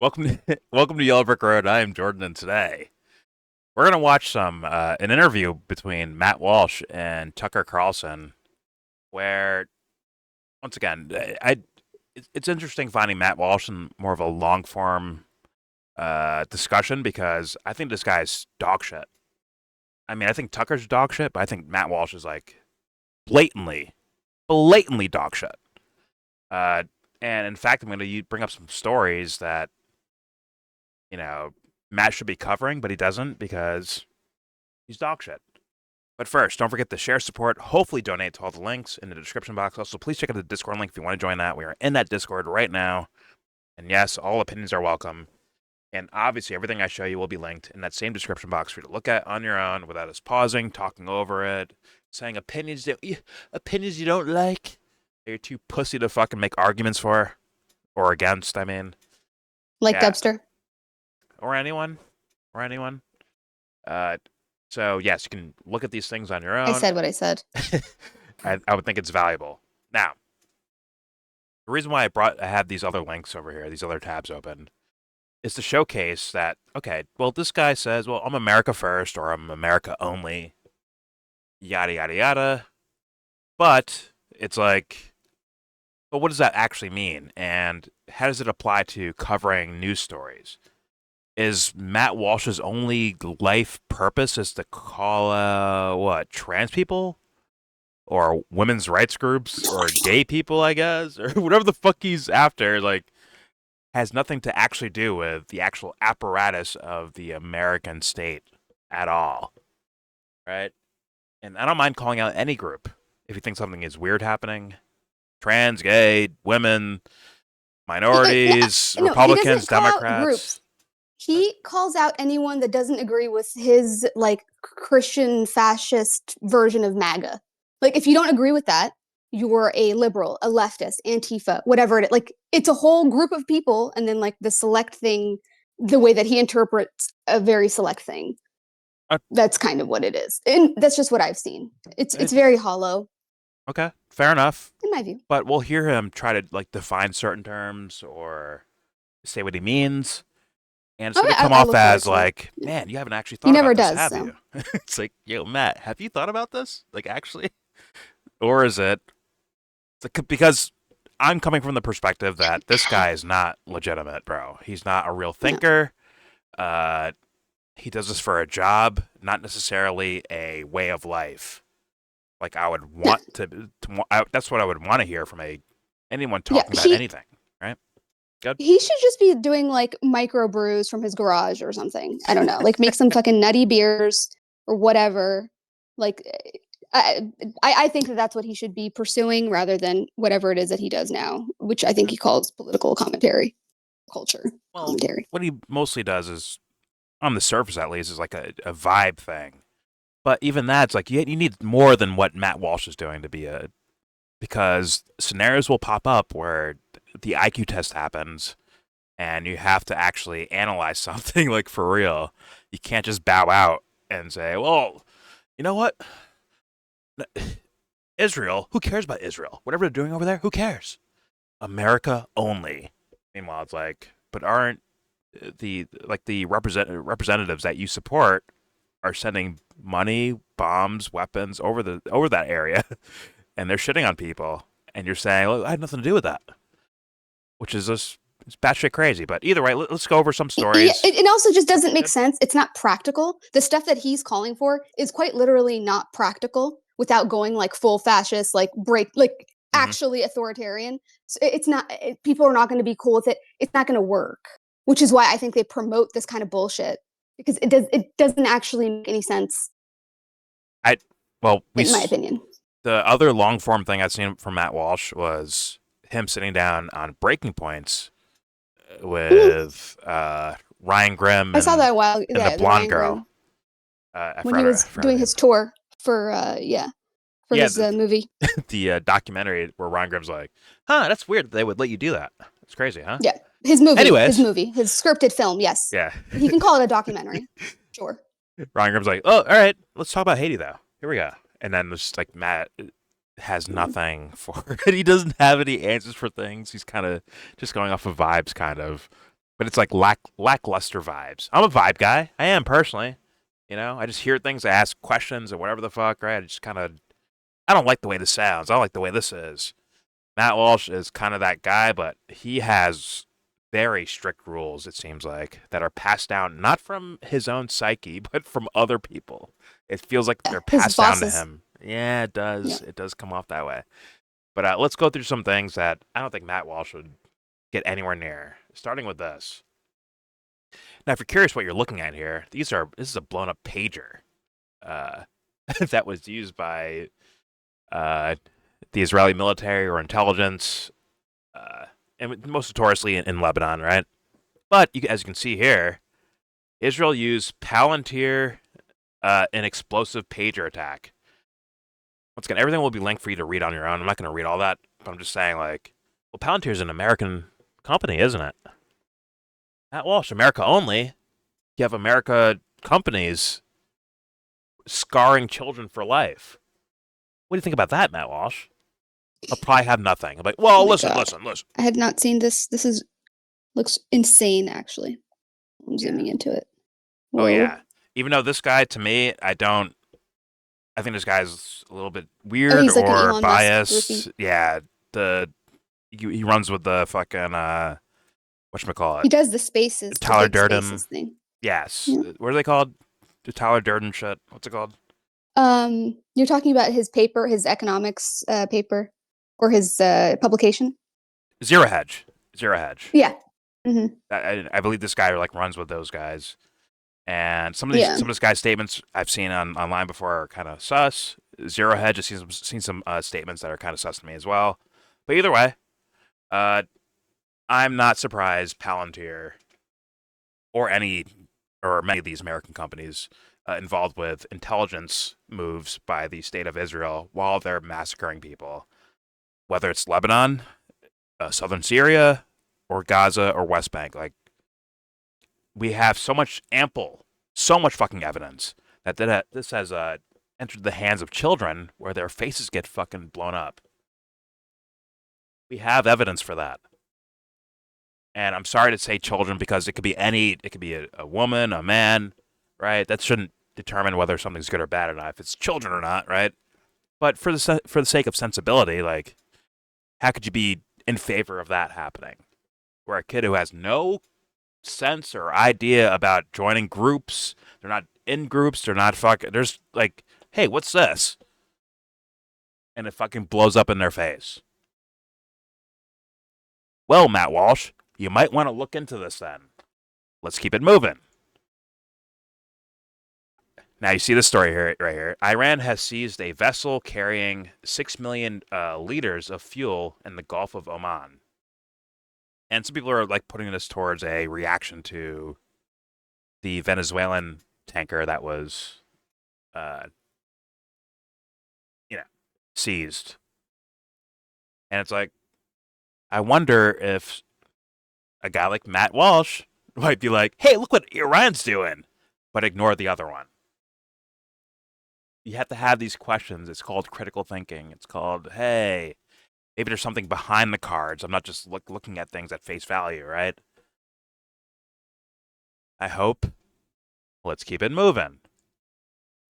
Welcome to Yellow Brick Road. I am Jordan, and today we're gonna watch an interview between Matt Walsh and Tucker Carlson, where once again, it's interesting finding Matt Walsh in more of a long form discussion because I think this guy's dog shit. I mean, I think Tucker's dog shit, but I think Matt Walsh is like blatantly, blatantly dog shit. Uh, and in fact, I'm going to bring up some stories that you know, Matt should be covering, but he doesn't because he's dog shit. But first, don't forget to share, support, hopefully donate to all the links in the description box. Also, please check out the Discord link if you want to join that. We are in that Discord right now. And yes, all opinions are welcome. And obviously, everything I show you will be linked in that same description box for you to look at on your own without us pausing, talking over it, saying opinions you don't like, that you're too pussy to fucking make arguments for or against, I mean. Like Yeah. Dubster. Or anyone. So yes, you can look at these things on your own. I said what I said. I would think it's valuable. Now, the reason why I have these other links over here, these other tabs open, is to showcase that, okay, well, this guy says, well, I'm America first, or I'm America only, yada, yada, yada. But it's like, but what does that actually mean? And how does it apply to covering news stories? Is Matt Walsh's only life purpose is to call trans people or women's rights groups or gay people, I guess, or whatever the fuck he's after, like, has nothing to actually do with the actual apparatus of the American state at all, right? And I don't mind calling out any group if you think something is weird happening. Trans, gay, women, minorities, Republicans, Democrats. He calls out anyone that doesn't agree with his like Christian fascist version of MAGA. Like if you don't agree with that, you're a liberal, a leftist, Antifa, whatever it is. Like it's a whole group of people, and then like the select thing, the way that he interprets a very select thing. That's kind of what it is, and that's just what I've seen. It's very hollow. Okay, fair enough. In my view. But we'll hear him try to like define certain terms or say what he means. And it's going to come off as like, man, you haven't actually thought about this, have you? It's like, yo, Matt, have you thought about this? Like, actually? Or is it? Because I'm coming from the perspective that this guy is not legitimate, bro. He's not a real thinker. He does this for a job, not necessarily a way of life. Like, I would want that's what I would want to hear from anyone talking about anything, right? Good. He should just be doing like micro brews from his garage or something. I don't know, like make some fucking nutty beers or whatever. Like, I think that's what he should be pursuing rather than whatever it is that he does now, which I think he calls political commentary, culture commentary. What he mostly does is, on the surface at least, is like a vibe thing. But even that's like you need more than what Matt Walsh is doing to be because scenarios will pop up where the IQ test happens and you have to actually analyze something like for real. You can't just bow out and say, well, you know what? Israel, who cares about Israel? Whatever they're doing over there, who cares? America only. Meanwhile, it's like, but aren't the representatives that you support are sending money, bombs, weapons over that area, and they're shitting on people, and you're saying, well, I had nothing to do with that. Which is just, it's batshit crazy. But either way, let's go over some stories. It also just doesn't make sense. It's not practical. The stuff that he's calling for is quite literally not practical without going like full fascist, like actually authoritarian. So it's not, people are not going to be cool with it. It's not going to work, which is why I think they promote this kind of bullshit because it doesn't actually make any sense. In my opinion. The other long form thing I've seen from Matt Walsh was him sitting down on Breaking Points with Ryan Grimm. I saw that a while. And the blonde girl. When he was doing his tour for his movie. The documentary where Ryan Grimm's like, that's weird that they would let you do that. It's crazy, huh? Yeah. His movie. Anyways. His scripted film, yes. Yeah. You can call it a documentary. Sure. Ryan Grimm's like, oh, all right, let's talk about Haiti, though. Here we go. And then it's like Matt has Yeah. nothing for it. He doesn't have any answers for things. He's kind of just going off of vibes, kind of. But it's like lackluster vibes. I'm a vibe guy. I am personally. I just hear things, I ask questions or whatever the fuck, right? I just kind of, I don't like the way this sounds. I don't like the way this is. Matt Walsh is kind of that guy, but he has very strict rules, it seems like, that are passed down not from his own psyche, but from other people. It feels like they're His passed down to bosses. him. Yeah, it Yeah. does. It does come off that way. But let's go through some things that I don't think Matt Walsh would get anywhere near. Starting with this. Now, if you're curious what you're looking at here, this is a blown up pager uh, that was used by uh, the Israeli military or intelligence, uh, and most notoriously in Lebanon, right? But as you can see here, Israel used Palantir, an explosive pager attack. Once again, everything will be linked for you to read on your own. I'm not going to read all that, but I'm just saying, like, well, Palantir is an American company, isn't it? Matt Walsh, America only. You have America companies scarring children for life. What do you think about that, Matt Walsh? I'll probably have nothing. I'm like, Oh well, my listen, god. listen, listen. I had not seen this. This is looks insane actually. I'm Yeah. zooming into it. Oh Whoa. yeah. Even though this guy, to me, I don't. I think this guy's a little bit Oh, weird he's like an or Elon Musk groupie. biased. Yeah. The he runs with the fucking He whatchamacallit? does the spaces, the Tyler big Durden. spaces thing. Yes. Yeah. What are they called? The Tyler Durden shit. What's it called? You're talking about his paper, his economics paper, or his publication? Zero Hedge. Zero Hedge. Yeah. Hmm. I believe this guy like runs with those guys. And Yeah. some of this guy's statements I've seen online before are kind of sus. Zero Hedge, I've seen some statements that are kind of sus to me as well. But either way, uh, I'm not surprised Palantir or many of these American companies involved with intelligence moves by the state of Israel while they're massacring people, whether it's Lebanon, southern Syria, or Gaza or West Bank. Like we have so much fucking evidence that this has entered the hands of children where their faces get fucking blown up. We have evidence for that. And I'm sorry to say children because it could be a woman, a man, right? That shouldn't determine whether something's good or bad or not, if it's children or not, right? But for the sake of sensibility, like, how could you be in favor of that happening? Where a kid who has no sense or idea about joining groups, they're not in groups, they're not fucking, there's like, hey, what's this? And it fucking blows up in their face. Well, Matt Walsh, you might want to look into this then. Let's keep it moving. Now you see this story here, right here. Iran has seized a vessel carrying 6 million liters of fuel in the Gulf of Oman, and some people are like putting this towards a reaction to the Venezuelan tanker that was, uh, seized. And it's like, I wonder if a guy like Matt Walsh might be like, "Hey, look what Iran's doing," but ignore the other one. You have to have these questions. It's called critical thinking. It's called, hey, maybe there's something behind the cards. I'm not just looking at things at face value, right? I hope. Let's keep it moving.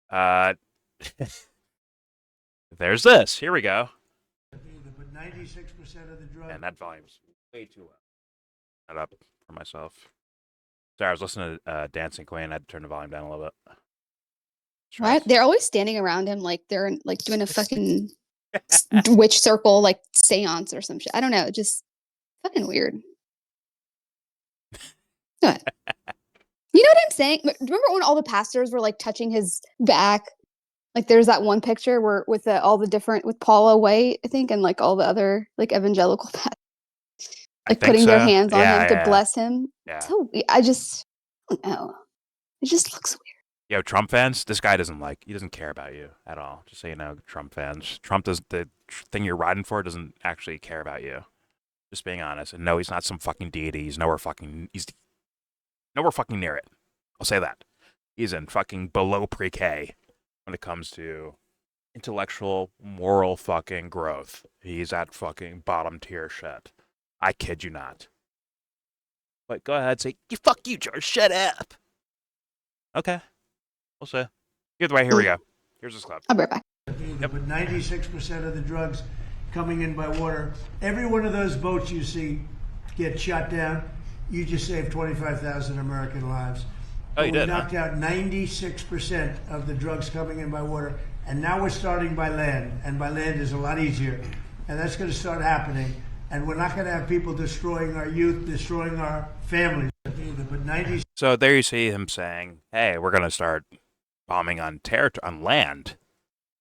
Uh, there's this. Here we go. But 96% of the drug. And that volume's way too low. That up for myself. Sorry, I was listening to Dancing Queen. I had to turn the volume down a little bit. Right? They're always standing around him like they're like doing a fucking witch circle, like seance or some shit. I don't know. Just fucking weird. Go ahead. You know what I'm saying? Remember when all the pastors were like touching his back? Like there's that one picture where with all the different with Paula White, I think, and like all the other like evangelical pastors, I like think putting their so. hands on him to Yeah. bless him. Yeah. So I don't know. It just looks weird. Yo, Trump fans, this guy he doesn't care about you at all. Just so you know, Trump fans. Trump does the thing you're riding for doesn't actually care about you. Just being honest. And no, he's not some fucking deity. He's nowhere fucking near it. I'll say that. He's in fucking below pre-K when it comes to intellectual, moral fucking growth. He's at fucking bottom tier shit. I kid you not. But go ahead, say, you fuck you, George, shut up. Okay. We'll see. Either way, here we go. Here's this clip. I'll be right back. Yep. But 96% of the drugs coming in by water, every one of those boats you see get shut down, you just saved 25,000 American lives. Oh, you we did, knocked out 96% of the drugs coming in by water, and now we're starting by land, and by land is a lot easier. And that's going to start happening. And we're not going to have people destroying our youth, destroying our families either. But 90. So there you see him saying, hey, we're going to start bombing on on land,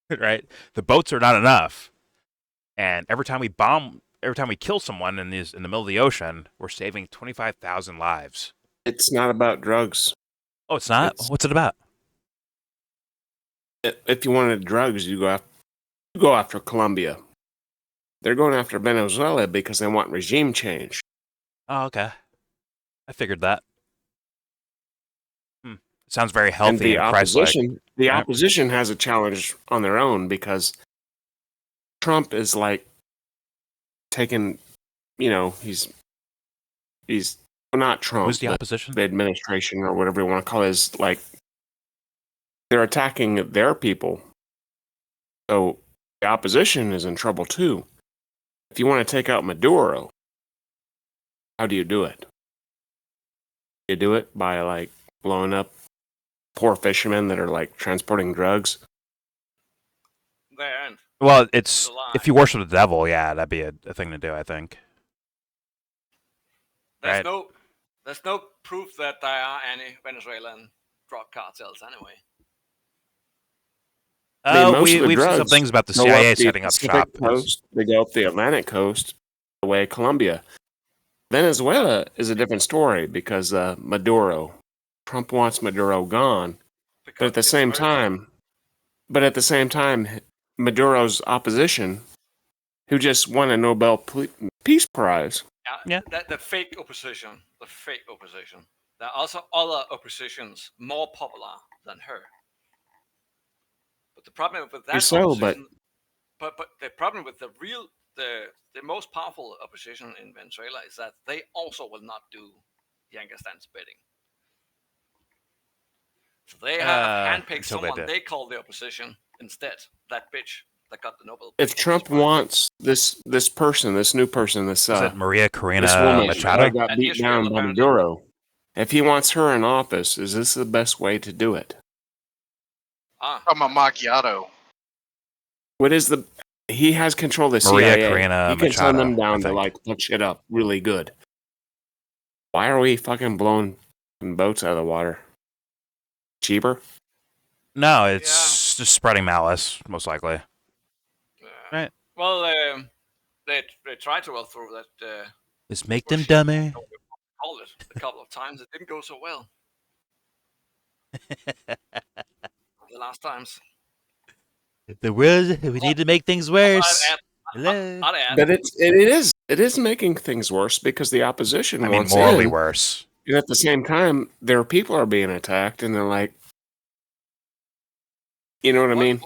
right? The boats are not enough. And every time we kill someone in the middle of the ocean, we're saving 25,000 lives. It's not about drugs. Oh, it's not? What's it about? If you wanted drugs, you go after Colombia. They're going after Venezuela because they want regime change. Oh, okay. I figured that. Sounds very healthy and Christ-like. The opposition has a challenge on their own because Trump is like taking, he's not Trump. Who's the opposition? The administration or whatever you want to call it is like they're attacking their people. So the opposition is in trouble too. If you want to take out Maduro, how do you do it? You do it by like blowing up poor fishermen that are like transporting drugs. Well, it's if you worship the devil, yeah, that'd be a thing to do, I think. There's no proof that there are any Venezuelan drug cartels anyway. We've seen some things about the CIA setting up shop. They go up the Atlantic coast, away Colombia. Venezuela is a different story because Trump wants Maduro gone, but at the same time, Maduro's opposition, who just won a Nobel Peace Prize. Yeah. The fake opposition. There are also other oppositions more popular than her. But the problem with that opposition, but the problem with the most powerful opposition in Venezuela is that they also will not do Yankestan's bidding. So they have handpicked someone they call the opposition instead. That bitch that got the Nobel. If Trump wants this new person, this is it Maria Corina Machado Machado got beat down by Maduro. If he wants her in office, is this the best way to do it? From a macchiato. What is he has control of the Maria CIA. Corina He can Machado, send them down to like fuck shit up really good. Why are we fucking blowing boats out of the water? Cheaper? No, it's just spreading malice, most likely. Right. Well, they tried to go through that. Just make them dumber. Called it a couple of times. It didn't go so well. The last times. The world, we need to make things worse. Hello. But it is making things worse because the opposition wants morally in. worse. And at the same time, their people are being attacked, and they're like, you know what I mean?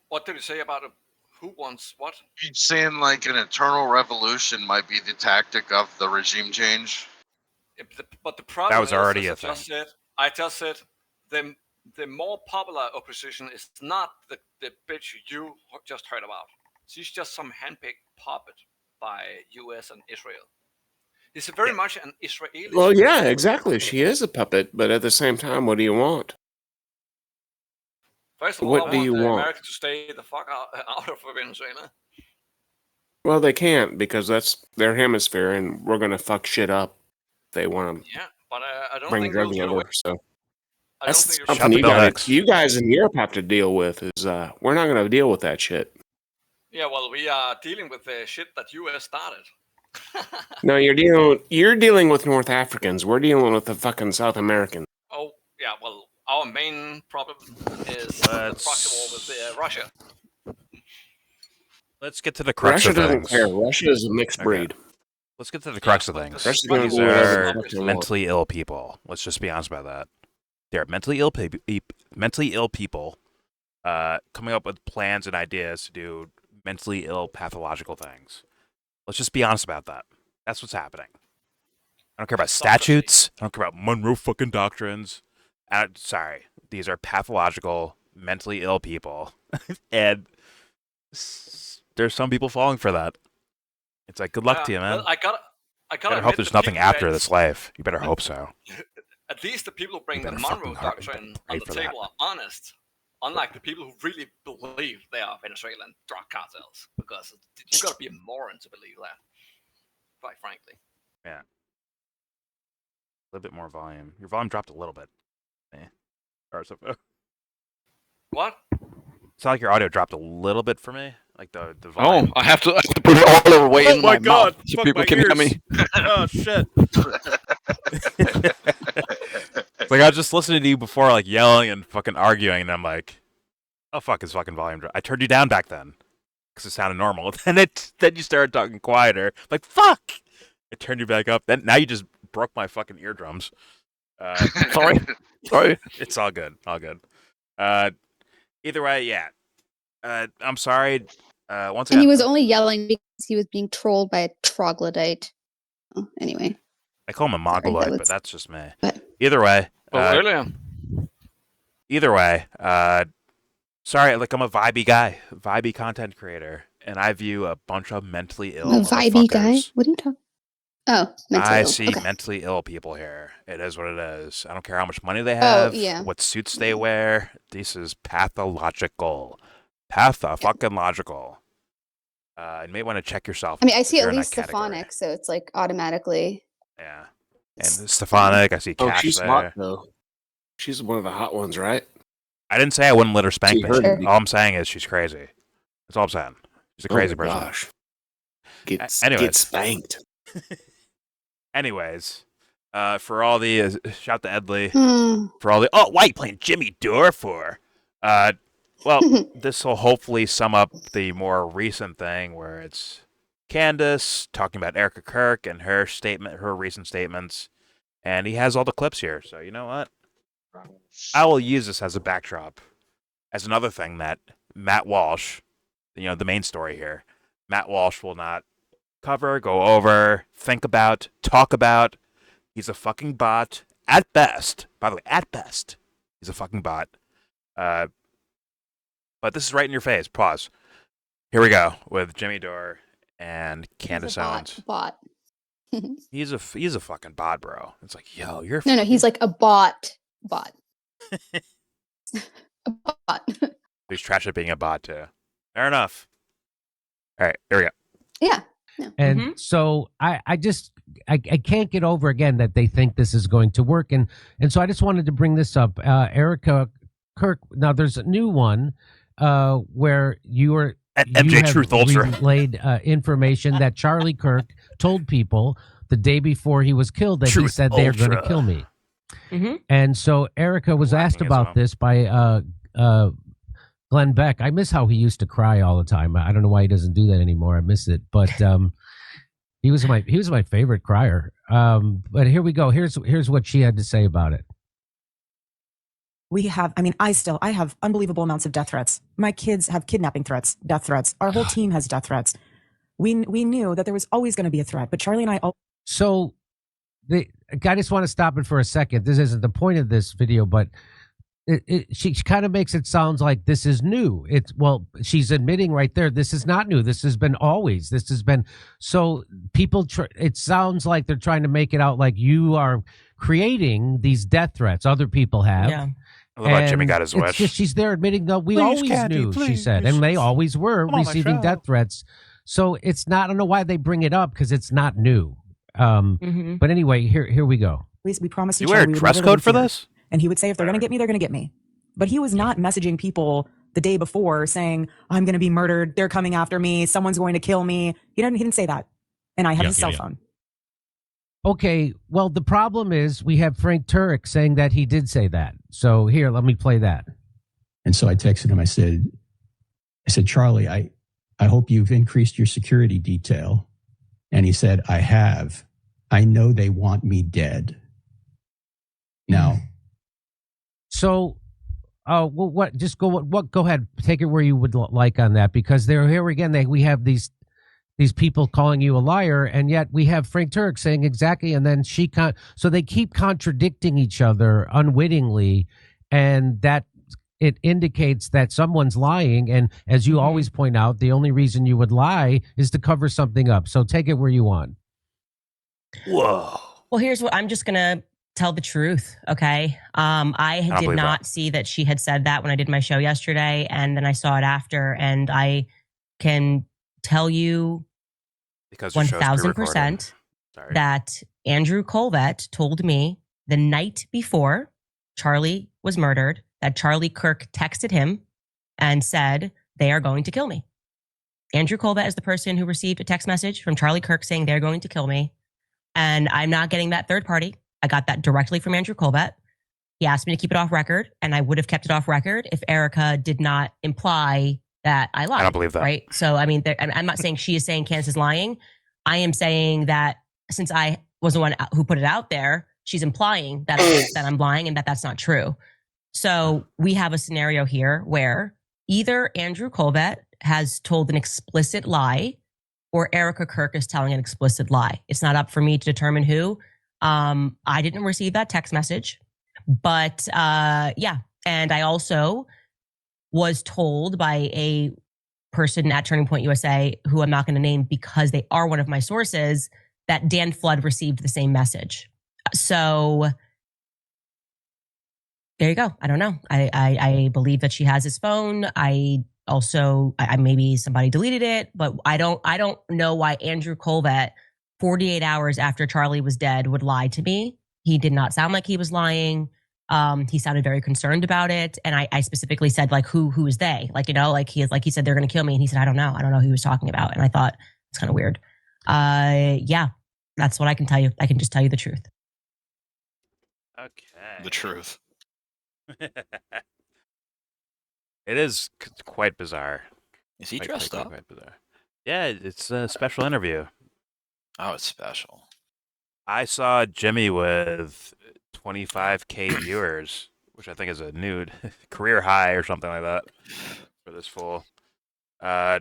What did he say about it? Who wants what? He's saying like an eternal revolution might be the tactic of the regime change. But the problem that was already is, a thing. I just said the more popular opposition is not the bitch you just heard about. She's just some handpicked puppet by U.S. and Israel. It's very much an Israeli. Well, yeah, exactly. She is a puppet, but at the same time, what do you want? First of all, what I do want you want? America to stay the fuck out of Venezuela. Well, they can't because that's their hemisphere, and we're gonna fuck shit up. They want to. Yeah, but I don't bring think drugs we'll over. So that's think something you guys in Europe have to deal with. Is we're not gonna deal with that shit. Yeah, well, we are dealing with the shit that U.S. started. No, you're dealing with North Africans. We're dealing with the fucking South Americans. Oh, yeah, well, our main problem is the proxy war with Russia. Let's get to the crux Russia of doesn't things. care. Russia is a mixed breed. Let's get to the crux of things. Russia's gonna These do whatever are the fuck they want. mentally ill people. Let's just be honest about that. They're mentally ill people coming up with plans and ideas to do mentally ill, pathological things. Let's just be honest about that. That's what's happening. I don't care about statutes. I don't care about Monroe fucking doctrines. Sorry, these are pathological, mentally ill people, and there's some people falling for that. It's like, good luck to you, man. Well, I gotta hope there's nothing after this life. You better hope so. At least the people who bring the Monroe doctrine on the table are honest, unlike the people who really believe they are Venezuelan drug cartels, because you gotta be a moron to believe that, quite frankly. Yeah. A little bit more volume. Your volume dropped a little bit. Or something. What? It's not like your audio dropped a little bit for me. Like the volume. Oh, I have to put it all the way in my God. mouth so people can hear me. Oh shit. It's like I was just listening to you before, like yelling and fucking arguing, and I'm like, oh fuck, his fucking volume dropped. I turned you down back then because it sounded normal. Then you started talking quieter. Like fuck. I turned you back up. Then now you just broke my fucking eardrums. Sorry. It's all good. All good. Either way, yeah. I'm sorry. Once again, and he was only yelling because he was being trolled by a troglodyte. Oh, anyway. I call him a mongoloid, but that's just me. Either way. Either way. Sorry, like I'm a vibey guy, vibey content creator, and I view a bunch of mentally ill. A vibey guy? What are you talking? Oh, mentally ill. I see mentally ill people here. It is what it is. I don't care how much money they have, what suits they wear. This is pathological. Fucking logical. You may want to check yourself. I mean, I see at least Stefanik, so it's like automatically. Yeah. And Stefanik, I see Cash she's there. hot, though. She's one of the hot ones, right? I didn't say I wouldn't let her spank me. All I'm saying is she's crazy. That's all I'm saying. She's a crazy person. Gosh. Get spanked. Anyways, for all the shout to Edley, for all the why are you playing Jimmy Dore for? Well, this will hopefully sum up the more recent thing where it's Candace talking about Erika Kirk and her recent statements, and he has all the clips here. So you know what? I will use this as a backdrop, as another thing that Matt Walsh, the main story here, Matt Walsh will not cover, go over, think about, talk about. He's a fucking bot at best. By the way, at best, he's a fucking bot. But this is right in your face. Pause. Here we go with Jimmy Dore and Candace Owens. Bot. He's a fucking bot, bro. It's like, yo, you're no. He's like a bot. A bot. He's trash at being a bot too. Fair enough. All right, here we go. Yeah. No. And so I can't get over again that they think this is going to work, and so I just wanted to bring this up. Erika Kirk. Now there's a new one where you MJ Truth Ultra relayed information that Charlie Kirk told people the day before he was killed that he said they're going to kill me. Mm-hmm. And so Erika was asked about this by Glenn Beck. I miss how he used to cry all the time. I don't know why he doesn't do that anymore. I miss it, but he was my favorite crier. But here we go. Here's what she had to say about it. I have unbelievable amounts of death threats. My kids have kidnapping threats, death threats. Our whole team has death threats. We knew that there was always going to be a threat, but Charlie and I. So, I just want to stop it for a second. This isn't the point of this video, but she kind of makes it sound like this is new. She's admitting right there, this is not new. This has been always. This has been so people. It sounds like they're trying to make it out like you are creating these death threats. Other people have. Yeah. I love how Jimmy got his wish. She's there admitting that we always knew, she said, and they always were receiving death threats. So it's not. I don't know why they bring it up because it's not new. But anyway, here we go. We promised you wear a dress code for this? And he would say, if they're going to get me, they're going to get me. But he was not messaging people the day before saying, I'm going to be murdered. They're coming after me. Someone's going to kill me. He didn't say that. And I have his cell phone. Okay. Well, the problem is we have Frank Turek saying that he did say that. So here, let me play that. And so I texted him. I said, Charlie, I hope you've increased your security detail. And he said, I have. I know they want me dead. Now. So Oh, well, what? Just go. What? Go ahead. Take it where you would like on that, because here again. We have these people calling you a liar, and yet we have Frank Turek saying exactly, and then so they keep contradicting each other unwittingly, and that it indicates that someone's lying. And as you always point out, the only reason you would lie is to cover something up. So take it where you want. Whoa. Well, here's what I'm just gonna tell the truth, okay? I did not see that she had said that when I did my show yesterday, and then I saw it after, and I can tell you because 1,000% that Andrew Colvett told me the night before Charlie was murdered that Charlie Kirk texted him and said, they are going to kill me. Andrew Colvett is the person who received a text message from Charlie Kirk saying they're going to kill me. And I'm not getting that third party. I got that directly from Andrew Colvett. He asked me to keep it off record, and I would have kept it off record if Erika did not imply that I lied. I don't believe that. Right? So, I mean, I'm not saying she is saying Candace is lying. I am saying that since I was the one who put it out there, she's implying that I'm lying and that that's not true. So we have a scenario here where either Andrew Colvett has told an explicit lie or Erika Kirk is telling an explicit lie. It's not up for me to determine who. I didn't receive that text message, but yeah. And I also was told by a person at Turning Point USA, who I'm not going to name because they are one of my sources, that Dan Flood received the same message. So there you go. I don't know. I believe that she has his phone. I maybe somebody deleted it, but I don't know why Andrew Colvett, 48 hours after Charlie was dead, would lie to me. He did not sound like he was lying. He sounded very concerned about it. And I specifically said, like, who is they? Like, you know, he said, they're going to kill me. And he said, I don't know who he was talking about. And I thought, it's kind of weird. Yeah, that's what I can tell you. I can just tell you the truth. Okay. The truth. It is quite bizarre. Is he dressed up? Quite bizarre. Yeah, it's a special interview. Oh, it's special. I saw Jimmy with 25K viewers, which I think is a new career high or something like that for this fool. I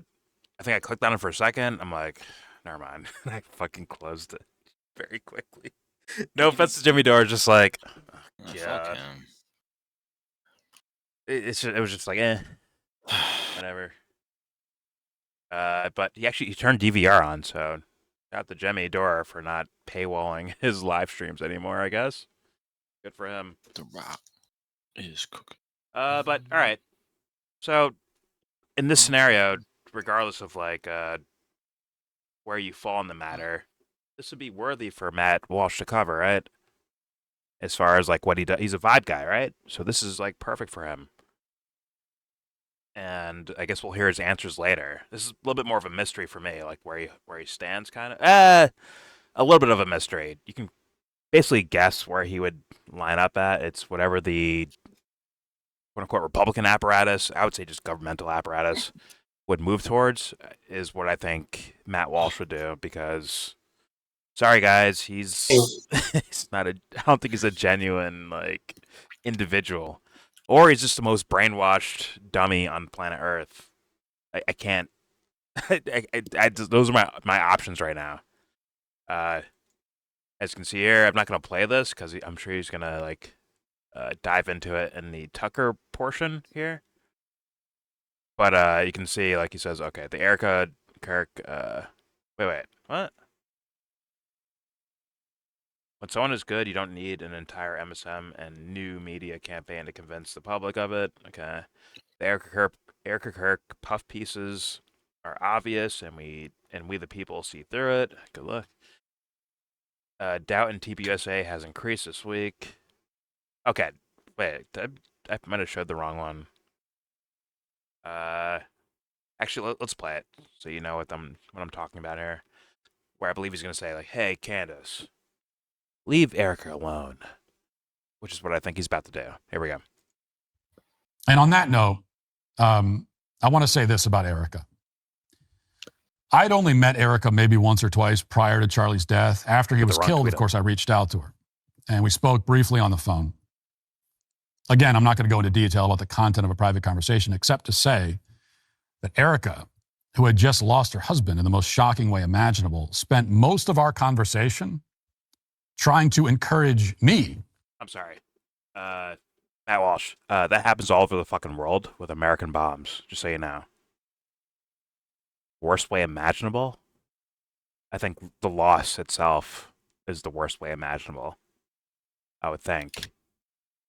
think I clicked on it for a second. I'm like, never mind. I fucking closed it very quickly. No offense to Jimmy Dore, just like, fuck him. It was just like, whatever. But he turned DVR on, so got the Jimmy Dore for not paywalling his live streams anymore, I guess. Good for him. The Rock is cooking. But all right. So in this scenario, regardless of like where you fall in the matter, this would be worthy for Matt Walsh to cover, right? As far as like what he does, he's a vibe guy, right? So this is like perfect for him. And I guess we'll hear his answers later. This is a little bit more of a mystery for me, like where he stands, kind of. A little bit of a mystery. You can basically guess where he would line up at. It's whatever the quote-unquote Republican apparatus, I would say just governmental apparatus, would move towards, is what I think Matt Walsh would do, because, sorry guys, he's not I don't think he's a genuine, like, individual. Or he's just the most brainwashed dummy on planet Earth. I can't. Those are my options right now. As you can see here, I'm not going to play this because I'm sure he's going to like dive into it in the Tucker portion here. But you can see, like he says, okay, the Erika Kirk. Wait, what? When someone is good, you don't need an entire MSM and new media campaign to convince the public of it. Okay. The Erika Kirk puff pieces are obvious, and we the people see through it. Good luck. Doubt in TPUSA has increased this week. Okay, wait, I might have showed the wrong one. Actually, let's play it so you know what I'm talking about here. Where I believe he's gonna say like, "Hey, Candace, leave Erika alone," which is what I think he's about to do. Here we go. And on that note, I want to say this about Erika. I'd only met Erika maybe once or twice prior to Charlie's death. After he was killed, of course, I reached out to her. And we spoke briefly on the phone. Again, I'm not going to go into detail about the content of a private conversation, except to say that Erika, who had just lost her husband in the most shocking way imaginable, spent most of our conversation trying to encourage me. I'm sorry. Matt Walsh, that happens all over the fucking world with American bombs, just so you know. Worst way imaginable? I think the loss itself is the worst way imaginable. I would think.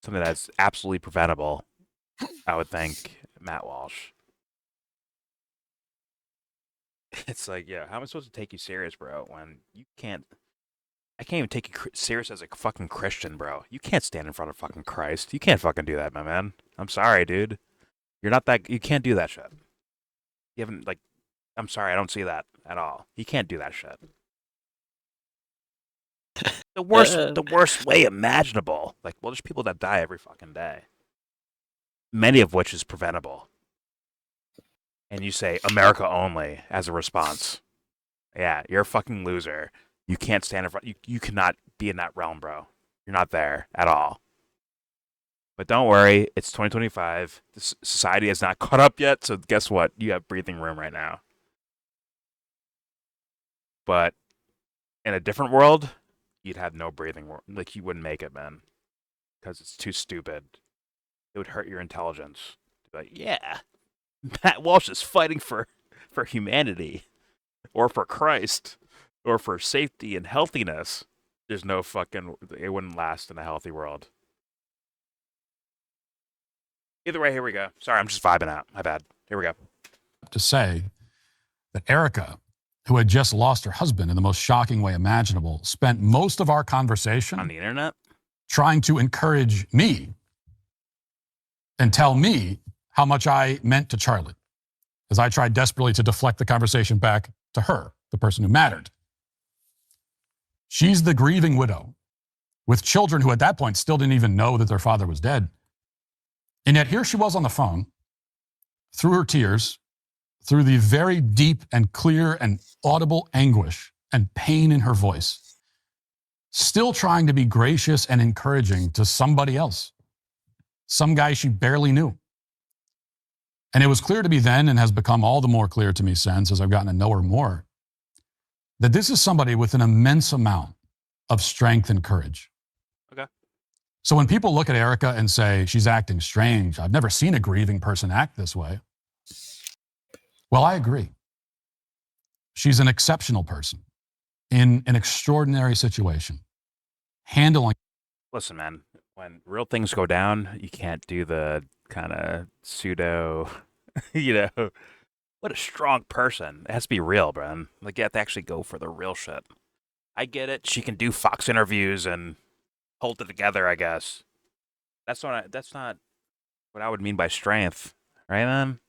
Something that's absolutely preventable, I would think, Matt Walsh. It's like, yeah, how am I supposed to take you serious, bro, when you can't... I can't even take you serious as a fucking Christian, bro. You can't stand in front of fucking Christ. You can't fucking do that, my man. I'm sorry, dude. You're not that... You can't do that shit. You haven't, like... I'm sorry, I don't see that at all. You can't do that shit. The worst way imaginable. Like, well, there's people that die every fucking day. Many of which is preventable. And you say, America only, as a response. Yeah, you're a fucking loser. You can't stand in front. You cannot be in that realm, bro. You're not there at all. But don't worry, it's 2025. This society has not caught up yet, so guess what? You have breathing room right now. But in a different world, you'd have no breathing room. Like, you wouldn't make it, man. Because it's too stupid. It would hurt your intelligence. Like, yeah, Matt Walsh is fighting for humanity, or for Christ, or for safety and healthiness. There's no fucking... It wouldn't last in a healthy world. Either way, here we go. Sorry, I'm just vibing out. My bad. Here we go. To say that Erika, who had just lost her husband in the most shocking way imaginable, spent most of our conversation on the internet trying to encourage me and tell me how much I meant to Charlie, as I tried desperately to deflect the conversation back to her, the person who mattered. She's the grieving widow with children who at that point still didn't even know that their father was dead. And yet here she was on the phone, through her tears, through the very deep and clear and audible anguish and pain in her voice, still trying to be gracious and encouraging to somebody else, some guy she barely knew. And it was clear to me then, and has become all the more clear to me since, as I've gotten to know her more, that this is somebody with an immense amount of strength and courage. Okay. So when people look at Erika and say, she's acting strange, I've never seen a grieving person act this way. Well, I agree. She's an exceptional person in an extraordinary situation, handling... Listen, man, when real things go down, you can't do the kind of pseudo, what a strong person. It has to be real, bro. Like, you have to actually go for the real shit. I get it. She can do Fox interviews and hold it together, I guess. That's not what I would mean by strength, right, man?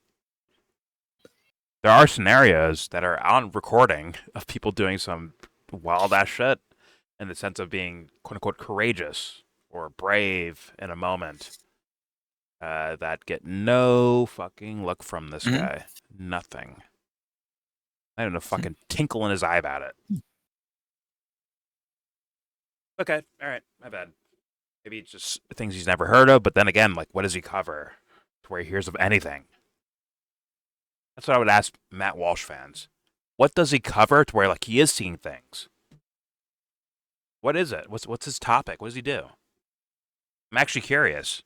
There are scenarios that are on recording of people doing some wild-ass shit in the sense of being, quote-unquote, courageous or brave in a moment that get no fucking look from this guy. Nothing. Not even a fucking tinkle in his eye about it. Okay, all right, my bad. Maybe it's just things he's never heard of, but then again, like, what does he cover to where he hears of anything? That's what I would ask Matt Walsh fans. What does he cover to where, like, he is seeing things? What is it? What's his topic? What does he do? I'm actually curious.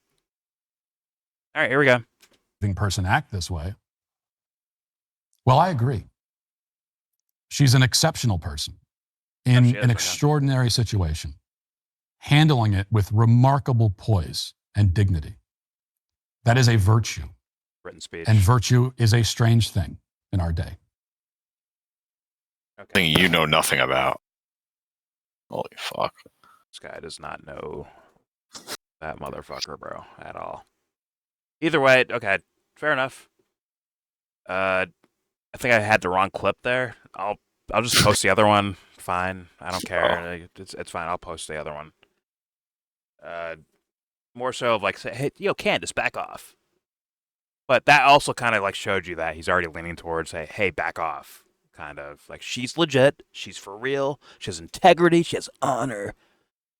All right, here we go. Person act this way. Well, I agree. She's an exceptional person in an extraordinary situation, handling it with remarkable poise and dignity. That is a virtue. Written speech. And virtue is a strange thing in our day. Okay. Thing you know nothing about. Holy fuck. This guy does not know that motherfucker, bro, at all. Either way, okay, fair enough. I think I had the wrong clip there. I'll just post the other one. Fine, I don't care. It's fine. I'll post the other one. More so of like, say, hey, yo, Candace, back off. But that also kind of like showed you that he's already leaning towards, say, hey, back off. Kind of like, she's legit. She's for real. She has integrity. She has honor.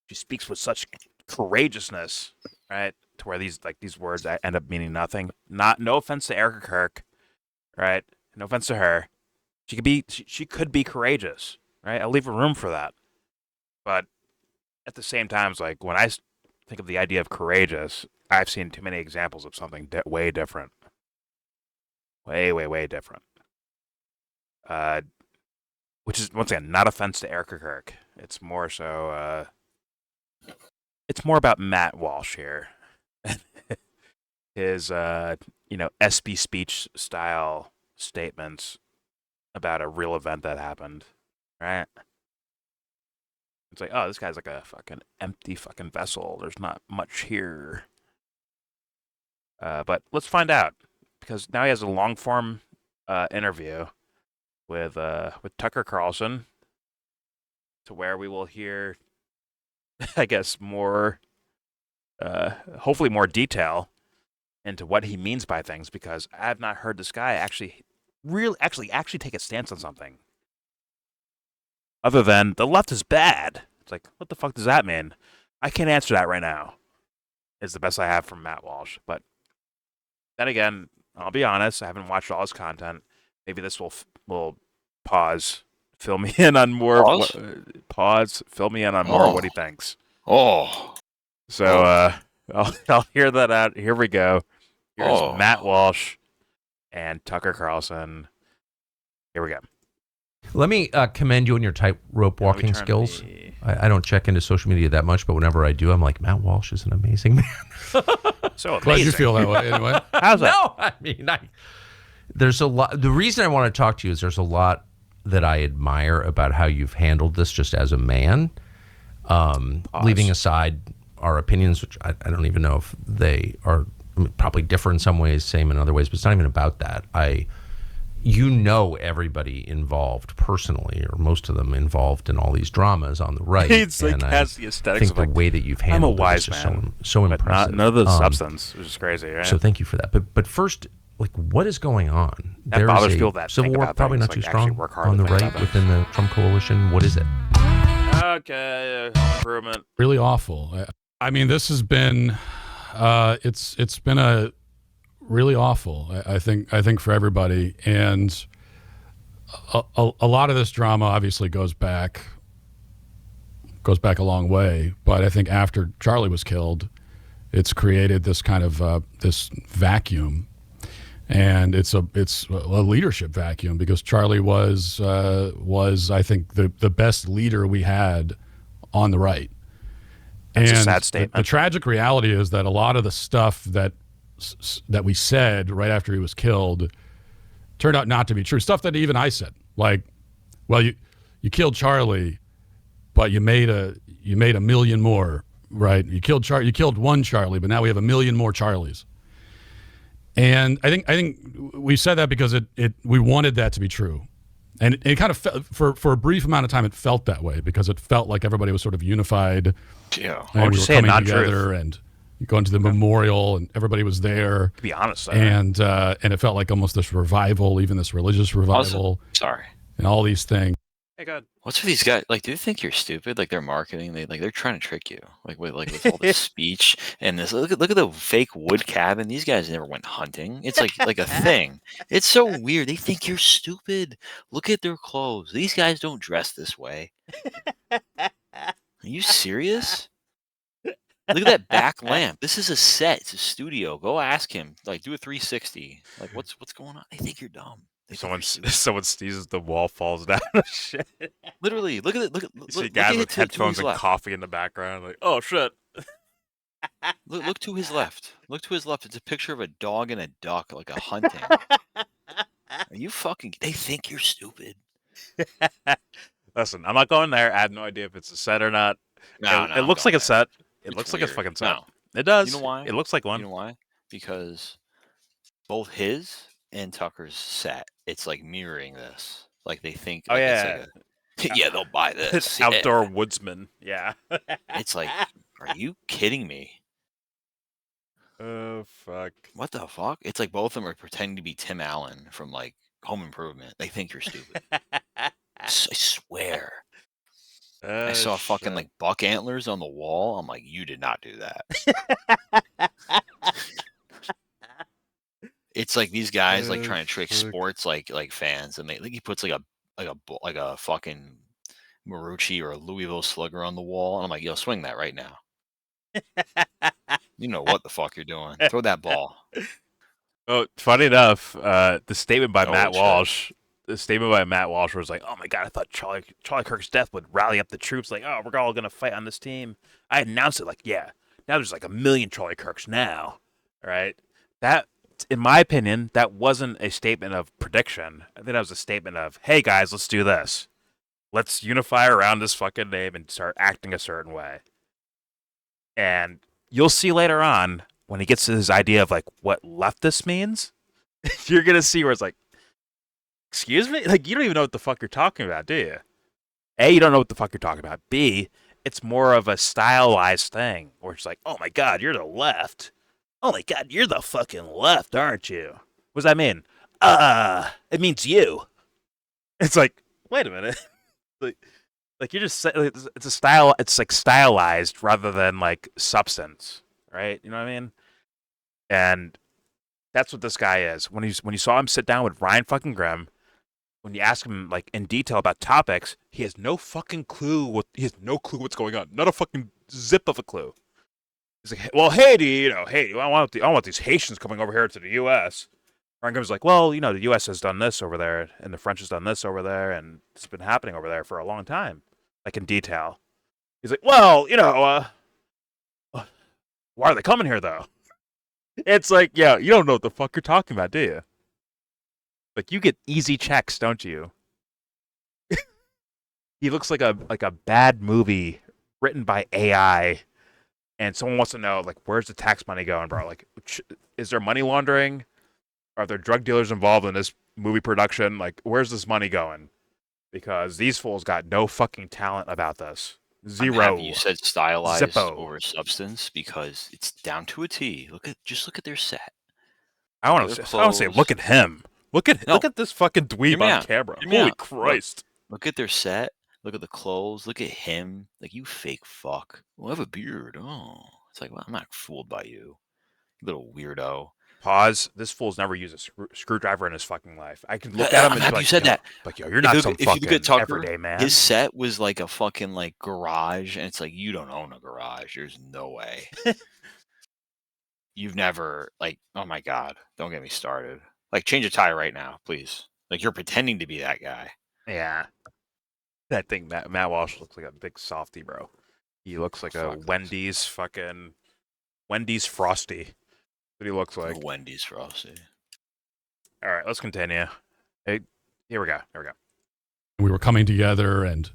She speaks with such courageousness, right? To to where these words end up meaning nothing. No offense to Erika Kirk, right? No offense to her. She could be courageous, right? I'll leave room for that. But at the same time, it's like when I think of the idea of courageous, I've seen too many examples of something way different. Way different. Which is, once again, not offense to Erika Kirk. It's more so, it's more about Matt Walsh here. His, SB speech style statements about a real event that happened, right? It's like, oh, this guy's like a fucking empty fucking vessel. There's not much here. But let's find out, because now he has a long form interview with Tucker Carlson, to where we will hear, I guess, more, hopefully more detail into what he means by things, because I have not heard this guy actually take a stance on something other than the left is bad. It's like, what the fuck does that mean? I can't answer that right now. Is the best I have from Matt Walsh. But then again, I'll be honest, I haven't watched all his content. Maybe this will pause, fill me in on more. Fill me in on more of what he thinks. So I'll hear that out. Here we go. Here's Matt Walsh and Tucker Carlson. Here we go. Let me commend you on your tightrope walking skills. I don't check into social media that much, but whenever I do, I'm like, Matt Walsh is an amazing man. So amazing. Glad you feel that way anyway. How's that? No, I mean, there's a lot. The reason I want to talk to you is there's a lot that I admire about how you've handled this just as a man. Leaving aside our opinions, which I don't even know if they are probably different in some ways, same in other ways, but it's not even about that. Everybody involved personally, or most of them involved in all these dramas on the right. It's and like has the aesthetics. I think the way that you've handled it is just so impressive. None of the substance, which is crazy, right? So thank you for that. But first, like, what is going on? That bothers people that civil war, probably not too strong on the right within the Trump coalition. What is it? Okay, improvement. Really awful. I mean, this has been, it's been a really awful. I think for everybody, and a lot of this drama obviously goes back a long way. But I think after Charlie was killed, it's created this kind of this vacuum, and it's a leadership vacuum, because Charlie was I think the best leader we had on the right. That's and a sad statement. The tragic reality is that a lot of the stuff that we said right after he was killed turned out not to be true. Stuff that even I said, like, well, you killed Charlie, but you made a million more, right? You killed one Charlie, but now we have a million more Charlies. And I think we said that because we wanted that to be true. And it kind of for a brief amount of time, it felt that way, because it felt like everybody was sort of unified. Yeah, and we were coming together, and you go into the memorial, and everybody was there. To be honest, and it felt like almost this revival, even this religious revival. Sorry, and all these things. Hey, God. What's with these guys? Like, do you think you're stupid? Like, they're marketing. They're trying to trick you. With all this speech and this. Look at the fake wood cabin. These guys never went hunting. It's like a thing. It's so weird. They think you're stupid. Look at their clothes. These guys don't dress this way. Are you serious? Look at that back lamp. This is a set. It's a studio. Go ask him. Like, do a 360. Like, what's going on? They think you're dumb. Someone sneezes, the wall falls down. Shit. Literally, look at it. You see guys with headphones and coffee in the background. Like, oh shit. Look to his left. Look to his left. It's a picture of a dog and a duck, like a hunting. Are you fucking? They think you're stupid. Listen, I'm not going there. I have no idea if it's a set or not. It looks like a set. It looks like a fucking set. No. It does. You know why? It looks like one. You know why? Because both his and Tucker's set, it's like mirroring this. Like, they think. Oh, like, yeah. It's like yeah, they'll buy this. It's outdoor woodsman. Yeah. It's like, are you kidding me? Oh, fuck. What the fuck? It's like both of them are pretending to be Tim Allen from, like, Home Improvement. They think you're stupid. I swear. I saw fucking like buck antlers on the wall. I'm like, you did not do that. It's like these guys like trying to trick sports like fans, and he puts like a fucking Marucci or a Louisville Slugger on the wall, and I'm like, yo, swing that right now. You know what the fuck you're doing? Throw that ball. Oh, funny enough, the statement by Matt Walsh. The statement by Matt Walsh was like, "Oh my god, I thought Charlie Kirk's death would rally up the troops. Like, oh, we're all gonna fight on this team." I announced it like, yeah. Now there's like 1 million Charlie Kirks now. All right, that, in my opinion, that wasn't a statement of prediction. I think that was a statement of, "Hey guys, let's do this. Let's unify around this fucking name and start acting a certain way." And you'll see later on when he gets to his idea of like what leftist means, you're gonna see where it's like, excuse me? Like, you don't even know what the fuck you're talking about, do you? A, you don't know what the fuck you're talking about. B, it's more of a stylized thing where it's like, oh my god, you're the left. Oh my god, you're the fucking left, aren't you? What does that mean? It means you. It's like, wait a minute. like you're just, it's a style, it's like stylized rather than like substance, right? You know what I mean? And that's what this guy is. When you saw him sit down with Ryan fucking Grimm, when you ask him like in detail about topics, he has no fucking clue what's going on. Not a fucking zip of a clue. He's like, well, hey, I want these Haitians coming over here to the U.S. Ryan Grimm's like, well, the U.S. has done this over there, and the French has done this over there, and it's been happening over there for a long time, like in detail. He's like, well, why are they coming here though? It's like, yeah, you don't know what the fuck you're talking about, do you? Like, you get easy checks, don't you? He looks like a bad movie written by AI, and someone wants to know, like, where's the tax money going, bro? Like, is there money laundering? Are there drug dealers involved in this movie production? Like, where's this money going? Because these fools got no fucking talent about this. Zero. I'm happy you said stylized Zippo. over substance because it's down to a T. Look at their set. I want to say, look at him. Look at this fucking dweeb on camera. Holy Christ. Look at their set. Look at the clothes. Look at him. Like, you fake fuck. Well, I have a beard. Oh. It's like, well, I'm not fooled by you little weirdo. Pause. This fool's never used a screwdriver in his fucking life. I can look at him and be like, you said that. Like, yo, you're not some fucking everyday man. His set was like a fucking like garage, and it's like, you don't own a garage. There's no way. You've never, like, oh my God, don't get me started. Like, change a tire right now, please. Like, you're pretending to be that guy. Yeah. That thing, Matt Walsh looks like a big softy, bro. He looks like a Wendy's Frosty. That's what he looks like. Wendy's Frosty. All right, let's continue. Hey, here we go. We were coming together and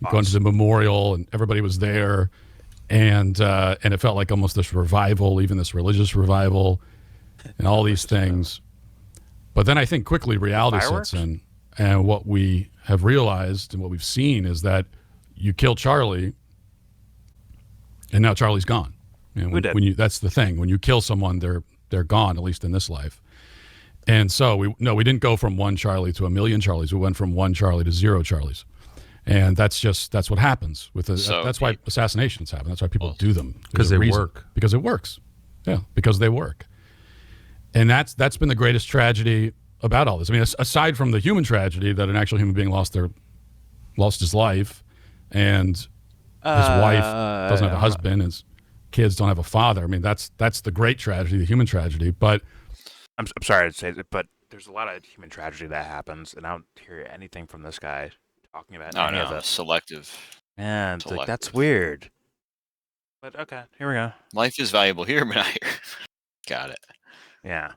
going to the memorial, and everybody was there, and it felt like almost this revival, even this religious revival, and all these things. But then I think quickly reality sets in, and what we have realized and what we've seen is that you kill Charlie, and now Charlie's gone. And that's the thing. When you kill someone, they're gone, at least in this life. And so we didn't go from 1 Charlie to 1 million Charlies. We went from 1 Charlie to 0 Charlies. And that's what happens with that's why assassinations happen. That's why people do them. Because they work. Because it works. Yeah, because they work. And that's been the greatest tragedy about all this. I mean, aside from the human tragedy that an actual human being lost his life, and his wife doesn't have a husband, his kids don't have a father. I mean, that's the great tragedy, the human tragedy. But I'm sorry to say it, but there's a lot of human tragedy that happens, and I don't hear anything from this guy talking about any of this. Selective. And like, that's weird. But okay, here we go. Life is valuable here, but not here. Got it. Yeah.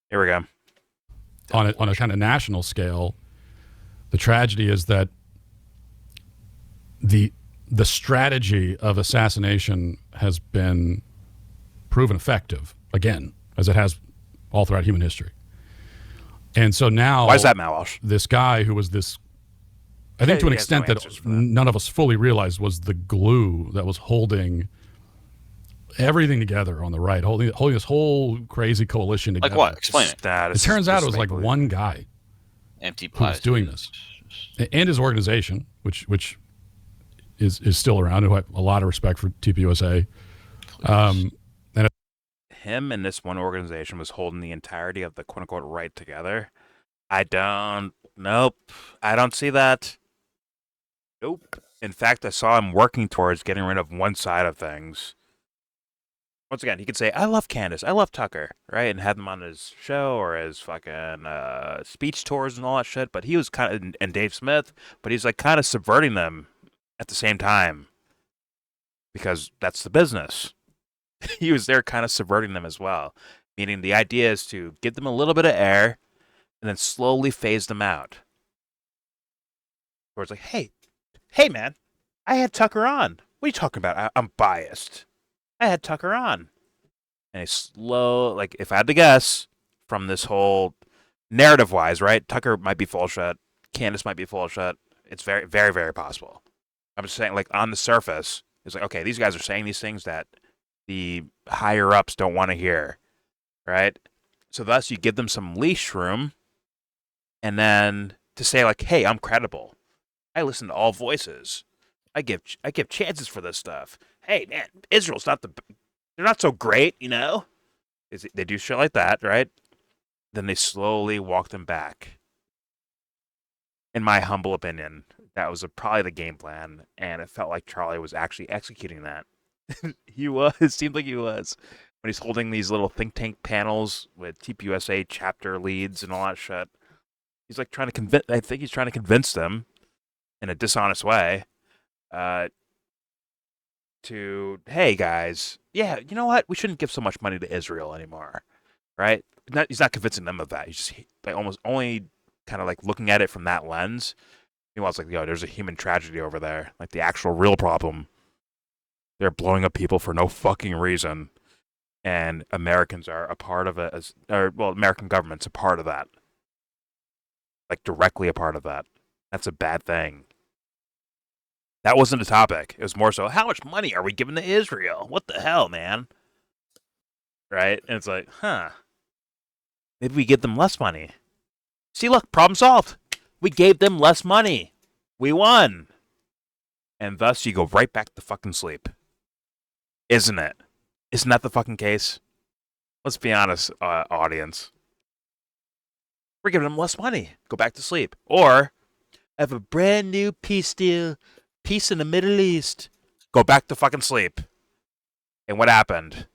Here we go. On a kind of national scale, the tragedy is that the strategy of assassination has been proven effective again, as it has all throughout human history. And so now, why is that, Matt Walsh? This guy who was this, I think to an extent that none of us fully realized, was the glue that was holding everything together on the right, holding this whole crazy coalition together. Like what? Explain it. It turns out it was like one guy empty who was doing this, and his organization, which is still around, who have a lot of respect for TPUSA. Him and this one organization was holding the entirety of the quote-unquote right together. Nope. I don't see that. Nope. In fact, I saw him working towards getting rid of one side of things. Once again, he could say, I love Candace, I love Tucker, right? And have them on his show or his fucking speech tours and all that shit. But he was kind of, and Dave Smith, but he's like kind of subverting them at the same time. Because that's the business. He was there kind of subverting them as well. Meaning the idea is to give them a little bit of air and then slowly phase them out. Where it's like, hey man, I had Tucker on. What are you talking about? I'm biased. I had Tucker on. And a slow, like, if I had to guess from this whole narrative-wise, right? Tucker might be full of shit. Candace might be full of shit. It's very, very, very possible. I'm just saying, like, on the surface, it's like, okay, these guys are saying these things that the higher-ups don't want to hear, right? So thus, you give them some leash room, and then to say, like, hey, I'm credible. I listen to all voices. I give chances for this stuff. Hey, man, Israel's they're not so great, you know? They do shit like that, right? Then they slowly walk them back. In my humble opinion, that was probably the game plan, and it felt like Charlie was actually executing that. He was. It seemed like he was. When he's holding these little think tank panels with TPUSA chapter leads and all that shit. He's like trying to convince. I think he's trying to convince them in a dishonest way. To, hey guys, yeah, you know what? We shouldn't give so much money to Israel anymore, right? He's not convincing them of that. He's just like almost only kind of like looking at it from that lens. Meanwhile, it's like, yo, there's a human tragedy over there, like the actual real problem. They're blowing up people for no fucking reason, and Americans are a part of it. American government's a part of that, like directly a part of that. That's a bad thing. That wasn't the topic. It was more so, how much money are we giving to Israel? What the hell, man? Right? And it's like, maybe we give them less money. See, look, problem solved. We gave them less money. We won. And thus, you go right back to fucking sleep. Isn't it? Isn't that the fucking case? Let's be honest, audience. We're giving them less money. Go back to sleep. Or, I have a brand new peace deal. Peace in the Middle East. Go back to fucking sleep. And what happened?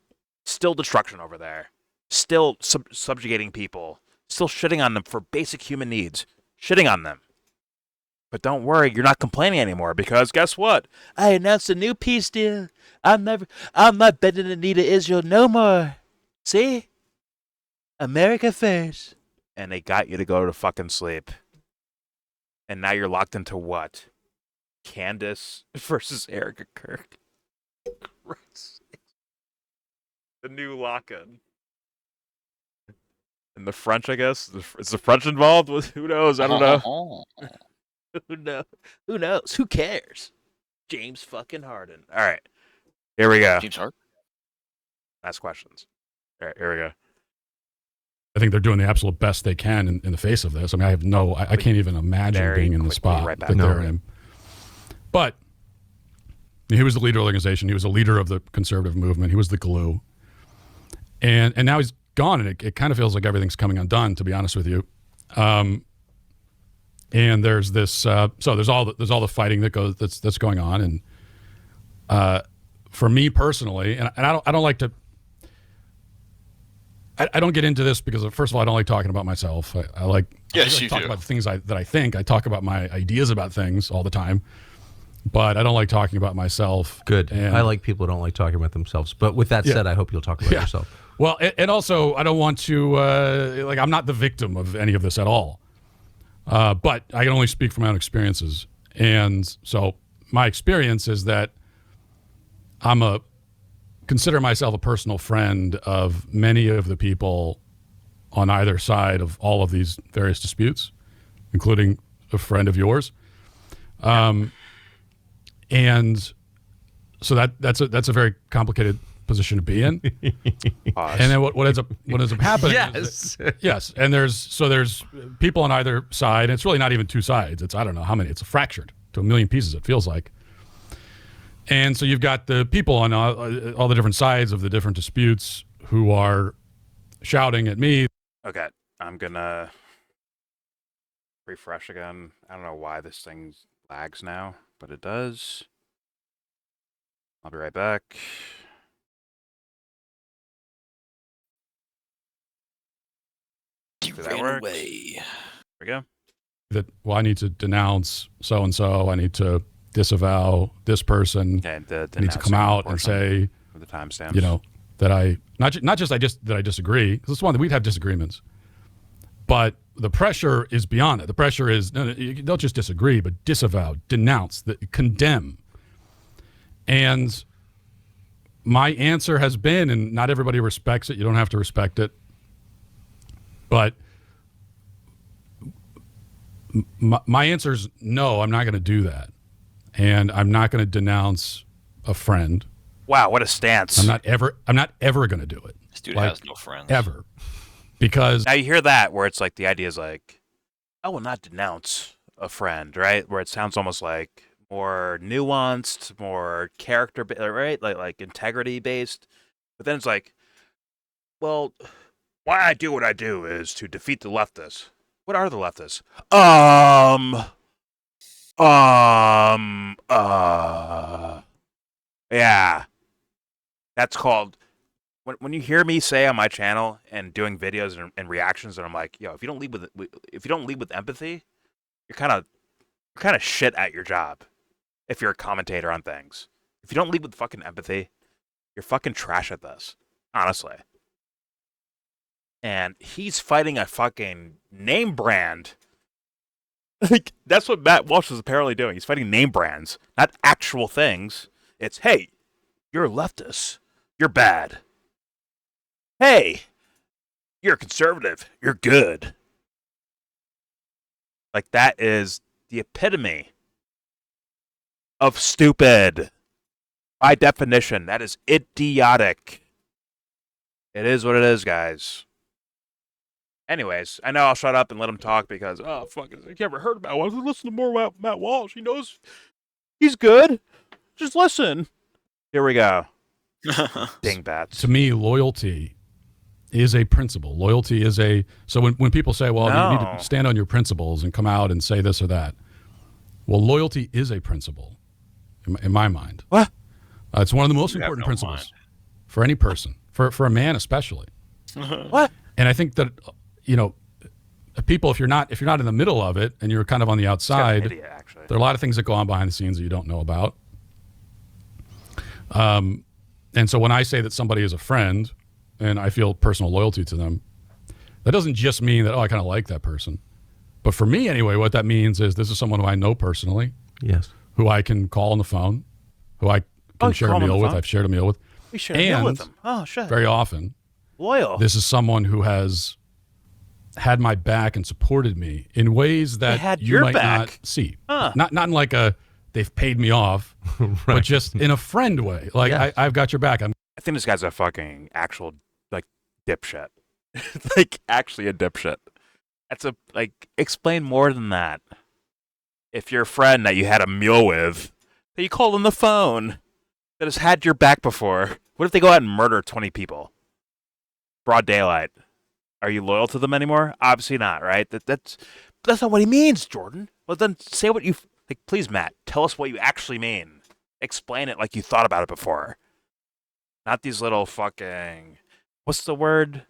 Still destruction over there. Still subjugating people. Still shitting on them for basic human needs. Shitting on them. But don't worry, you're not complaining anymore because guess what? I announced a new peace deal. I'm not bending the knee to Israel no more. See? America first. And they got you to go to fucking sleep. And now you're locked into what? Candace versus Erika Kirk. The new lock-in. And the French, I guess. Is the French involved? Who knows? I don't know. Who knows? Who cares? James fucking Harden. All right. Here we go. James Harden? Last questions. All right, here we go. I think they're doing the absolute best they can in the face of this. I mean, I can't even imagine being in the spot that they're in. But he was the leader of the organization. He was a leader of the conservative movement. He was the glue. And now he's gone, and it kind of feels like everything's coming undone, to be honest with you. And there's this, so there's all the fighting that's going on. And for me personally, and I don't like to, I don't get into this because, first of all, I don't like talking about myself. I like to talk about the things that I think. I talk about my ideas about things all the time, but I don't like talking about myself. Good. And I like people who don't like talking about themselves. But with that said, I hope you'll talk about yourself. Well, and also, I don't want to, I'm not the victim of any of this at all. But I can only speak from my own experiences. And so my experience is that consider myself a personal friend of many of the people on either side of all of these various disputes, including a friend of yours. And so that's a very complicated position to be in. And then what ends up happening yes, and there's people on either side, and it's really not even two sides. It's I don't know how many, it's fractured to a million pieces, it feels like. And so you've got the people on all the different sides of the different disputes who are shouting at me. Okay, I'm gonna refresh again. I don't know why this thing lags now, but it does. I'll be right back. You ran away. There we go. That, well, I need to denounce so-and-so. I need to disavow this person. Okay, I need to come out and say, the timestamps. you know, that I, not just that I disagree, because it's one that we'd have disagreements, but the pressure is beyond it. The pressure is, no, you don't just disagree, but disavow, denounce, condemn. And my answer has been, and not everybody respects it, you don't have to respect it, but my answer is no, I'm not going to do that. And I'm not going to denounce a friend. Wow, what a stance. I'm not ever going to do it. This dude has no friends. Ever. Because now you hear that where it's like the idea is like, I will not denounce a friend, right? Where it sounds almost like more nuanced, more character, right? Like integrity based. But then it's like, well, why I do what I do is to defeat the leftists. What are the leftists? Yeah. That's called, when you hear me say on my channel and doing videos and reactions, and I'm like, yo, if you don't lead with empathy, you're kind of shit at your job. If you're a commentator on things, if you don't lead with fucking empathy, you're fucking trash at this, honestly. And he's fighting a fucking name brand. Like, that's what Matt Walsh is apparently doing. He's fighting name brands, not actual things. It's, hey, you're a leftist. You're bad. Hey, you're a conservative. You're good. Like, that is the epitome of stupid. By definition, that is idiotic. It is what it is, guys. Anyways, I know I'll shut up and let him talk because, oh, fuck, I never heard about Walsh. Listen to more about Matt Walsh. He knows he's good. Just listen. Here we go. Dingbats. To me, loyalty is a principle. Loyalty is a, so when people say, well, you need to stand on your principles and come out and say this or that. Well, loyalty is a principle in my mind. What? It's one of the most important principles for any person, for a man especially. What? And I think that, you know, people, if you're not in the middle of it and you're kind of on the outside, idiot, actually. There are a lot of things that go on behind the scenes that you don't know about. And so when I say that somebody is a friend and I feel personal loyalty to them, that doesn't just mean that, oh, I kind of like that person. But for me anyway, what that means is this is someone who I know personally. Yes. Who I can call on the phone, who I can share a meal with. I've shared a meal with. We shared a meal with them. Oh, shit. Very often. Loyal. This is someone who has had my back and supported me in ways that you might not see. Huh. Not in like a, they've paid me off, right. But just in a friend way. Like, yes. I've got your back. I think this guy's a fucking actual, like, dipshit. Like, actually a dipshit. That's a, like, explain more than that. If your friend that you had a meal with, that you called on the phone, that has had your back before, what if they go out and murder 20 people? Broad daylight. Are you loyal to them anymore? Obviously not, right? That's not what he means, Jordan. Well, then say what you, like, please, Matt, tell us what you actually mean. Explain it like you thought about it before. Not these little fucking, what's the word?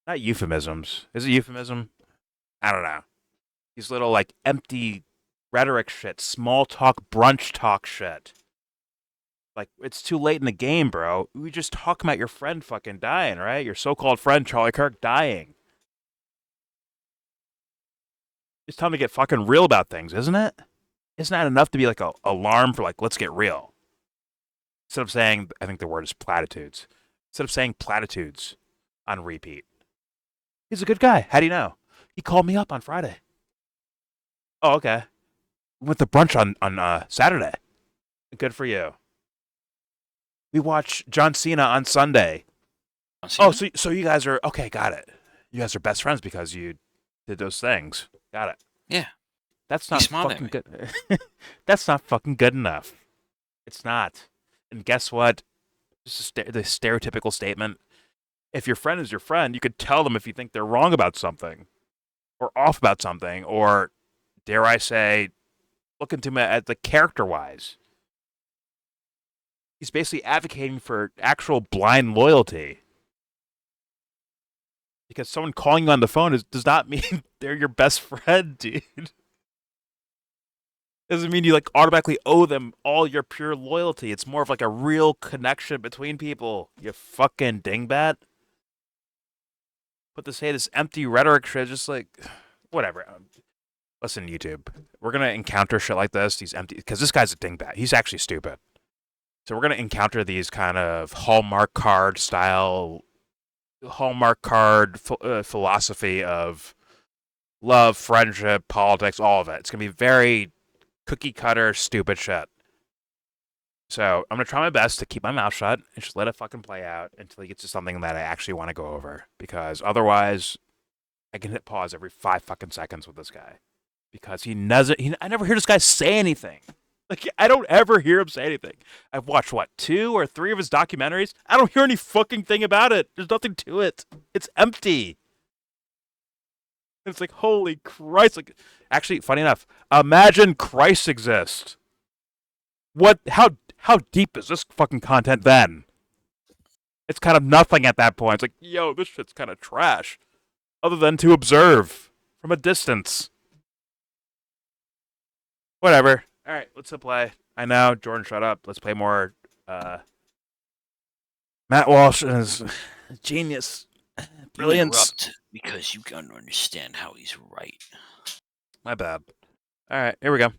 Not euphemisms. Is it euphemism? I don't know. These little, like, empty rhetoric shit, small talk, brunch talk shit. Like, it's too late in the game, bro. We just talking about your friend fucking dying, right? Your so-called friend, Charlie Kirk, dying. It's time to get fucking real about things, isn't it? Isn't that enough to be like a alarm for, like, let's get real? Instead of saying, I think the word is platitudes. Instead of saying platitudes on repeat. He's a good guy. How do you know? He called me up on Friday. Oh, okay. We went to brunch on Saturday. Good for you. We watched John Cena on Sunday. Oh, so you guys are, okay, got it. You guys are best friends because you did those things. Got it. Yeah. That's not fucking good. That's not fucking good enough. It's not. And guess what? Just the stereotypical statement. If your friend is your friend, you could tell them if you think they're wrong about something or off about something, or dare I say, look into him at the character-wise. He's basically advocating for actual blind loyalty. Because someone calling you on the phone does not mean they're your best friend, dude. Doesn't mean you like automatically owe them all your pure loyalty. It's more of like a real connection between people. You fucking dingbat. But to say this empty rhetoric shit, just like whatever. Listen, YouTube, we're gonna encounter shit like this. These empty, because this guy's a dingbat. He's actually stupid. So we're gonna encounter these kind of Hallmark card style, Hallmark card philosophy of love, friendship, politics, all of it. It's gonna be very cookie cutter, stupid shit. So I'm gonna try my best to keep my mouth shut and just let it fucking play out until he gets to something that I actually want to go over. Because otherwise, I can hit pause every 5 fucking seconds with this guy. Because I never hear this guy say anything. Like, I don't ever hear him say anything. I've watched, 2 or 3 of his documentaries. I don't hear any fucking thing about it. There's nothing to it. It's empty. It's like, holy Christ. Like, actually, funny enough, imagine Christ exists. How deep is this fucking content then? It's kind of nothing at that point. It's like, yo, this shit's kind of trash. Other than to observe from a distance. Whatever. All right, let's play. I know, Jordan, shut up. Let's play more. Matt Walsh and his genius, brilliance. Interrupt because you gotta understand how he's right. My bad. All right, here we go. I'm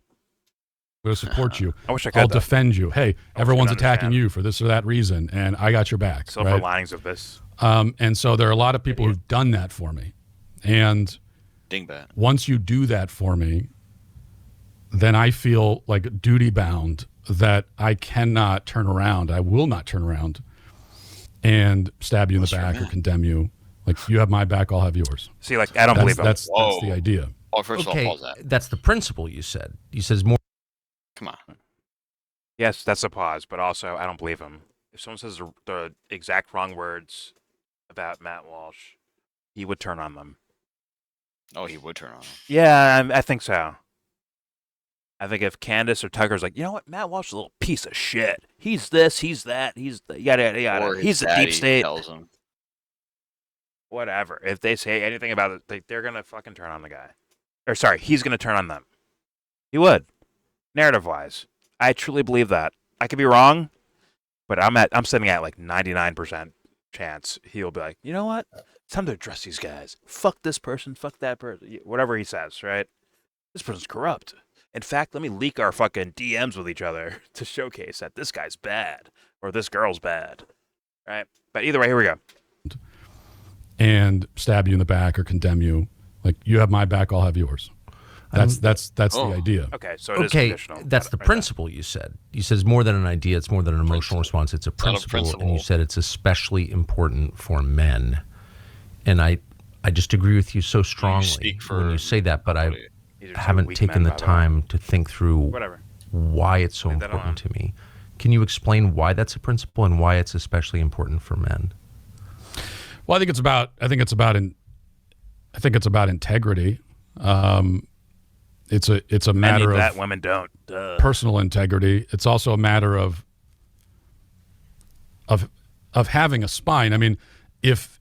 going to support you. I wish I could. I'll defend you. Hey, everyone's attacking you for this or that reason, and I got your back. Silver linings of this. And so there are a lot of people who've done that for me. And Dingbat. Once you do that for me, then I feel like duty bound that I cannot turn around. I will not turn around and stab you in the back or condemn you. Like, you have my back, I'll have yours. See, like, I don't believe him. That's the idea. Oh, first of all, pause that. That's the principle you said. You says more. Come on. Yes, that's a pause, but also I don't believe him. If someone says the exact wrong words about Matt Walsh, he would turn on them. Oh, he would turn on them. Yeah, I think so. I think if Candace or Tucker's like, you know what, Matt Walsh is a little piece of shit. He's this, he's that, he's yada yada. He's the deep state. Tells him. Whatever. If they say anything about it, they're gonna fucking turn on the guy. Or sorry, he's gonna turn on them. He would. Narrative-wise, I truly believe that. I could be wrong, but I'm sitting at like 99% chance he'll be like, you know what? It's time to address these guys. Fuck this person. Fuck that person. Whatever he says, right? This person's corrupt. In fact, let me leak our fucking DMs with each other to showcase that this guy's bad or this girl's bad, right? But either way, here we go. And stab you in the back or condemn you. Like, you have my back, I'll have yours. That's the idea. Okay, so it is conditional. That's the principle you said. You said it's more than an idea, it's more than an emotional response, it's a principle, and you said it's especially important for men. And I just agree with you so strongly when you say that, but I haven't taken the time to think through why it's so important to me. Can you explain why that's a principle and why it's especially important for men? Well, I think it's about integrity. It's a matter of that women don't. Personal integrity. It's also a matter of having a spine. I mean, if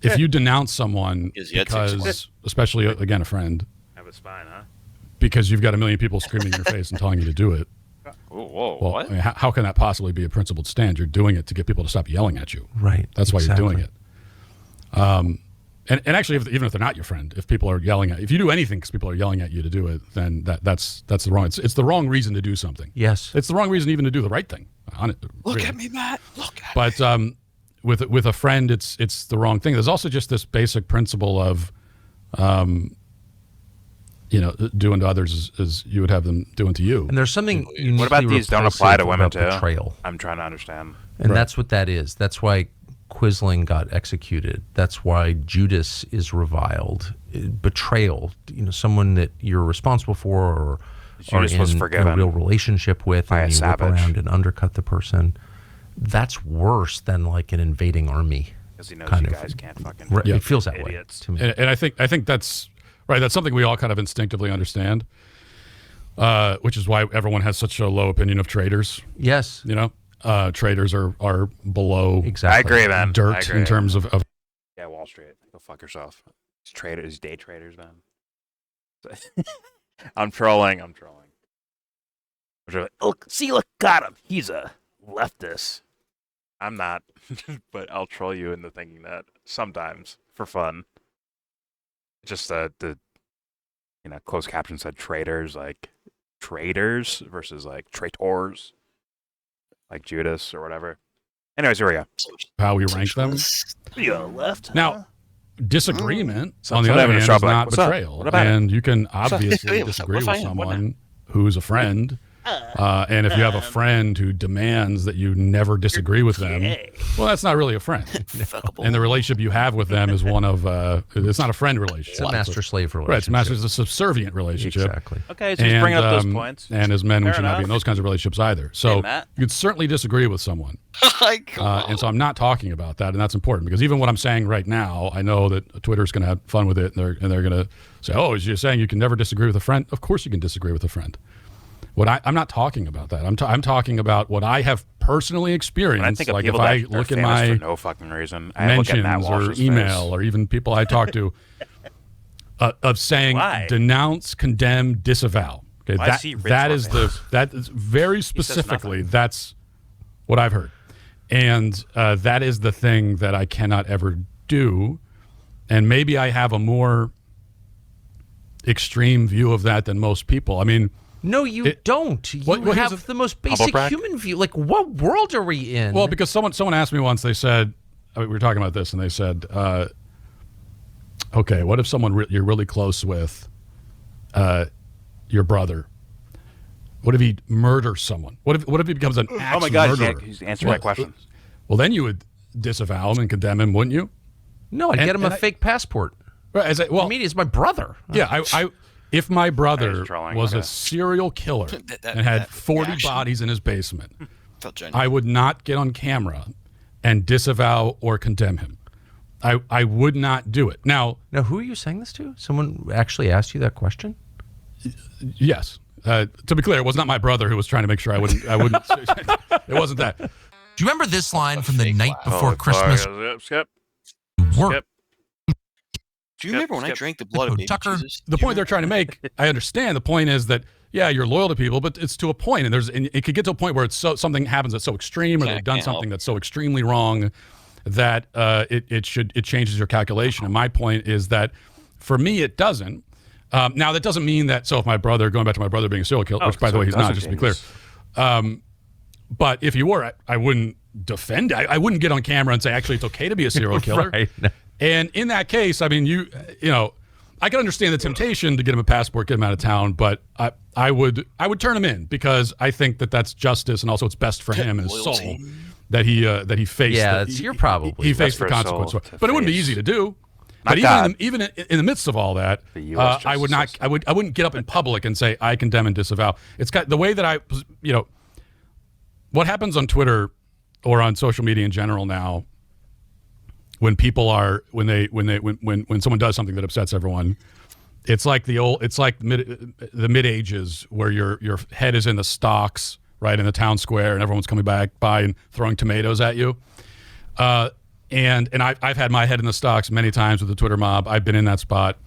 you denounce someone because, especially again, a friend, have a spine, huh? Because you've got a million people screaming in your face and telling you to do it. Whoa, well, what? I mean, how can that possibly be a principled stand? You're doing it to get people to stop yelling at you. Right. That's why you're doing it. And actually, even if they're not your friend, if people are yelling at you, if you do anything because people are yelling at you to do it, then that's the wrong. It's the wrong reason to do something. Yes. It's the wrong reason even to do the right thing. Look at me, Matt. Look at me. But with a friend, it's the wrong thing. There's also just this basic principle of, doing to others as you would have them doing to you. And there's something uniquely what about these don't apply to women too? Betrayal. I'm trying to understand. And that's what that is. That's why Quisling got executed. That's why Judas is reviled. Betrayal, someone that you're responsible for or are Judas was in a forgiven real relationship with, by a and you whip savage. around and undercut the person. That's worse than like an invading army. Because he knows you guys can't fucking. It feels that idiots. way to me. And I think that's right. That's something we all kind of instinctively understand, which is why everyone has such a low opinion of traitors. Yes. You know, traitors are below I agree, man. dirt I agree. in terms of Yeah, Wall Street. Go fuck yourself. These traders, these day traders, man. I'm trolling. Look, got him. He's a leftist. I'm not, but I'll troll you into thinking that sometimes for fun. Just the closed caption said traitors, like traitors versus like traitors, like Judas or whatever. Anyways, here we go. how we rank them. You left Now, disagreement So on the I'm other having a hand shop is like, not "What's up? betrayal, What about it? and you can What's up? obviously What's up? disagree What with if I am? What someone who's a friend. And if you have a friend who demands that you never disagree with them, well, that's not really a friend. And the relationship you have with them is one of it's not a friend relationship. It's a master-slave relationship. Right, it's a subservient relationship. Exactly. Okay, so just bring up those points. And as men, we Fair should not be in enough. those kinds of relationships either. So Hey, Matt. you could certainly disagree with someone. And so I'm not talking about that, and that's important because even what I'm saying right now, I know that Twitter's going to have fun with it, and they're going to say, "Oh, is you saying you can never disagree with a friend?" Of course, you can disagree with a friend. I'm not talking about that. I'm talking about what I have personally experienced. When I think of like people if I that are look in famous my for no fucking reason, I look at Matt mentions or Walsh's email face. or even people I talk to of saying Why? denounce, condemn, disavow. Okay, Why is he rich that or is famous? that is very specifically that's what I've heard, and that is the thing that I cannot ever do, and maybe I have a more extreme view of that than most people. I mean. No, you don't. You Well, here's have the most basic brag? human view. Like, what world are we in? Well, because someone asked me once, they said, we were talking about this, and they said, okay, what if someone you're really close with, your brother? What if he murders someone? What if he becomes an axe Oh my God, murderer? he's answering my question. Well, then you would disavow him and condemn him, wouldn't you? no, I'd get him a fake passport. Right, I mean, he's my brother. Yeah, if my brother was trolling, was a okay. serial killer and had 40 bodies in his basement, Felt genuine. I would not get on camera and disavow or condemn him. I would not do it. Now, who are you saying this to? Someone actually asked you that question? yes. To be clear, it was not my brother who was trying to make sure I wouldn't. It wasn't that. Do you remember this line from the night Oh, before Christmas? Skip. Work. Do you remember when I drank the blood of baby Tucker, Jesus? The point they're trying to make, I understand. The point is that you're loyal to people, but it's to a point, and it could get to a point where it's something happens that's so extreme, or they've done something that's so extremely wrong that it changes your calculation. And my point is that for me, it doesn't. Now that doesn't mean that. So if my brother, going back to my brother being a serial killer, which by the way he's not, just to be clear. But if you were, I wouldn't defend. I wouldn't get on camera and say actually it's okay to be a serial killer. Right. And in that case, I mean, you know, I can understand the temptation to get him a passport, get him out of town, but I would turn him in because I think that that's justice, and also it's best for him and his soul that he faced. Yeah, you're probably he faced for the his consequence. soul But it wouldn't be face. easy to do. Not But God. even in the midst of all that, The US I would not. justice I wouldn't get up in public and say I condemn and disavow. It's got the way that what happens on Twitter or on social media in general now. When people are when someone does something that upsets everyone, it's like the mid ages where your head is in the stocks right in the town square and everyone's coming by and throwing tomatoes at you. And I've had my head in the stocks many times with the Twitter mob. I've been in that spot.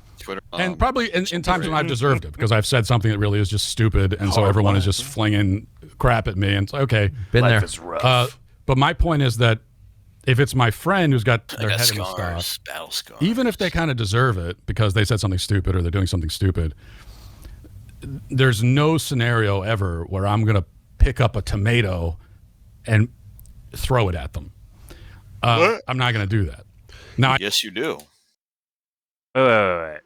And probably in times when I've deserved it because I've said something that really is just stupid, and so everyone is just flinging crap at me. And it's like, okay, Been Life there. is rough. but my point is that if it's my friend who's got their got head in the scars, stocks, battle scars. even if they kind of deserve it because they said something stupid or they're doing something stupid, there's no scenario ever where I'm going to pick up a tomato and throw it at them. I'm not going to do that. Now, Yes, you do. Wait.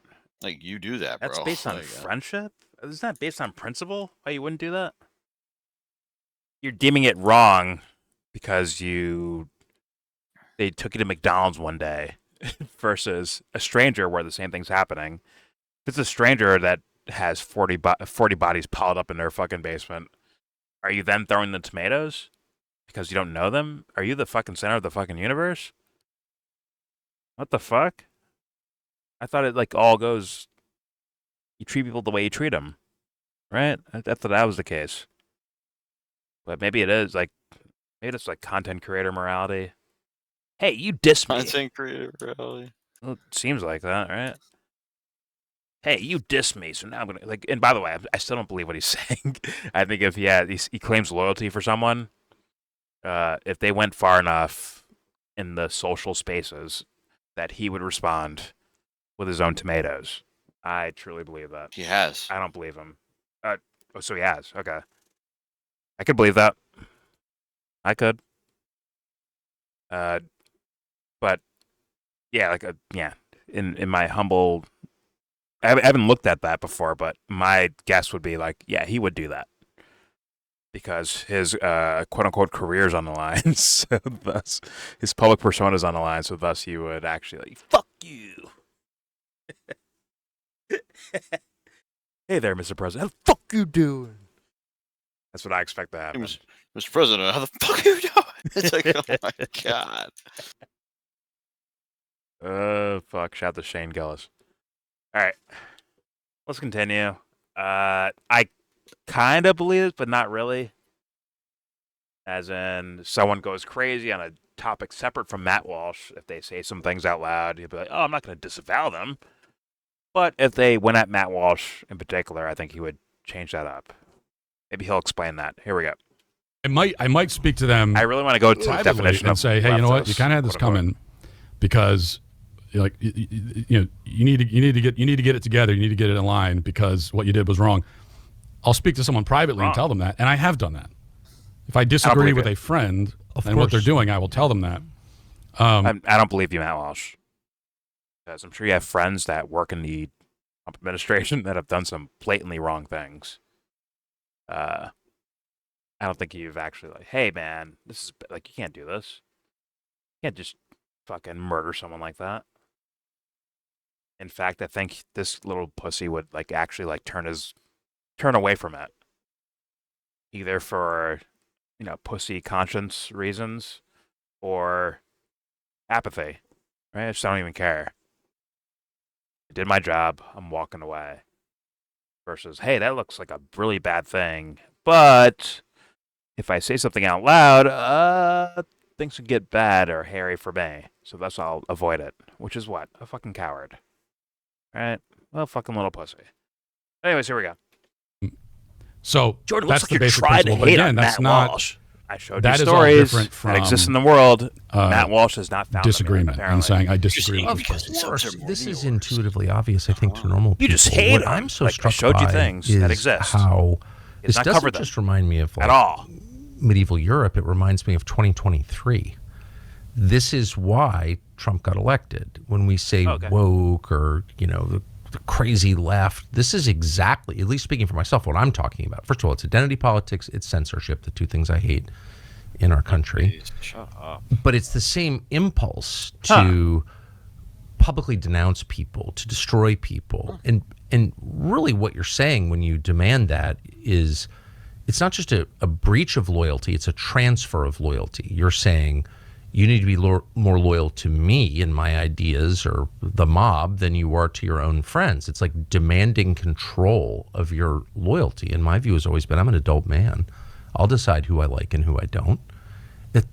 Like you do that, bro. That's based on Like, friendship? Isn't that based on principle? Why you wouldn't do that? You're deeming it wrong because they took you to McDonald's one day versus a stranger where the same thing's happening. If it's a stranger that has 40 bodies piled up in their fucking basement, are you then throwing the tomatoes because you don't know them? Are you the fucking center of the fucking universe? What the fuck? I thought it like all goes. You treat people the way you treat them, right? I thought that was the case. But maybe it is like, maybe it's like content creator morality. Hey, you diss me. Content creator morality. Well, it seems like that, right? Hey, you diss me, so now I'm gonna like. And by the way, I still don't believe what he's saying. I think if he claims loyalty for someone, if they went far enough in the social spaces, that he would respond with his own tomatoes. I truly believe that. He has. I don't believe him. So he has. Okay. I could believe that. I could. But yeah, in my humble, I haven't looked at that before, but my guess would be like, yeah, he would do that because his quote unquote career is on the line, so thus his public persona is on the line, so thus he would actually like, fuck you. Hey there, Mr. President. How the fuck you doing? That's what I expect to happen. Hey, Mr. President, how the fuck are you doing? It's like, oh my god. Fuck. Shout out to Shane Gillis. All right. Let's continue. I kind of believe it, but not really. As in, someone goes crazy on a topic separate from Matt Walsh. If they say some things out loud, you'll be like, oh, I'm not going to disavow them. But if they went at Matt Walsh in particular, I think he would change that up. Maybe he'll explain that. Here we go. I might speak to them. I really want to go to the definition and of say, hey, you know what? You kind of had this coming because, like, you need to get it together. You need to get it in line because what you did was wrong. I'll speak to someone privately and tell them that, and I have done that. If I disagree with a friend and what they're doing, I will tell them that. I don't believe you, Matt Walsh. Because I'm sure you have friends that work in the administration that have done some blatantly wrong things. I don't think you've actually like, hey man, this is like, you can't do this. You can't just fucking murder someone like that. In fact, I think this little pussy would like actually like turn away from it, either for pussy conscience reasons or apathy. Right? I just don't even care. I did my job. I'm walking away. Versus, hey, that looks like a really bad thing, but if I say something out loud, things could get bad or hairy for me. So that's why I'll avoid it. Which is what? A fucking coward. Right? Well, fucking little pussy. Anyways, here we go. So Jordan, that's looks like the you're basic trying principle. to hate But again, on that's Matt not. Walsh. I showed that you is all stories different from, that exist in the world. Matt Walsh has not found disagreement. Them I'm saying I disagree. Of course, this is intuitively obvious. I think to normal people. You just hate what him. I'm so like, struck I showed by you things is that exist. how It's this not doesn't covered just them remind me of like at all. medieval Europe. It reminds me of 2023. This is why Trump got elected. When we say woke or the crazy left, this is exactly, at least speaking for myself, what I'm talking about. First of all, it's identity politics, it's censorship, the two things I hate in our country. Shut up. But it's the same impulse to publicly denounce people, to destroy people. And really what you're saying when you demand that is it's not just a breach of loyalty, it's a transfer of loyalty. You're saying you need to be more loyal to me and my ideas or the mob than you are to your own friends. It's like demanding control of your loyalty. And my view has always been, I'm an adult man. I'll decide who I like and who I don't.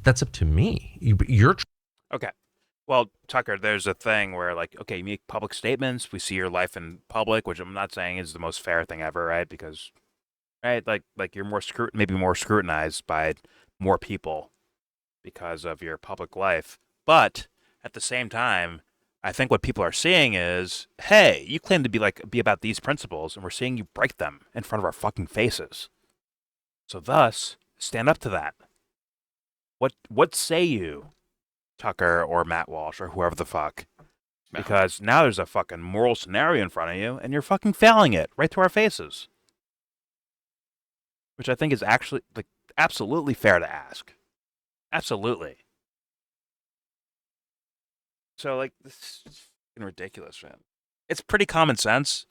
That's up to me. You're okay. Well, Tucker, there's a thing where like, okay, you make public statements. We see your life in public, which I'm not saying is the most fair thing ever, right? Because, right, like you're maybe more scrutinized by more people because of your public life. But at the same time, I think what people are seeing is, hey, you claim to be about these principles, and we're seeing you break them in front of our fucking faces. So thus, stand up to that. What say you, Tucker or Matt Walsh or whoever the fuck? Because now there's a fucking moral scenario in front of you, and you're fucking failing it right to our faces. Which I think is actually like absolutely fair to ask. Absolutely. So like this is fucking ridiculous, man. It's pretty common sense,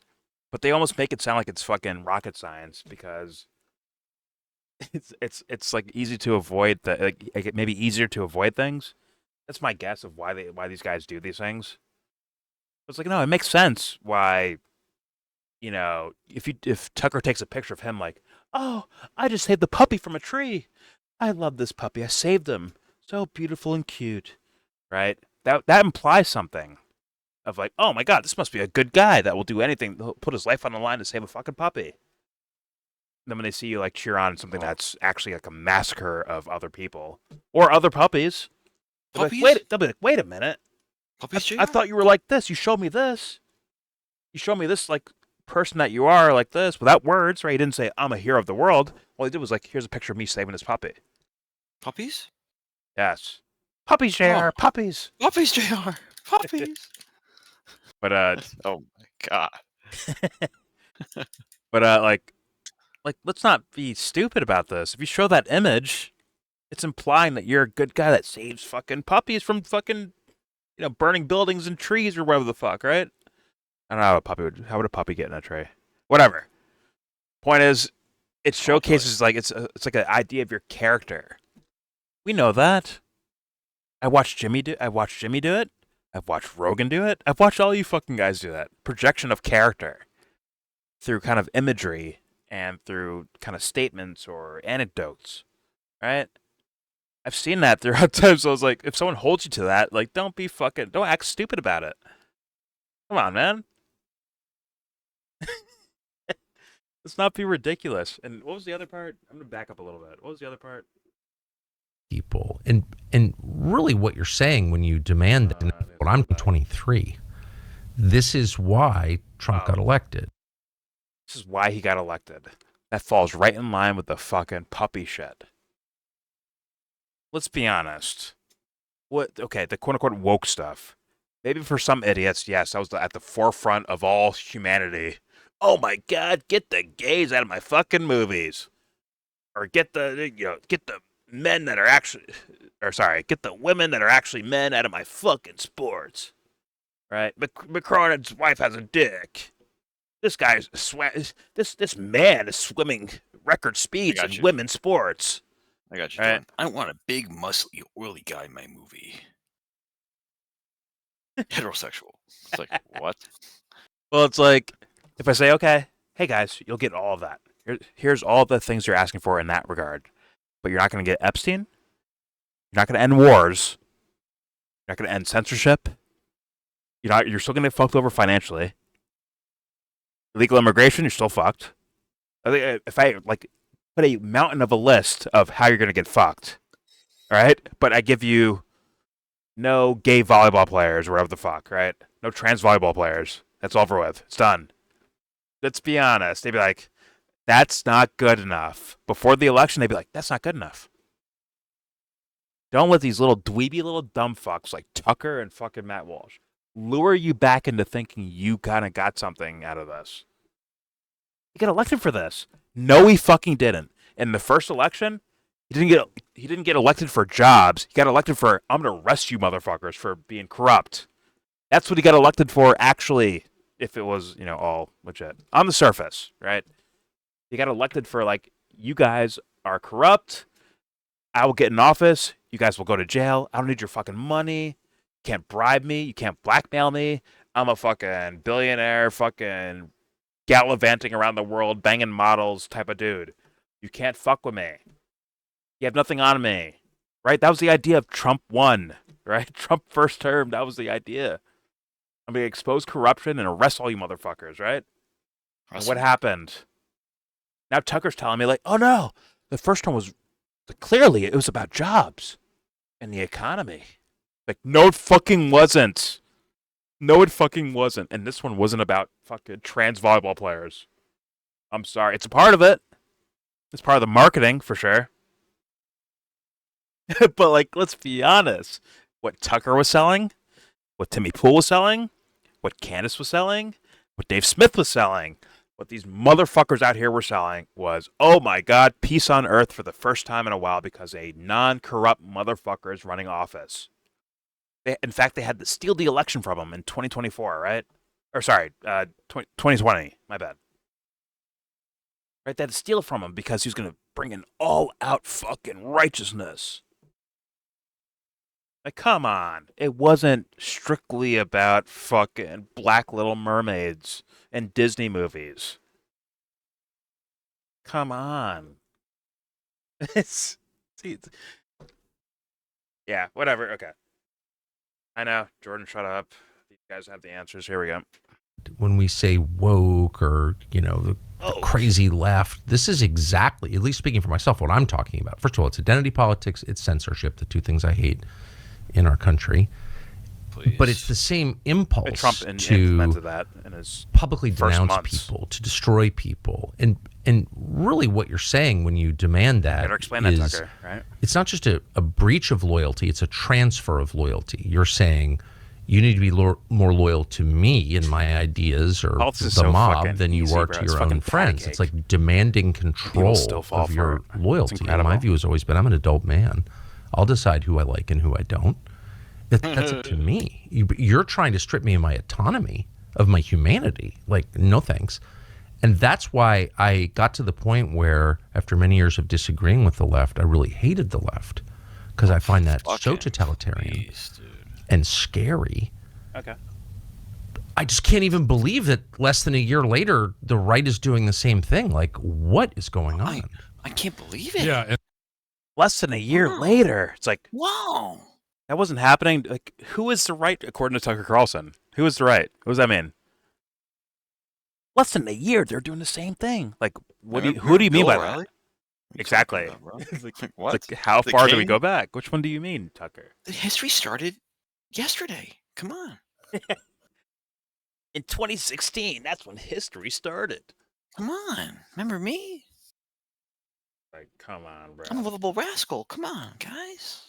but they almost make it sound like it's fucking rocket science because it's like easy to avoid like maybe easier to avoid things. That's my guess of why these guys do these things. It's like, no, it makes sense why, you know, if Tucker takes a picture of him like, oh, I just saved the puppy from a tree. I love this puppy. I saved him. So beautiful and cute, right? That implies something of like, oh my God, this must be a good guy that will do anything, he'll put his life on the line to save a fucking puppy. And then when they see you like cheer on something that's actually like a massacre of other people or other puppies, they'll be like, wait a minute. I thought you were like this. You showed me this. You showed me this like person that you are like this without words, right? He didn't say, I'm a hero of the world. All he did was like, here's a picture of me saving his puppy. Puppies? Yes. Puppies, JR. Oh. Puppies. Puppies, JR. Puppies. But oh my God. But like let's not be stupid about this. If you show that image, it's implying that you're a good guy that saves fucking puppies from fucking, you know, burning buildings and trees or whatever the fuck, right? I don't know how would a puppy get in a tree? Whatever. Point is, it showcases like it's like an idea of your character. We know that. I watched Jimmy do it. I've watched Rogan do it. I've watched all you fucking guys do that. Projection of character through kind of imagery and through kind of statements or anecdotes, right? I've seen that throughout times. So I was like, if someone holds you to that, like, don't act stupid about it. Come on, man. Let's not be ridiculous. And what was the other part? I'm gonna back up a little bit. What was the other part? People and really what you're saying when you demand that. Well, I'm 23. This is why Trump got elected. This is why he got elected. That falls right in line with the fucking puppy shit. Let's be honest. The quote-unquote woke stuff. Maybe for some idiots, yes, I was at the forefront of all humanity. Oh my God, get the gays out of my fucking movies. Or get the men that are actually, get the women that are actually men out of my fucking sports. Right? Macron and his wife has a dick. This guy's this man is swimming record speeds in women's sports. I got you. Right? I want a big, muscly, oily guy in my movie. Heterosexual. It's like, what? Well, it's like, if I say, okay, hey guys, you'll get all of that. Here's all the things you're asking for in that regard. But you're not going to get Epstein. You're not going to end wars. You're not going to end censorship. You're still going to get fucked over financially. Illegal immigration, you're still fucked. I think if I like put a mountain of a list of how you're going to get fucked, all right? But I give you no gay volleyball players or whatever the fuck, right? No trans volleyball players. That's over with. It's done. Let's be honest. They'd be like, that's not good enough. Before the election, they'd be like, that's not good enough. Don't let these little dweeby little dumb fucks like Tucker and fucking Matt Walsh lure you back into thinking you kind of got something out of this. He got elected for this. No, he fucking didn't. In the first election, he didn't get elected for jobs. He got elected for, I'm going to arrest you motherfuckers for being corrupt. That's what he got elected for, actually, if it was, all legit. On the surface, right? He got elected for, like, you guys are corrupt. I will get in office. You guys will go to jail. I don't need your fucking money. You can't bribe me. You can't blackmail me. I'm a fucking billionaire, fucking gallivanting around the world, banging models type of dude. You can't fuck with me. You have nothing on me. Right? That was the idea of Trump 1. Right? Trump first term. That was the idea. I'm going to expose corruption and arrest all you motherfuckers, right? And what happened? Now Tucker's telling me, like, oh no, the first one was, clearly it was about jobs and the economy. Like, no, it fucking wasn't. No, it fucking wasn't. And this one wasn't about fucking trans volleyball players. I'm sorry. It's a part of it. It's part of the marketing, for sure. But, like, let's be honest. What Tucker was selling, what Timmy Pool was selling, what Candace was selling, what Dave Smith was selling, what these motherfuckers out here were selling was, oh my God, peace on earth for the first time in a while because a non-corrupt motherfucker is running office. In fact, they had to steal the election from him in 2024, right? Or sorry, 2020. My bad. Right, they had to steal from him because he was going to bring an all-out fucking righteousness. Like, come on. It wasn't strictly about fucking Black Little Mermaids and Disney movies. Come on. Yeah, whatever. Okay. I know. Jordan, shut up. You guys have the answers. Here we go. When we say woke or, the crazy left, this is exactly, at least speaking for myself, what I'm talking about. First of all, it's identity politics, it's censorship, the two things I hate in our country. Please. But it's the same impulse Trump implemented that in his publicly denounce months. people, to destroy people. And really what you're saying when you demand that better explain that, Tucker, right? It's not just a breach of loyalty, it's a transfer of loyalty. You're saying you need to be more loyal to me and my ideas or the mob than you are to your own friends. It's like demanding control of your loyalty. And my view has always been, I'm an adult man. I'll decide who I like and who I don't. That's up to me. You're trying to strip me of my autonomy, of my humanity. Like, no thanks. And that's why I got to the point where, after many years of disagreeing with the left, I really hated the left. Because I find that so totalitarian and scary. Okay. I just can't even believe that less than a year later, the right is doing the same thing. Like, what is going on? I can't believe it. Yeah. Less than a year later. It's like, wow. That wasn't happening. Like, who is the right, according to Tucker Carlson? Who is the right? What does that mean? Less than a year, they're doing the same thing. Like, who do you mean by that? Exactly. Like, what? Like, how far do we go back? Which one do you mean, Tucker? The history started yesterday. Come on. In 2016, that's when history started. Come on. Remember me? Like, come on, bro. I'm a lovable rascal. Come on, guys.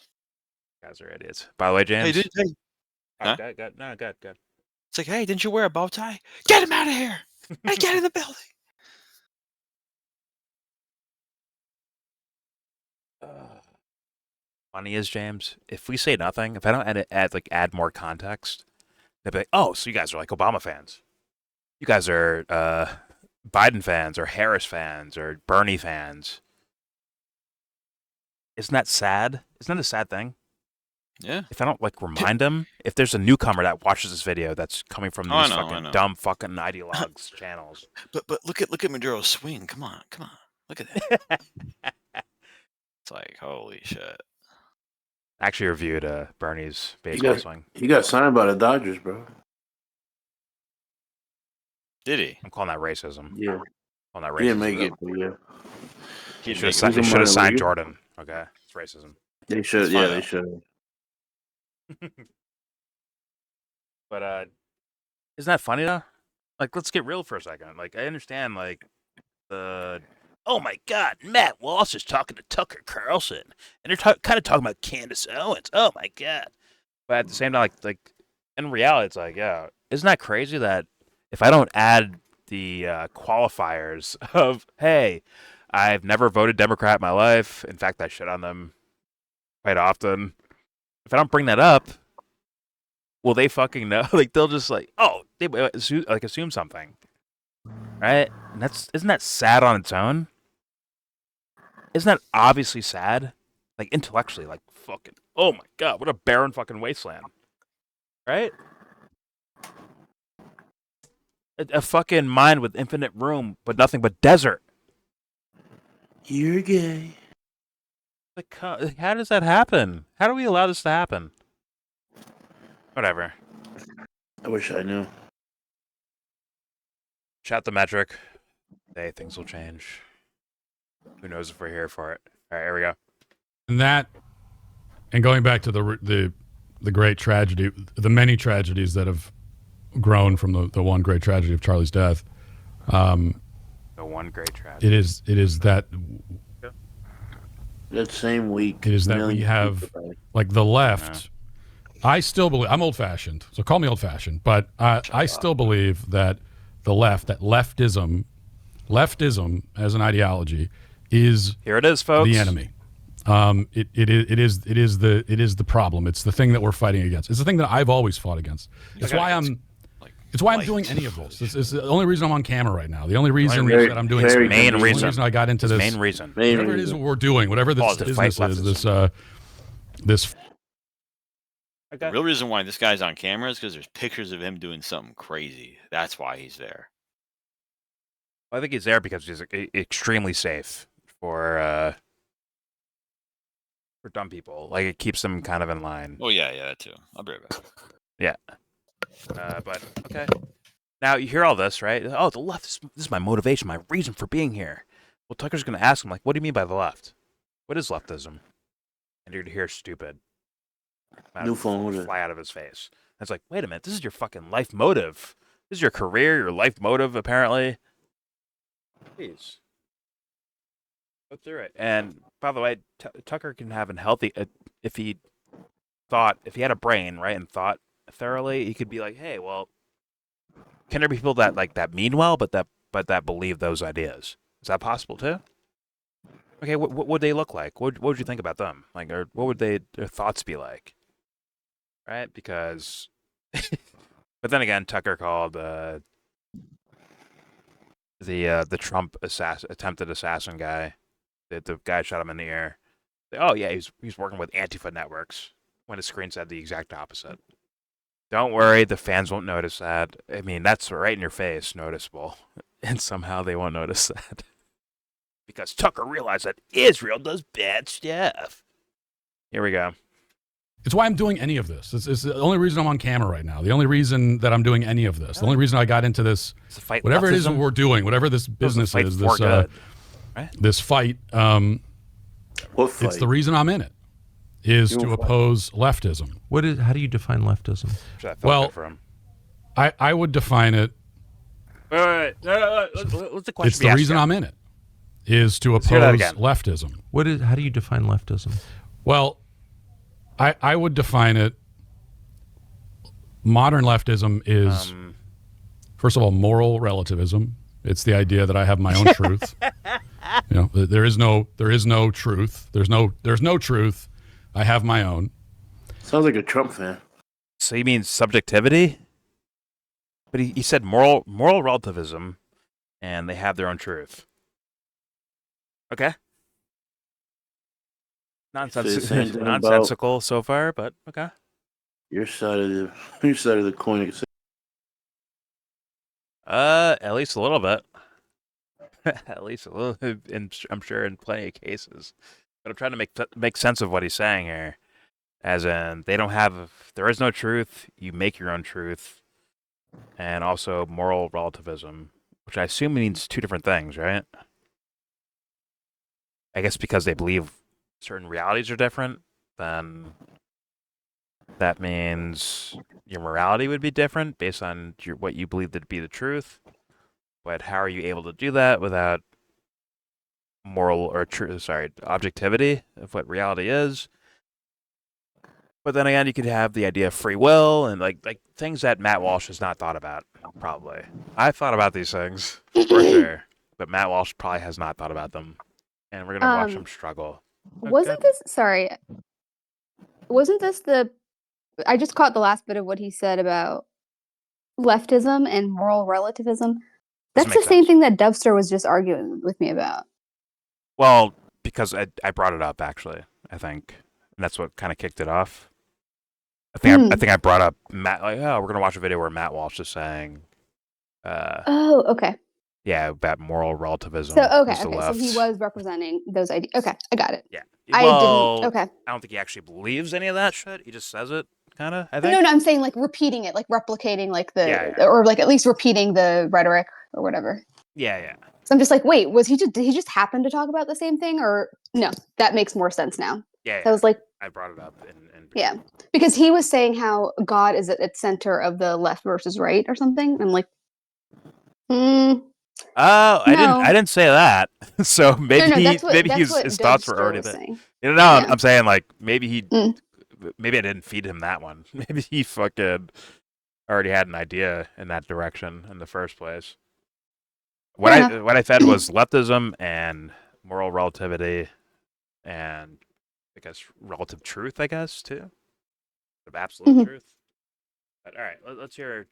You guys are idiots. By the way, James. Hey, Huh? Good. It's like, hey, didn't you wear a bow tie? Get him out of here. Hey, get in the building. Funny is, James, if we say nothing, if I don't add more context, they'll be like, oh, so you guys are like Obama fans. You guys are Biden fans or Harris fans or Bernie fans. Isn't that sad? Isn't that a sad thing? Yeah. If I don't remind them, if there's a newcomer that watches this video that's coming from these fucking dumb fucking ideologues channels. But look at Maduro's swing. Come on. Look at that. It's like, holy shit. Actually reviewed Bernie's baseball swing. He got signed by the Dodgers, bro. Did he? I'm calling that racism. Yeah. I'm calling that racism. He didn't make it, but yeah. He should have signed Jordan. Okay, it's racism. They should. Yeah, they should. But isn't that funny though? Like, let's get real for a second. Like, I understand, like, oh my God, Matt Walsh is talking to Tucker Carlson, and they're kind of talking about Candace Owens. Oh my God! But at the same time, like in reality, it's like, yeah, isn't that crazy that if I don't add the qualifiers of, hey, I've never voted Democrat in my life. In fact, I shit on them quite often. If I don't bring that up, will they fucking know? Like, they'll just like, oh, they assume something, right? And isn't that sad on its own? Isn't that obviously sad? Like, intellectually, like, fucking, oh my God, what a barren fucking wasteland, right? A fucking mind with infinite room, but nothing but desert. You're gay. Like, how does that happen? How do we allow this to happen? Whatever. I wish I knew. Shout the metric. Hey, things will change. Who knows if we're here for it? All right, here we go. And going back to the great tragedy, the many tragedies that have grown from the one great tragedy of Charlie's death. The one great tragedy. It is that. That same week. It is that we have, like, the left. I still believe, I'm old-fashioned, so call me old-fashioned, but I still believe that the left, that leftism as an ideology is here it is, folks, the enemy. It is the problem. It's the thing that we're fighting against. It's the thing that I've always fought against. It's It's why I'm doing any of this. This is the only reason I'm on camera right now. The only reason that I'm doing the the main only reason. reason I got into this. Main reason. Whatever it is that we're doing, whatever this business is, this. The real reason why this guy's on camera is because there's pictures of him doing something crazy. That's why he's there. I think he's there because he's extremely safe for dumb people. Like, it keeps them kind of in line. Oh yeah, that too. I'll be right back. Yeah. But okay. Now you hear all this, right? Oh, the left. This is my motivation, my reason for being here. Well, Tucker's going to ask him, like, what do you mean by the left? What is leftism? And you're going to hear stupid. New phone fly out of his face. And it's like, wait a minute, this is your fucking life motive. This is your career, your life motive, apparently. Please. Go through it. And by the way, Tucker can have a healthy, if he had a brain, right, and thought thoroughly, he could be like, hey, well, can there be people that mean well, but that believe those ideas? Is that possible too? Okay, what would they look like? What would you think about them? Like, or what would their thoughts be like? Right? Because, but then again, Tucker called the Trump attempted assassin guy, the guy shot him in the ear. Oh yeah, he's working with Antifa networks. When his screen said the exact opposite. Don't worry, the fans won't notice that. I mean, that's right in your face, noticeable, and somehow they won't notice that because Tucker realized that Israel does bad stuff. Here we go. It's why I'm doing any of this. It's the only reason I'm on camera right now. The only reason that I'm doing any of this. The only reason I got into this. Whatever it is that we're doing, whatever this business is, this fight. What fight? It's the reason I'm in it. Is to oppose leftism. How do you define leftism? Well, I would define it. Wait. What's the question? It's the reason I'm in it. Is to oppose leftism. How do you define leftism? Well, I would define it. Modern leftism is, first of all, moral relativism. It's the idea that I have my own truth. There is no truth. There's no truth. I have my own. Sounds like a Trump fan. So you mean subjectivity? But he said moral relativism, and they have their own truth. Okay. Nonsensical so far, but okay. Your side of the coin. At least a little bit. At least a little, I'm sure in plenty of cases. But I'm trying to make sense of what he's saying here. As in, there is no truth, you make your own truth. And also moral relativism, which I assume means two different things, right? I guess because they believe certain realities are different, then that means your morality would be different based on what you believe to be the truth. But how are you able to do that without objectivity of what reality is? But then again, you could have the idea of free will and like things that Matt Walsh has not thought about, probably. I've thought about these things, for sure. But Matt Walsh probably has not thought about them. And we're going to watch him struggle. Wasn't this I just caught the last bit of what he said about leftism and moral relativism. That's the same thing that Dubster was just arguing with me about. Well, because I brought it up, actually, I think. And that's what kind of kicked it off. I think I brought up Matt, like, we're going to watch a video where Matt Walsh is saying... okay. Yeah, about moral relativism. So, so he was representing those ideas. Okay, I got it. Yeah. I don't think he actually believes any of that shit. He just says it, kind of, I think. No, I'm saying, like, repeating it, like, replicating, like, or, like, at least repeating the rhetoric or whatever. Yeah. So I'm just like, wait, did he just happen to talk about the same thing? Or, no, that makes more sense now. Yeah. So I was like... I brought it up. Yeah, because he was saying how God is at its center of the left versus right or something. I'm like, I didn't say that. So maybe his thoughts were already there. I'm saying, like, maybe maybe I didn't feed him that one. Maybe he fucking already had an idea in that direction in the first place. What I fed was leftism and moral relativity and I guess relative truth, too. Of absolute truth. But all right, let's hear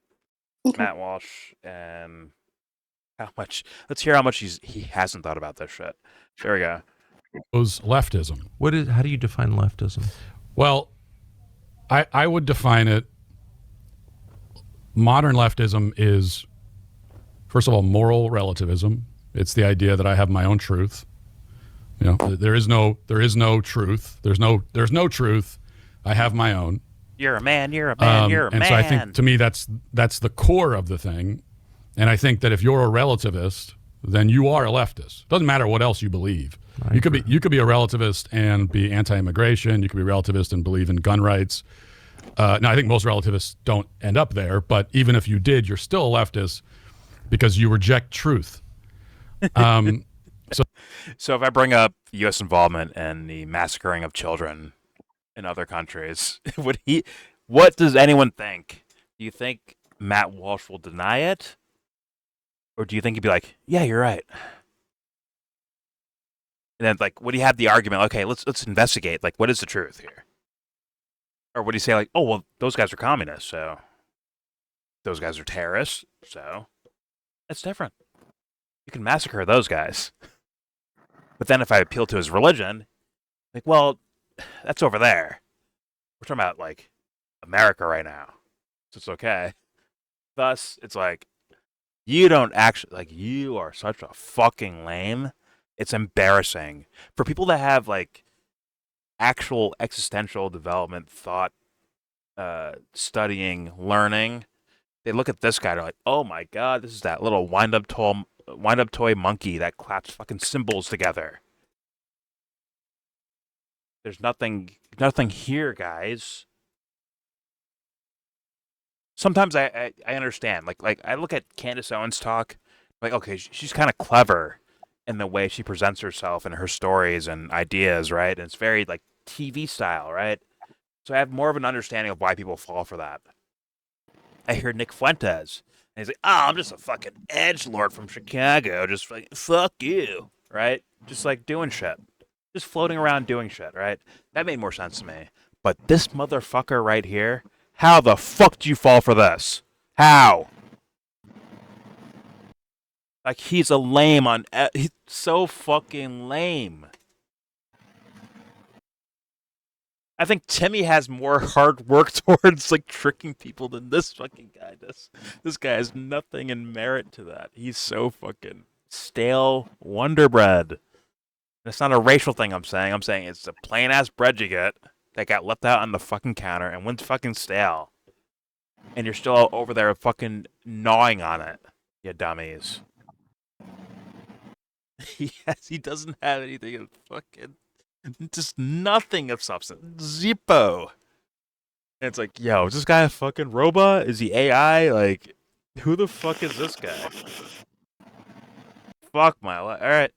Matt Walsh, and how much. Let's hear how much he hasn't thought about this shit. There we go. Was leftism. How do you define leftism? Well, I would define it. Modern leftism is, first of all, moral relativism. It's the idea that I have my own truth. You know, there is no truth. There's no truth. I have my own. You're a man. You're a man. You're a man. And so I think, to me, that's the core of the thing. And I think that if you're a relativist, then you are a leftist. Doesn't matter what else you believe. You could be a relativist and be anti-immigration. You could be a relativist and believe in gun rights. Now, I think most relativists don't end up there, but even if you did, you're still a leftist because you reject truth. So if I bring up U.S. involvement in the massacring of children in other countries, what does anyone think? Do you think Matt Walsh will deny it? Or do you think he'd be like, yeah, you're right? And then, like, would he have the argument, okay, let's investigate, like, what is the truth here? Or would he say, like, oh, well, those guys are communists, so those guys are terrorists, so that's different. You can massacre those guys. But then if I appeal to his religion, like, well, that's over there. We're talking about, like, America right now, so it's okay. Thus, it's like, you don't actually, like, you are such a fucking lame. It's embarrassing. For people that have, like, actual existential development, thought, studying, learning, they look at this guy, they're like, oh my god, this is that little wind-up toy monkey that claps fucking cymbals together. There's nothing here, guys. Sometimes I understand. Like I look at Candace Owens talk, like, okay, she's kind of clever in the way she presents herself and her stories and ideas, right? And it's very, like, TV style, right? So I have more of an understanding of why people fall for that. I hear Nick Fuentes, and he's like, oh, I'm just a fucking edgelord from Chicago, just like, fuck you, right? Just, like, doing shit. Just floating around doing shit, right? That made more sense to me. But this motherfucker right here, how the fuck do you fall for this? How? Like, he's a lame on... He's so fucking lame. I think Timmy has more hard work towards, like, tricking people than this fucking guy does. This guy has nothing in merit to that. He's so fucking stale Wonder Bread. And it's not a racial thing I'm saying. I'm saying it's a plain-ass bread you get that got left out on the fucking counter and went fucking stale. And you're still over there fucking gnawing on it, you dummies. Yes, he doesn't have anything in fucking... Just nothing of substance. Zippo. And it's like, yo, is this guy a fucking robot? Is he AI? Like, who the fuck is this guy? Fuck my life. Alright.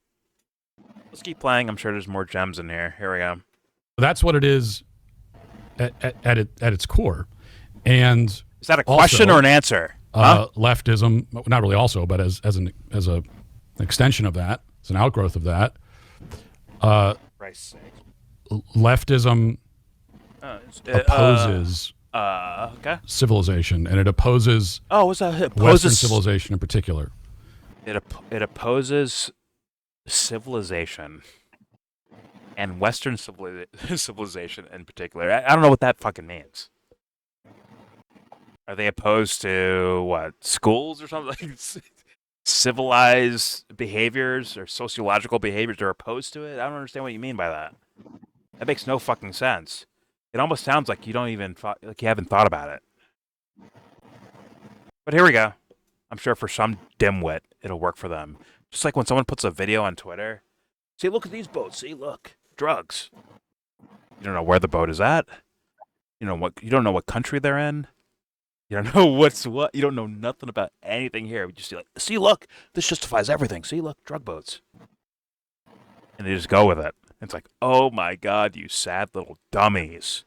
Let's keep playing. I'm sure there's more gems in here. Here we go. That's what it is at its core. And is that a question or an answer? Leftism, not really also, but as an extension of that, as an outgrowth of that. Leftism opposes civilization, and it opposes Western civilization in particular. It opposes civilization and Western civilization in particular. I don't know what that fucking means. Are they opposed to what, schools or something? Like, civilized behaviors or sociological behaviors are opposed to it? I don't understand what you mean by that. That makes no fucking sense. It almost sounds like you don't even like you haven't thought about it. But here we go. I'm sure for some dimwit it'll work for them. Just like when someone puts a video on Twitter. See, look at these boats. See, look, drugs. You don't know where the boat is at. You don't know what country they're in. You don't know what's what. You don't know nothing about anything here. We just see, like, see, look, this justifies everything. See, look, drug boats. And they just go with it. It's like, oh my god, you sad little dummies.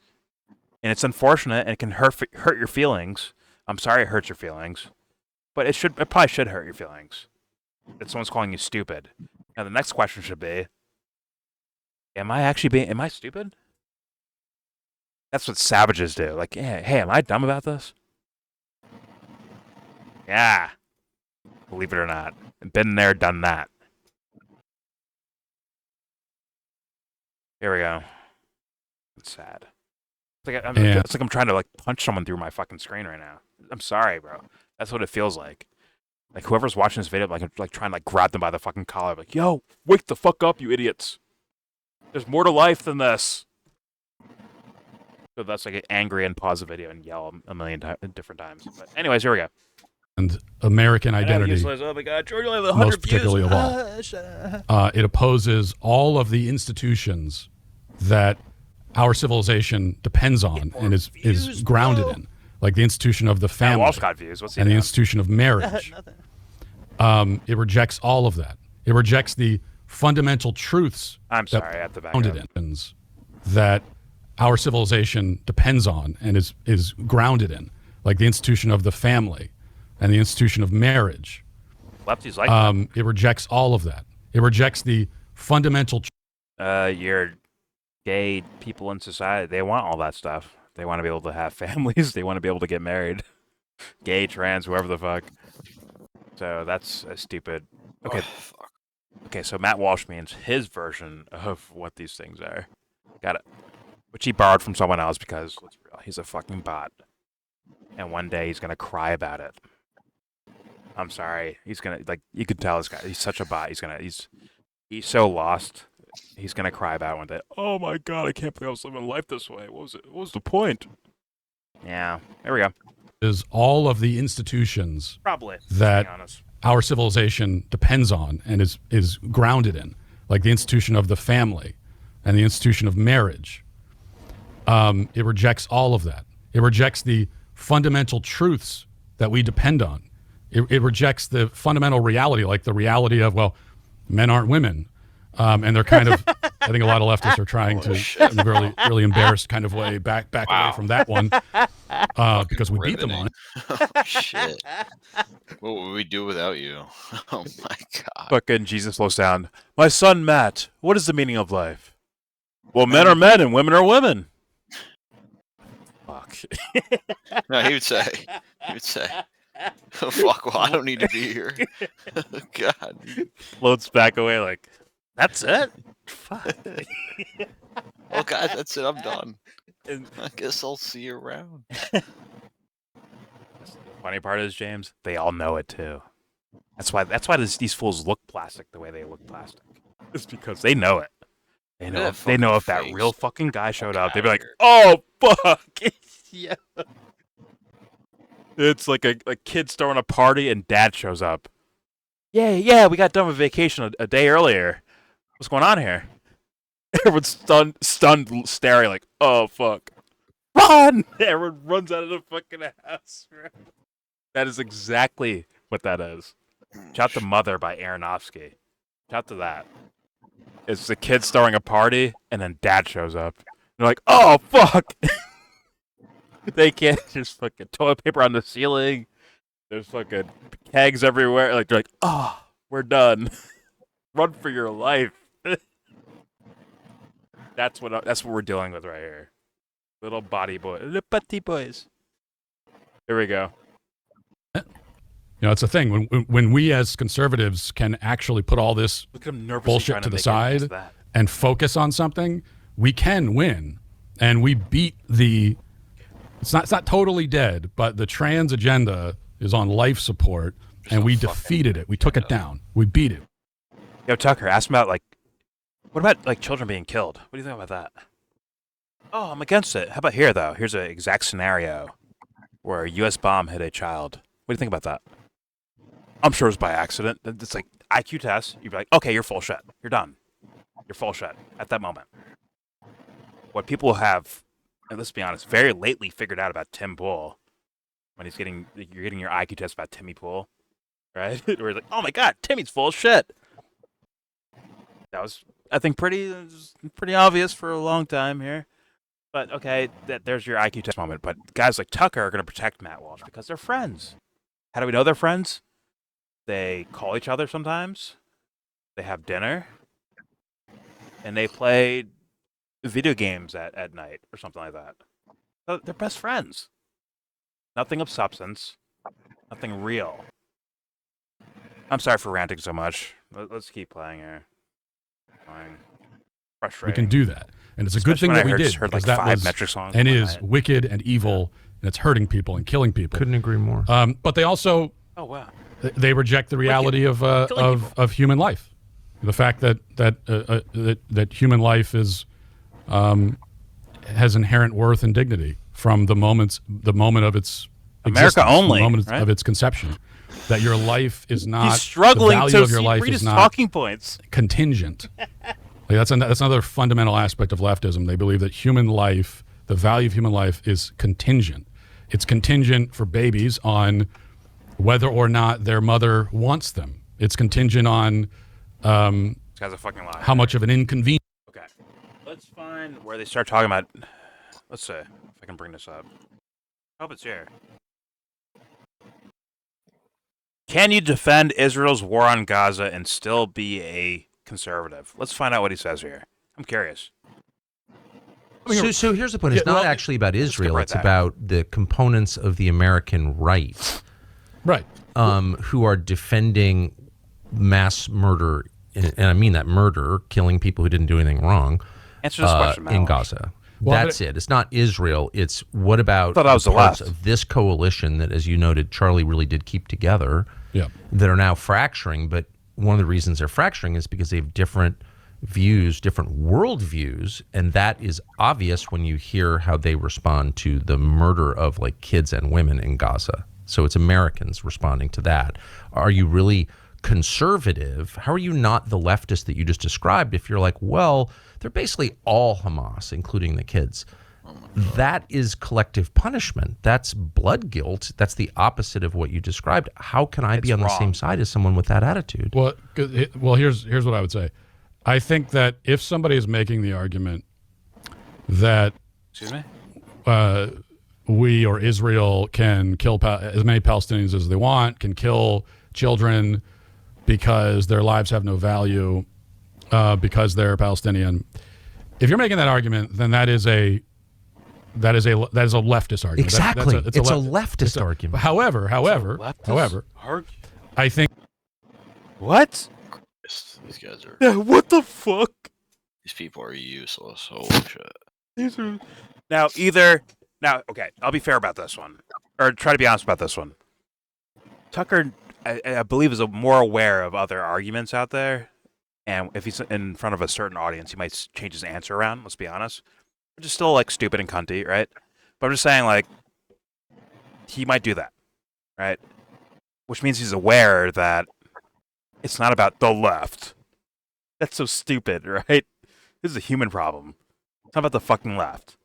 And it's unfortunate, and it can hurt your feelings. I'm sorry it hurts your feelings, but it probably should hurt your feelings. That someone's calling you stupid. Now the next question should be, am I stupid? That's what savages do. Like, hey, am I dumb about this? Yeah. Believe it or not. Been there, done that. Here we go. It's sad. It's like I'm trying to like punch someone through my fucking screen right now. I'm sorry, bro. That's what it feels like. Like whoever's watching this video, like trying to like grab them by the fucking collar, like, yo, wake the fuck up, you idiots. There's more to life than this. So that's like angry and pause the video and yell a million different times. But anyways, here we go. And American identity. Oh my god, George, you'll have 100 most particularly views. of all. It opposes all of the institutions that our civilization depends on and is grounded in, like the institution of the family Walsh got views. What's he and the doing? institution of marriage. It rejects all of that. It rejects the fundamental truths grounded in that our civilization depends on and is grounded in, like the institution of the family and the institution of marriage. Lefties like that. It rejects all of that. It rejects the fundamental. Your gay people in society, they want all that stuff. They want to be able to have families. They want to be able to get married. Gay, trans, whoever the fuck. So that's a stupid. Okay. Okay, so Matt Walsh means his version of what these things are. Got it. Which he borrowed from someone else because, let's be real, he's a fucking bot. And one day he's going to cry about it. I'm sorry. He's going to, like, you can tell this guy, he's such a bot. He's so lost. He's going to cry about it one day. Oh my god, I can't believe I was living life this way. What was it? What was the point? Yeah, there we go. Is all of the institutions Probably, that to be honest. Our civilization depends on and is grounded in, like the institution of the family and the institution of marriage. It rejects all of that. It rejects the fundamental truths that we depend on. It rejects the fundamental reality, like the reality of, well, men aren't women. And they're kind of, I think a lot of leftists are trying to, in a really, really embarrassed kind of way, back away from that one because we beat them on it. Oh, shit. What would we do without you? Oh, my God. Fucking Jesus slows down. My son, Matt, what is the meaning of life? Well, men are men and women are women. Fuck. No, he would say, oh, fuck, well, I don't need to be here. God. Floats back away like, that's it? Fuck. Well, guys, that's it. I'm done. I guess I'll see you around. The funny part is, James, they all know it too. That's why these fools look plastic the way they look plastic. It's because they know it. They know if that real fucking guy showed up, they'd be like, "Oh fuck, yeah." It's like a kid's throwing a party and dad shows up. Yeah, we got done with vacation a day earlier. What's going on here? Everyone's stunned, staring like, "Oh fuck, run!" Everyone runs out of the fucking house. That is exactly what that is. Shout to Mother by Aronofsky. Shout to that. It's the kids throwing a party, and then dad shows up. They're like, "Oh fuck!" They can't just fucking toilet paper on the ceiling. There's fucking kegs everywhere. Like they're like, "Oh, we're done. Run for your life." That's what we're dealing with right here. Little body boys, little body boys. Here we go. You know, it's a thing when we as conservatives can actually put all this bullshit to the side and focus on something, we can win, and we beat the. It's not totally dead, but the trans agenda is on life support, and we defeated it. We took it down. We beat it. Yo, Tucker, ask about what about like children being killed? What do you think about that? Oh, I'm against it. How about here though? Here's an exact scenario where a U.S. bomb hit a child. What do you think about that? I'm sure it was by accident. It's like IQ test. You'd be like, okay, you're full shit. You're done. You're full shit at that moment. What people have, and let's be honest, very lately figured out about Tim Pool when you're getting your IQ test about Timmy Pool, right? Where it's like, oh my god, Timmy's full of shit. That was, I think, pretty obvious for a long time here. But okay, there's your IQ test moment. But guys like Tucker are going to protect Matt Walsh because they're friends. How do we know they're friends? They call each other sometimes. They have dinner. And they play video games at night or something like that. So they're best friends. Nothing of substance. nothing real. I'm sorry for ranting so much. Let's keep playing here. Frustrating. We can do that, and it's a good thing that we did heard because like that 5 was metric songs and one is night. wicked and evil, and it's hurting people and killing people. Couldn't agree more. But they also they reject the reality of human life, the fact that human life is has inherent worth and dignity from the moment of its America only, the moment right? of its conception. That your life is not He's struggling the value to of your life read is his not talking points. Contingent. That's another fundamental aspect of leftism. They believe that human life, the value of human life, is contingent. It's contingent for babies on whether or not their mother wants them. It's contingent on This guy's a fucking liar. how much of an inconvenience. Okay, let's find where they start talking about. Let's see if I can bring this up. I hope it's here. Can you defend Israel's war on Gaza and still be a conservative? Let's find out what he says here. I'm curious. So here's the point. It's not actually about Israel. It's about the components of the American right. Right. Who are defending mass murder, and I mean that murder, killing people who didn't do anything wrong. Answer this question, in Walsh. Gaza. Well, That's it. It's not Israel. It's what about I thought that was the parts left. of this coalition that, as you noted, Charlie really did keep together, Yeah. that are now fracturing. But one of the reasons they're fracturing is because they have different views, different world views, and that is obvious when you hear how they respond to the murder of like kids and women in Gaza. So it's Americans responding to that. Are you really conservative? How are you not the leftist that you just described if you're like, well, they're basically all Hamas, including the kids? That is collective punishment. That's blood guilt. That's the opposite of what you described. How can I be on the same side as someone with that attitude? Well, here's what I would say. I think that if somebody is making the argument that Excuse me? We or Israel can kill as many Palestinians as they want, can kill children because their lives have no value because they're Palestinian. If you're making that argument, then that is a leftist argument. Exactly. It's a leftist argument. However, I think what? These guys are. Yeah, what the fuck? These people are useless. Holy shit. These are now. Okay, I'll be fair about this one, or try to be honest about this one. Tucker, I believe, is more aware of other arguments out there, and if he's in front of a certain audience, he might change his answer around. Let's be honest, which is still like stupid and cunty, right? But I'm just saying, like, he might do that, right? Which means he's aware that it's not about the left. That's so stupid, right? This is a human problem. It's not about the fucking left.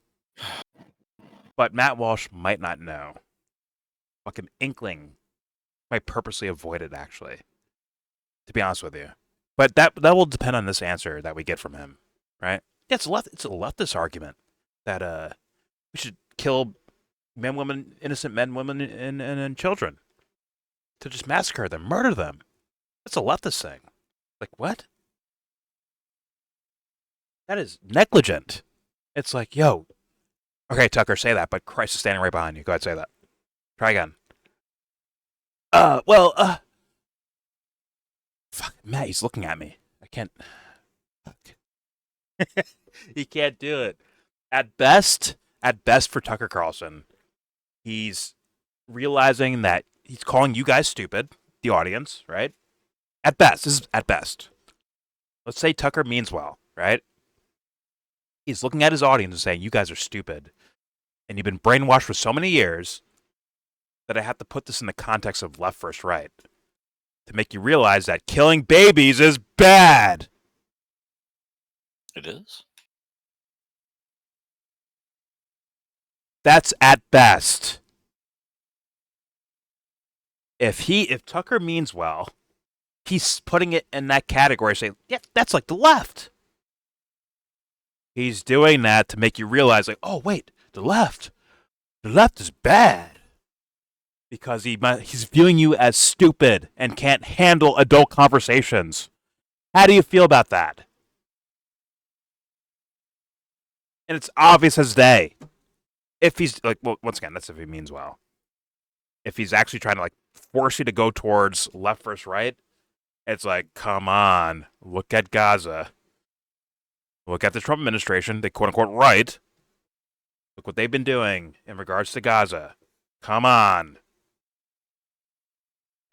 But Matt Walsh might not know. Fucking inkling. Might purposely avoid it, actually. To be honest with you. But that will depend on this answer that we get from him, right? Yeah, it's a leftist argument that we should kill men, women, innocent men, women, and children. To just massacre them, murder them. That's a leftist thing. Like, what? That is negligent. It's like, yo, okay, Tucker, say that, but Christ is standing right behind you. Go ahead, say that. Try again. Fuck, Matt, he's looking at me. I can't. Fuck. He can't do it. At best for Tucker Carlson, he's realizing that he's calling you guys stupid, the audience, right? At best, this is at best. Let's say Tucker means well, right? He's looking at his audience and saying, you guys are stupid. And you've been brainwashed for so many years that I have to put this in the context of left versus right to make you realize that killing babies is bad. It is? That's at best. If Tucker means well, he's putting it in that category, saying, yeah, that's like the left. He's doing that to make you realize, like, oh, wait, the left is bad. Because he's viewing you as stupid and can't handle adult conversations. How do you feel about that? And it's obvious as day. If he's, like, well, once again, that's if he means well. if he's actually trying to like force you to go towards left versus right, it's like, come on, look at Gaza. Look at the Trump administration. They quote unquote right. Look what they've been doing in regards to Gaza. Come on.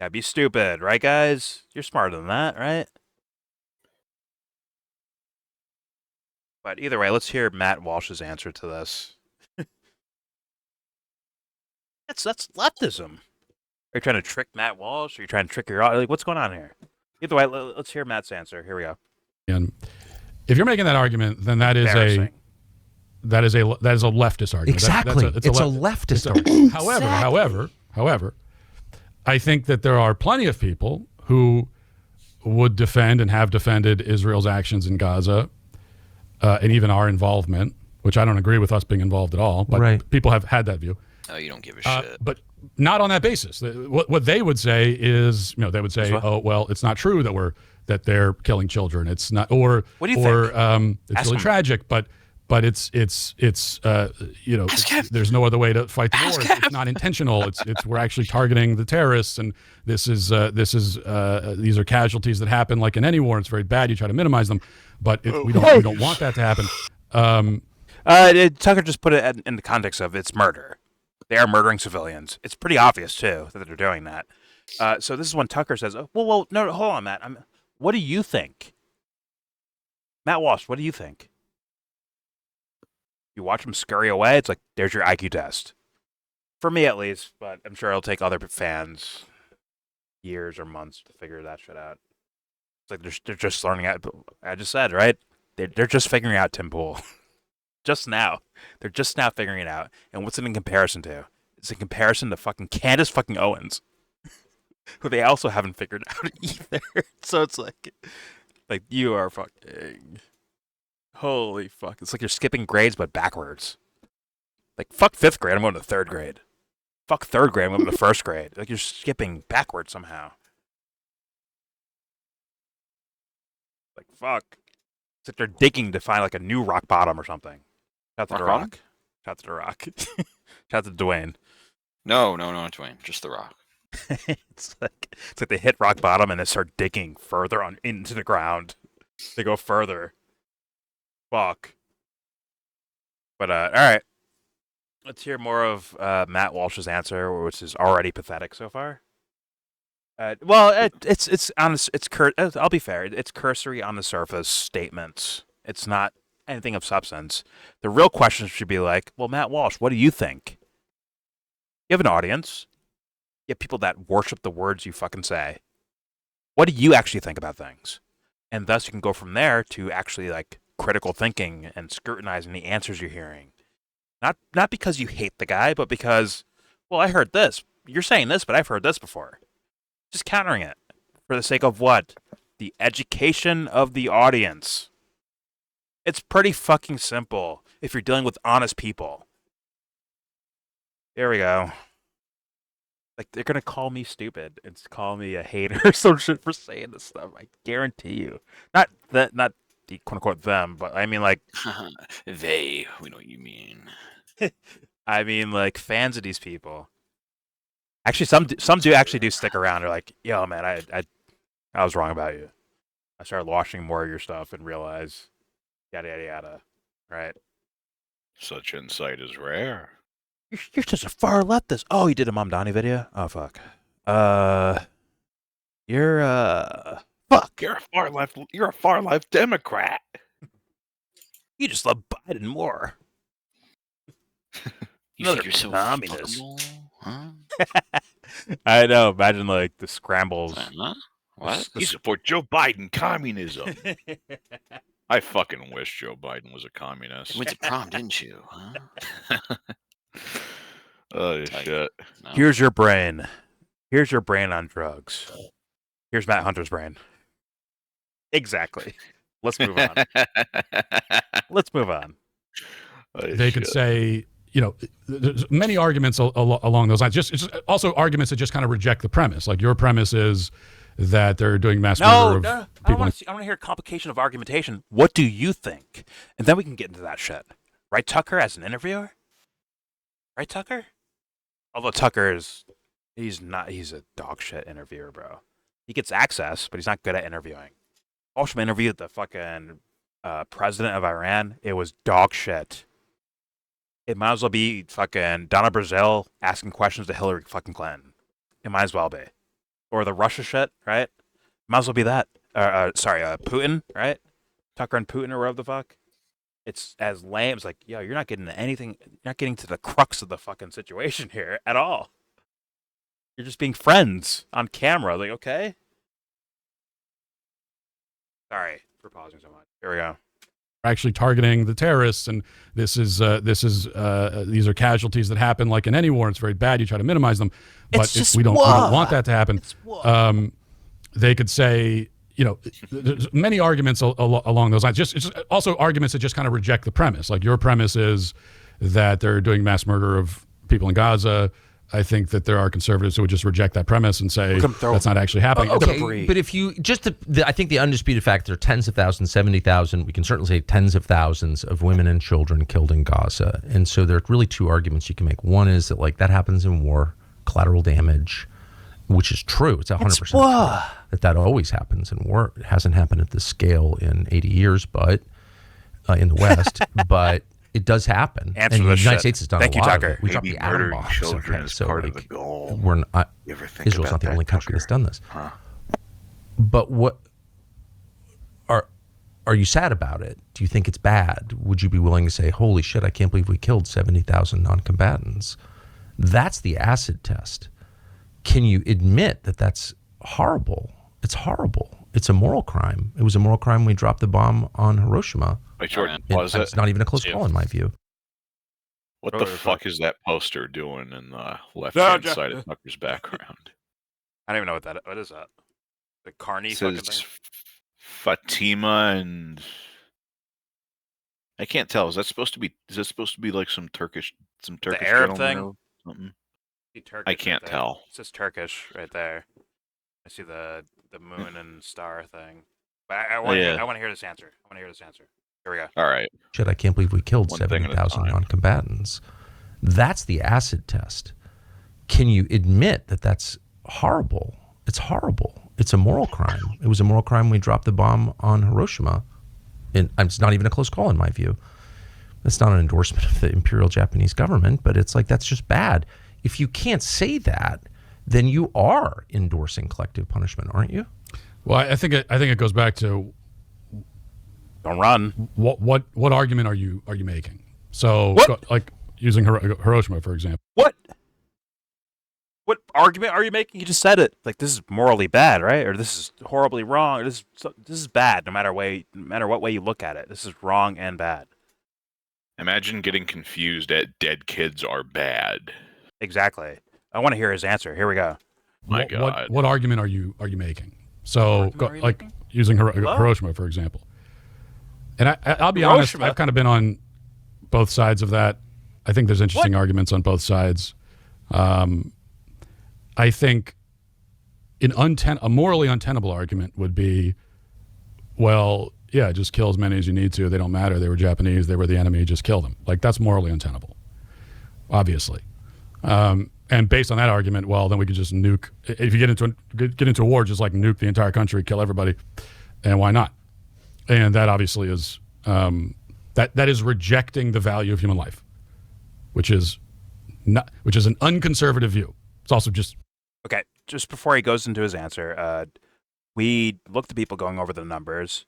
That'd be stupid, right, guys? You're smarter than that, right? But either way, let's hear Matt Walsh's answer to this. That's leftism. Are you trying to trick Matt Walsh? Are you trying to trick your like? What's going on here? Either way, let's hear Matt's answer. Here we go. And if you're making that argument, then that is a leftist argument. Exactly, it's a leftist argument. However, I think that there are plenty of people who would defend and have defended Israel's actions in Gaza, and even our involvement, which I don't agree with us being involved at all. But people have had that view. Oh, you don't give a shit. But not on that basis. What they would say is, they would say, "Oh, well, it's not true that they're killing children. It's not, or what do you think? It's really tragic, but it's there's no other way to fight the war. It's not intentional. It's we're actually targeting the terrorists, and these are casualties that happen like in any war. It's very bad. You try to minimize them, but we don't want that to happen." Tucker just put it in the context of it's murder. They are murdering civilians. It's pretty obvious too that they're doing that. So this is when Tucker says, "Oh, well, no, hold on, Matt. What do you think?" Matt Walsh, what do you think? You watch them scurry away, it's like, there's your IQ test. For me, at least, but I'm sure it'll take other fans years or months to figure that shit out. It's like they're just learning out. I just said, right? They're just figuring out Tim Pool. Just now. They're just now figuring it out. And what's it in comparison to? It's in comparison to fucking Candace fucking Owens, who they also haven't figured out either. So it's like you are fucking... Holy fuck. It's like you're skipping grades, but backwards. Like, fuck 5th grade, I'm going to 3rd grade. Fuck 3rd grade, I'm going to 1st grade. Like, you're skipping backwards somehow. Like, fuck. It's like they're digging to find, like, a new rock bottom or something. Shout out to The Rock. Shout out to The Rock. Shout out to Dwayne. No, not Dwayne. Just The Rock. It's like they hit rock bottom and they start digging further into the ground. They go further. Fuck. But all right, let's hear more of Matt Walsh's answer, which is already pathetic so far. Well, I'll be fair. It's cursory on the surface statements. It's not anything of substance. The real question should be like, well, Matt Walsh, what do you think? You have an audience. You have people that worship the words you fucking say. What do you actually think about things? And thus you can go from there to actually like critical thinking and scrutinizing the answers you're hearing. Not because you hate the guy, but because, well, I heard this. You're saying this, but I've heard this before. Just countering it for the sake of what? The education of the audience. It's pretty fucking simple if you're dealing with honest people. There we go. Like, they're going to call me stupid and call me a hater or some shit for saying this stuff. I guarantee you. Not the quote-unquote them, but I mean, like... They. We know what you mean. I mean, like, fans of these people. Actually, some do actually do stick around. They're like, yo, man, I was wrong about you. I started watching more of your stuff and realized, yada, yada, yada. Right? Such insight is rare. You're just a far leftist. Oh, you did a Mom Donnie video? Oh, fuck. Fuck. You're a far left Democrat. You just love Biden more. You think you're so communist, huh? I know. Imagine like the scrambles. Huh? What? You support Joe Biden communism. I fucking wish Joe Biden was a communist. You went to prom, didn't you? Huh? Oh shit! No. Here's your brain. Here's your brain on drugs. Here's Matt Hunter's brain. Exactly. Let's move on. Let's move on. They could say, there's many arguments along those lines. It's also arguments that just kind of reject the premise. Like your premise is that they're doing mass murder of people. I want to hear a complication of argumentation. What do you think? And then we can get into that shit. Right, Tucker, as an interviewer? Right, Tucker? Although Tucker is He's not. He's a dog shit interviewer, bro. He gets access, but he's not good at interviewing. Walsh interviewed the fucking president of Iran. It was dog shit. It might as well be fucking Donna Brazile asking questions to Hillary fucking Clinton. It might as well be. Or the Russia shit, right? Might as well be that. Putin, right? Tucker and Putin or whatever the fuck. It's as lame. It's like, yo, you're not getting to anything. You're not getting to the crux of the fucking situation here at all. You're just being friends on camera. Like, okay. Sorry for pausing so much. Here we go. Actually targeting the terrorists, and these are casualties that happen like in any war. It's very bad. You try to minimize them, but we don't want that to happen. They could say, you know, there's many arguments along those lines. It's just also arguments that just kind of reject the premise. Like your premise is that they're doing mass murder of people in Gaza. I think that there are conservatives who would just reject that premise and say that's not actually happening. Okay, but if you I think the undisputed fact there are tens of thousands, 70,000, we can certainly say tens of thousands of women and children killed in Gaza. And so there are really two arguments you can make. One is that like that happens in war, collateral damage, which is true. It's 100% true that always happens in war. It hasn't happened at this scale in 80 years, but in the West, but it does happen. Answer and the shit. United States has done Thank a you, lot Tucker. of it. We dropped Maybe the atom murdering bombs. children is so part like, of the goal. we're not, You ever think Israel's about not the that, only country Tucker? that's done this. Huh? But what are you sad about it? Do you think it's bad? Would you be willing to say, holy shit, I can't believe we killed 70,000 non-combatants? That's the acid test. Can you admit that that's horrible? It's horrible. It's a moral crime. It was a moral crime when we dropped the bomb on Hiroshima. Wait, Jordan, was It's not even a close call in my view. What the fuck is that poster doing in the left-hand side of Tucker's background? I don't even know what is that? The Carney It fucking says thing? Fatima and I can't tell. Is that supposed to be like some Turkish The Arab gentleman thing? or something? Turkish I can't right there. tell. It says Turkish right there. I see the moon and star thing. But I want to hear this answer. Here we go. All right. Shit, I can't believe we killed One thing at a 70,000 time. non-combatants. That's the acid test. Can you admit that that's horrible? It's horrible. It's a moral crime. It was a moral crime when we dropped the bomb on Hiroshima. And it's not even a close call in my view. It's not an endorsement of the Imperial Japanese government, but it's like that's just bad. If you can't say that, then you are endorsing collective punishment, aren't you? Well, I think it goes back to don't run. What argument are you making? So like using Hiroshima for example. What argument are you making? You just said it. Like this is morally bad, right? Or this is horribly wrong. Or this is bad. No matter what way you look at it, this is wrong and bad. Imagine getting confused at dead kids are bad. Exactly. I want to hear his answer. Here we go. My God. What argument are you making? So like using Hiroshima for example. And I'll be honest, I've kind of been on both sides of that. I think there's interesting arguments on both sides. I think a morally untenable argument would be, well, yeah, just kill as many as you need to. They don't matter. They were Japanese. They were the enemy. Just kill them. Like that's morally untenable, obviously. And based on that argument, well, then we could just nuke. If you get into a war, just like nuke the entire country, kill everybody, and why not? And that obviously is that is rejecting the value of human life, which is an unconservative view. It's also just okay. Just before he goes into his answer, we looked at people going over the numbers,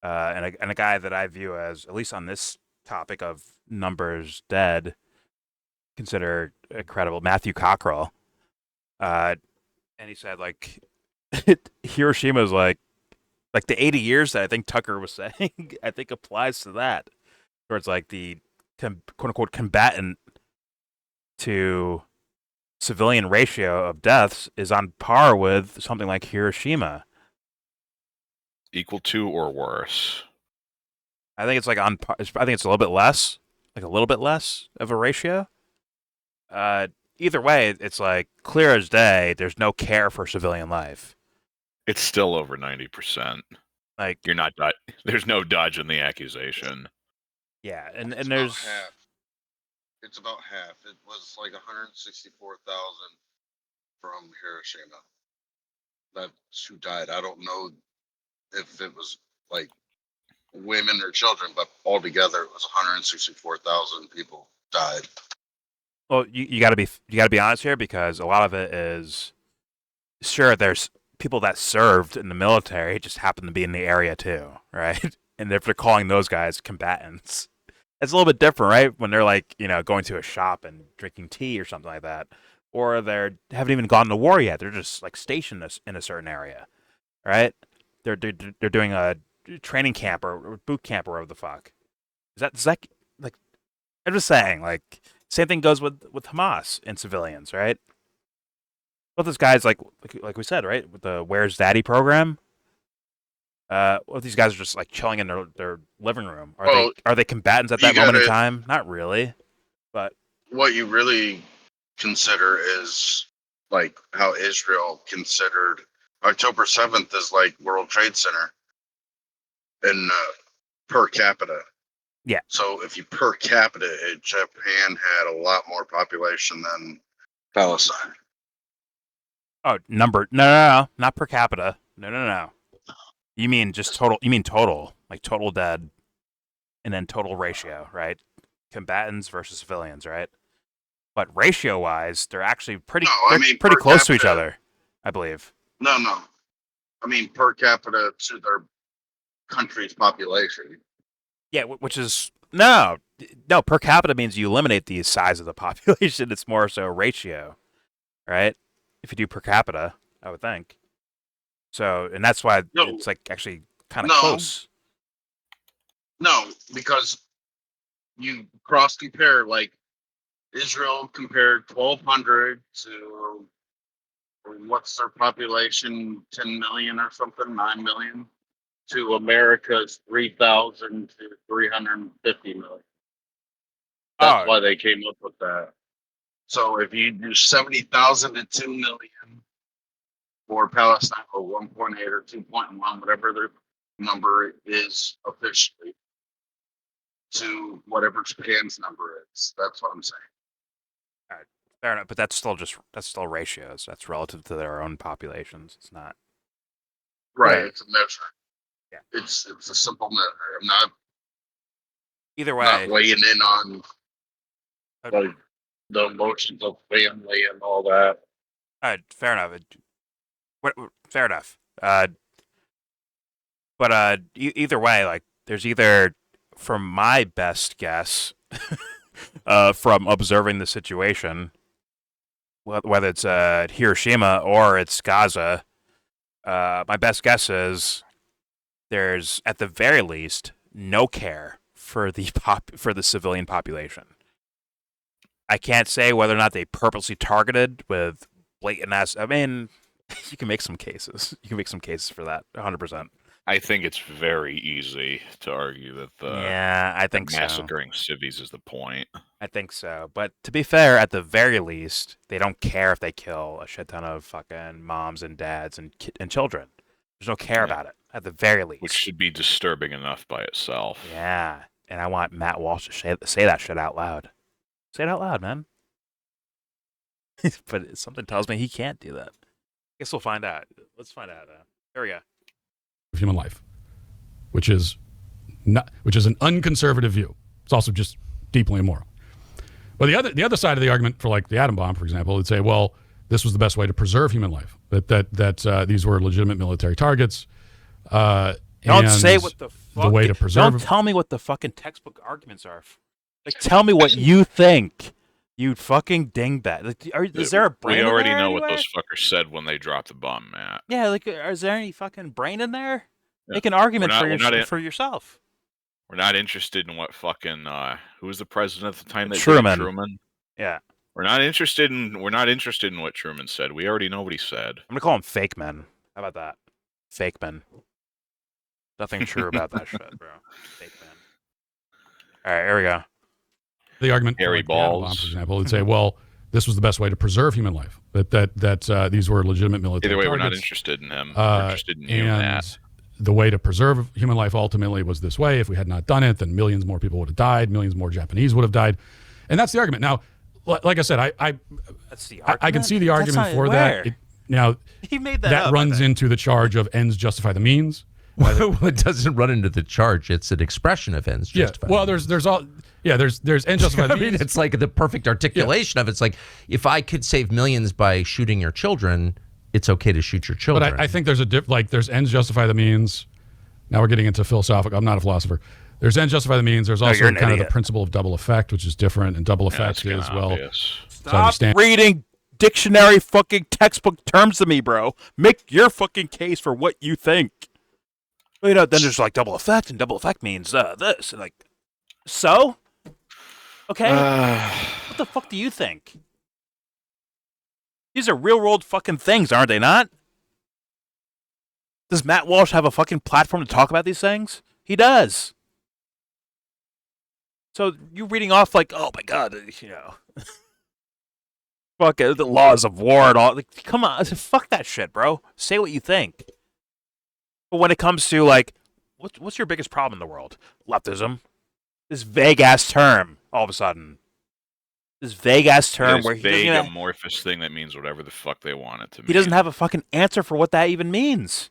and a guy that I view as, at least on this topic of numbers dead, consider credible, Matthew Cockrell, and he said like Hiroshima is like the 80 years that I think Tucker was saying, I think applies to that, where it's like the quote unquote combatant to civilian ratio of deaths is on par with something like Hiroshima. Equal to or worse? I think it's like on par. I think it's a little bit less of a ratio. Either way, it's like clear as day. There's no care for civilian life. It's still over 90%. Like you're not. There's no dodging the accusation. Yeah, and It's there's about half. It's about half. It was like 164,000 from Hiroshima. That's who died. I don't know if it was like women or children, but altogether it was 164,000 people died. Well, you got to be honest here, because a lot of it is, sure, there's people that served in the military just happen to be in the area too, right? And if they're calling those guys combatants, it's a little bit different, right? When they're like, going to a shop and drinking tea or something like that, or they haven't even gone to war yet. They're just like stationed in a certain area, right? They're doing a training camp or boot camp or whatever the fuck. Is that like? I'm just saying, like, same thing goes with Hamas and civilians, right? But those guys, like we said, right, with the Where's Daddy program. Well, these guys are just like chilling in their living room. Are they combatants at that moment in time? Not really, but what you really consider is like how Israel considered October 7th is like World Trade Center in per capita. Yeah. So if you per capita, Japan had a lot more population than Palestine. Oh, number? No, not per capita. No. You mean just total? You mean total, like total dead, and then total ratio, right? Combatants versus civilians, right? But ratio-wise, they're actually pretty close to each other, I believe. No. I mean per capita to their country's population. Yeah, which is no. Per capita means you eliminate the size of the population. It's more so ratio, right? If you do per capita, I would think. So, and that's why it's like actually kind of close. No, because you cross compare, like Israel compared 1,200 to what's their population, 10 million or something, 9 million, to America's 3,000 to 350 million. That's why they came up with that. So if you do 70,000 to 2 million for Palestine, or 1.8 or 2.1, whatever their number is officially, to whatever Japan's number is. That's what I'm saying. All right, fair enough, but that's still ratios. That's relative to their own populations. It's not right. It's a measure. Yeah, it's a simple measure. I'm not either way not weighing in on like the emotions of family and all that. All right, fair enough. Fair enough. But either way, like, there's either, from my best guess, from observing the situation, whether it's Hiroshima or it's Gaza, my best guess is there's, at the very least, no care for the civilian population. I can't say whether or not they purposely targeted with blatant ass. I mean, you can make some cases. You can make some cases for that, 100%. I think it's very easy to argue that I think massacring civvies is the point. I think so. But to be fair, at the very least, they don't care if they kill a shit ton of fucking moms and dads and children. There's no care about it, at the very least. Which should be disturbing enough by itself. Yeah. And I want Matt Walsh to say that shit out loud. Say it out loud, man. But something tells me he can't do that. I guess we'll find out. Let's find out. There we go. Of human life, which is an unconservative view. It's also just deeply immoral. But the other side of the argument for, like, the atom bomb, for example, would say, well, this was the best way to preserve human life. That these were legitimate military targets. Don't say what the fuck. The way to preserve. Don't tell me what the fucking textbook arguments are. Like, tell me what you think. You fucking dingbat. Like, is there a brain? We already know anywhere? What those fuckers said when they dropped the bomb, Matt. Yeah, like, is there any fucking brain in there? Yeah. Make an argument for yourself. We're not interested in what fucking who was the president at the time? Truman. Yeah. We're not interested in what Truman said. We already know what he said. I'm gonna call him fake men. How about that? Fake men. Nothing true about that shit, bro. Fake men. All right, here we go. The argument, Harry Balls, bomb, for example, would say, well, this was the best way to preserve human life. That these were legitimate military targets. Either way, we're not interested in him. We're interested in you, Matt. The way to preserve human life ultimately was this way. If we had not done it, then millions more people would have died. Millions more Japanese would have died. And that's the argument. Now, like I said, That's the argument. I can see the argument for that. Now, he made that up, that runs into the charge of ends justify the means. Well, it doesn't run into the charge. It's an expression of ends justify. Well, there's ends justify the means. I mean, it's like the perfect articulation of it. It's like, if I could save millions by shooting your children, it's okay to shoot your children. But I think there's there's ends justify the means. Now we're getting into philosophical. I'm not a philosopher. There's ends justify the means. There's also kind of the principle of double effect, which is different. And double effect is, well, stop reading dictionary fucking textbook terms to me, bro. Make your fucking case for what you think. Well, then there's like double effect, and double effect means this. And like, so? Okay. What the fuck do you think? These are real world fucking things, aren't they not? Does Matt Walsh have a fucking platform to talk about these things? He does. So you reading off like, oh my god, fuck it, the laws of war and all. Like, come on, fuck that shit, bro. Say what you think. But when it comes to like, what's your biggest problem in the world? Leftism. This vague ass term. All of a sudden, this vague ass term where he vague amorphous thing that means whatever the fuck they want it to mean. He doesn't have a fucking answer for what that even means.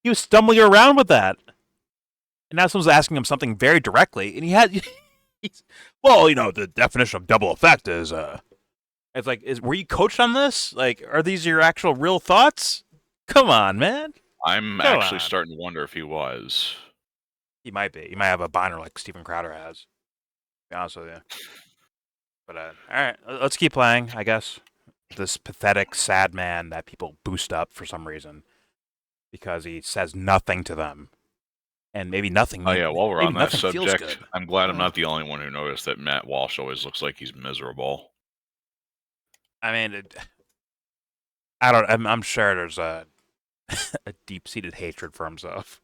He was stumbling around with that, and now someone's asking him something very directly, and he had. Well, the definition of double effect is it's like, were you coached on this? Like, are these your actual real thoughts? Come on, man. I'm actually starting to wonder if he was. He might be. He might have a binder like Steven Crowder has. To be honest with you. But all right, let's keep playing. I guess this pathetic, sad man that people boost up for some reason because he says nothing to them. And maybe nothing. Oh yeah, while we're on that subject, I'm glad I'm not the only one who noticed that Matt Walsh always looks like he's miserable. I mean, I'm sure there's a deep-seated hatred for himself,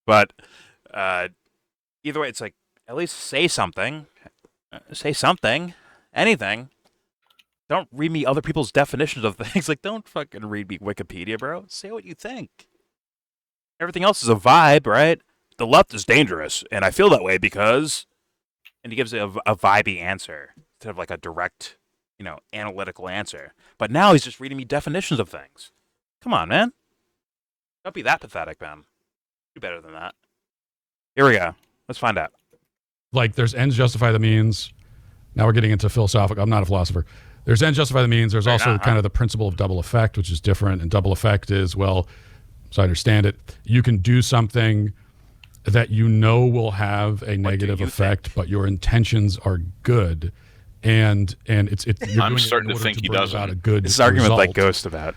but either way, it's like, at least say something. Say something, anything. Don't read me other people's definitions of things. Like, don't fucking read me Wikipedia, bro. Say what you think. Everything else is a vibe, right? The left is dangerous, and I feel that way because... And he gives a vibey answer instead of like a direct, analytical answer. But now he's just reading me definitions of things. Come on, man. Don't be that pathetic, man. Do better than that. Here we go. Let's find out. Like, there's ends justify the means. Now we're getting into philosophical. I'm not a philosopher. There's ends justify the means. There's also kind of the principle of double effect, which is different. And double effect is, well, so I understand it, you can do something that will have a negative effect, but your intentions are good. And I'm starting to think he doesn't. A good this is argument like Ghost about.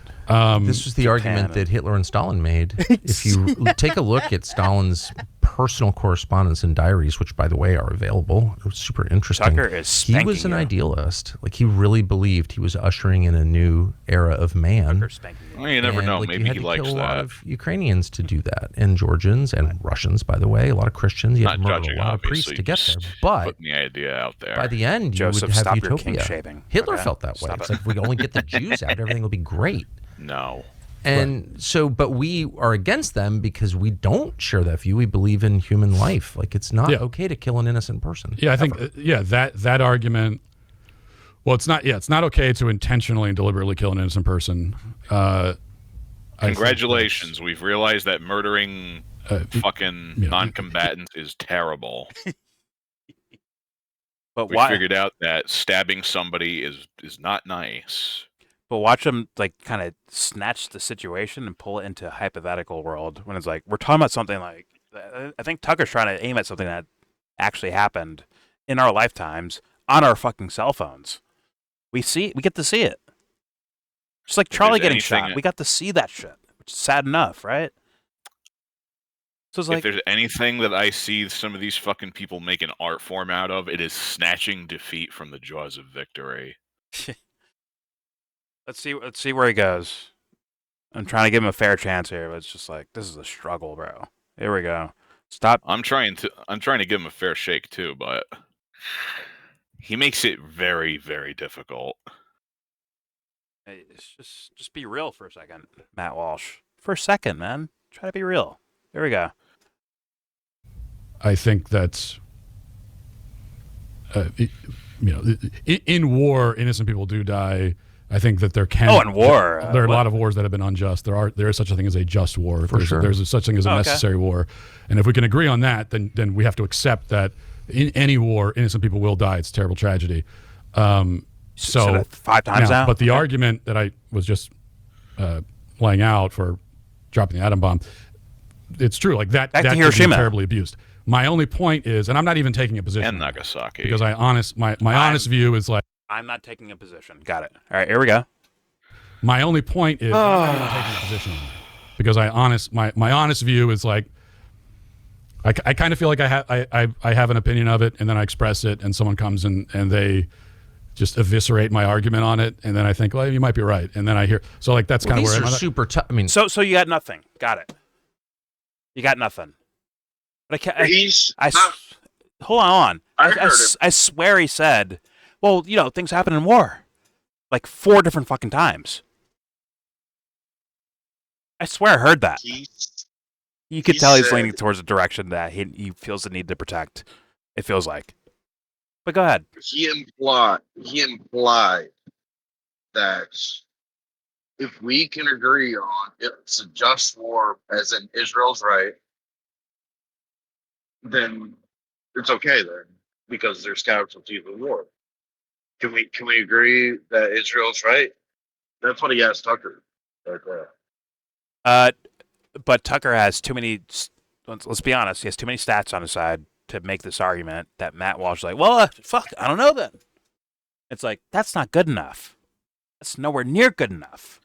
This was the argument that Hitler and Stalin made. If you take a look at Stalin's personal correspondence and diaries, which, by the way, are available, it was super interesting. Tucker is spanking he was an idealist. Like, he really believed he was ushering in a new era of man. Well, you never know. Maybe he likes that. A lot of Ukrainians to do that, and Georgians and Russians, by the way, a lot of Christians. You had to murder a lot of priests to get there. But putting the idea out there. By the end, Joseph, you would have stop utopia. Hitler felt that way. It's like, if we only get the Jews out, everything will be great. No. And so, but we are against them because we don't share that view. We believe in human life. Like, it's not okay to kill an innocent person. Yeah, I think, that argument, well, it's not okay to intentionally and deliberately kill an innocent person. Congratulations. We've realized that murdering fucking non-combatants is terrible. But we figured out that stabbing somebody is not nice. But watch him like kind of snatch the situation and pull it into a hypothetical world when it's like we're talking about something like I think Tucker's trying to aim at something that actually happened in our lifetimes on our fucking cell phones. We get to see it. Just like Charlie getting shot, we got to see that shit, which is sad enough, right? So it's like, if there's anything that I see some of these fucking people make an art form out of, it is snatching defeat from the jaws of victory. Let's see where he goes. I'm trying to give him a fair chance here, but it's just like, this is a struggle, bro. Here we go. Stop. I'm trying to give him a fair shake too, but he makes it very, very difficult. Hey, just be real for a second, Matt Walsh. For a second, man. Try to be real. Here we go. I think that's in war, innocent people do die. I think that there can. in war. There are a lot of wars that have been unjust. There is such a thing as a just war. There's such thing as a necessary war. And if we can agree on that, then we have to accept that in any war, innocent people will die. It's a terrible tragedy. So 5 times now. But the argument that I was just laying out for dropping the atom bomb, it's true. Like that could be terribly abused. My only point is, and I'm not even taking a position. And Nagasaki. Because my honest view is like, I'm not taking a position. Got it. All right, here we go. My only point is I'm not even taking a position on that. Because my honest view is like, I kind of feel like I have an opinion of it, and then I express it, and someone comes and they just eviscerate my argument on it, and then I think, well, you might be right, and then I hear so like that's kind of where these are super tough. I mean, so you got nothing. Got it. You got nothing. But hold on. I swear he said, well, things happen in war, like 4 different fucking times. I swear I heard that. You could tell he's leaning towards a direction that he feels the need to protect. It feels like. But go ahead. He implied that if we can agree on it's a just war, as in Israel's right, then it's okay then, because there's casualties of war. Can we agree that Israel's right? That's what he asked Tucker right there. But Tucker has too many. Let's be honest. He has too many stats on his side to make this argument that Matt Walsh is like, well, fuck, I don't know then. It's like, that's not good enough. That's nowhere near good enough.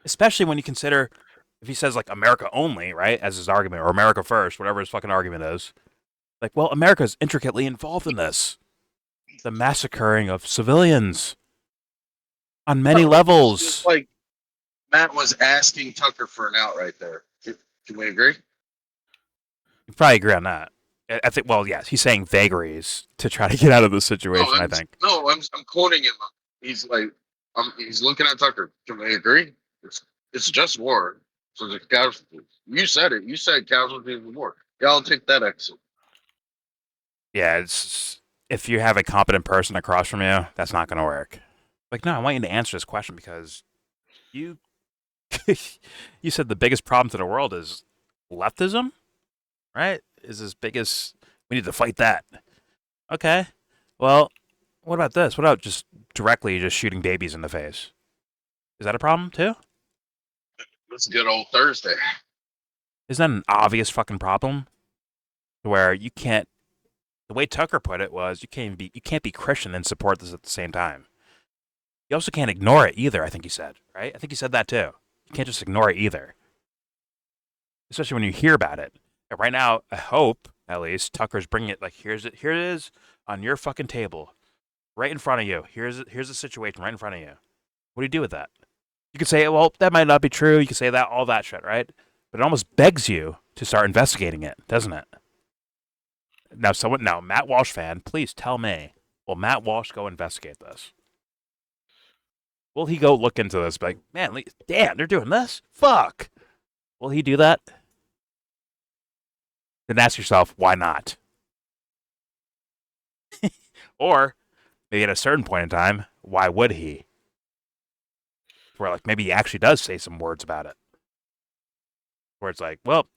Especially when you consider if he says like America only, right, as his argument, or America first, whatever his fucking argument is. Like, well, America is intricately involved in this. The massacring of civilians on many levels. Just like Matt was asking Tucker for an out right there. Can we agree? You probably agree on that. I think. Well, yes, he's saying vagaries to try to get out of the situation. I think. No, I'm quoting him. He's like, he's looking at Tucker. Can we agree? It's just war. So the casualties. You said it. You said casualties of war. Y'all take that exit. Yeah, it's if you have a competent person across from you, that's not going to work. Like, no, I want you to answer this question because you you said the biggest problem to the world is leftism, right? Is as big as we need to fight that. Okay, well, what about this? What about just directly just shooting babies in the face? Is that a problem too? That's good old Thursday. Isn't that an obvious fucking problem? Where you can't. The way Tucker put it was, you can't be Christian and support this at the same time. You also can't ignore it either. I think he said, right? I think he said that too. You can't just ignore it either, especially when you hear about it. And right now, I hope at least Tucker's bringing it like here it is on your fucking table, right in front of you. Here's the situation right in front of you. What do you do with that? You could say, well, that might not be true. You could say that all that shit, right? But it almost begs you to start investigating it, doesn't it? Now, Matt Walsh fan, please tell me, will Matt Walsh go investigate this? Will he go look into this? Like, man, damn, they're doing this? Fuck. Will he do that? Then ask yourself, why not? Or, maybe at a certain point in time, why would he? Where, like, maybe he actually does say some words about it. Where it's like, well,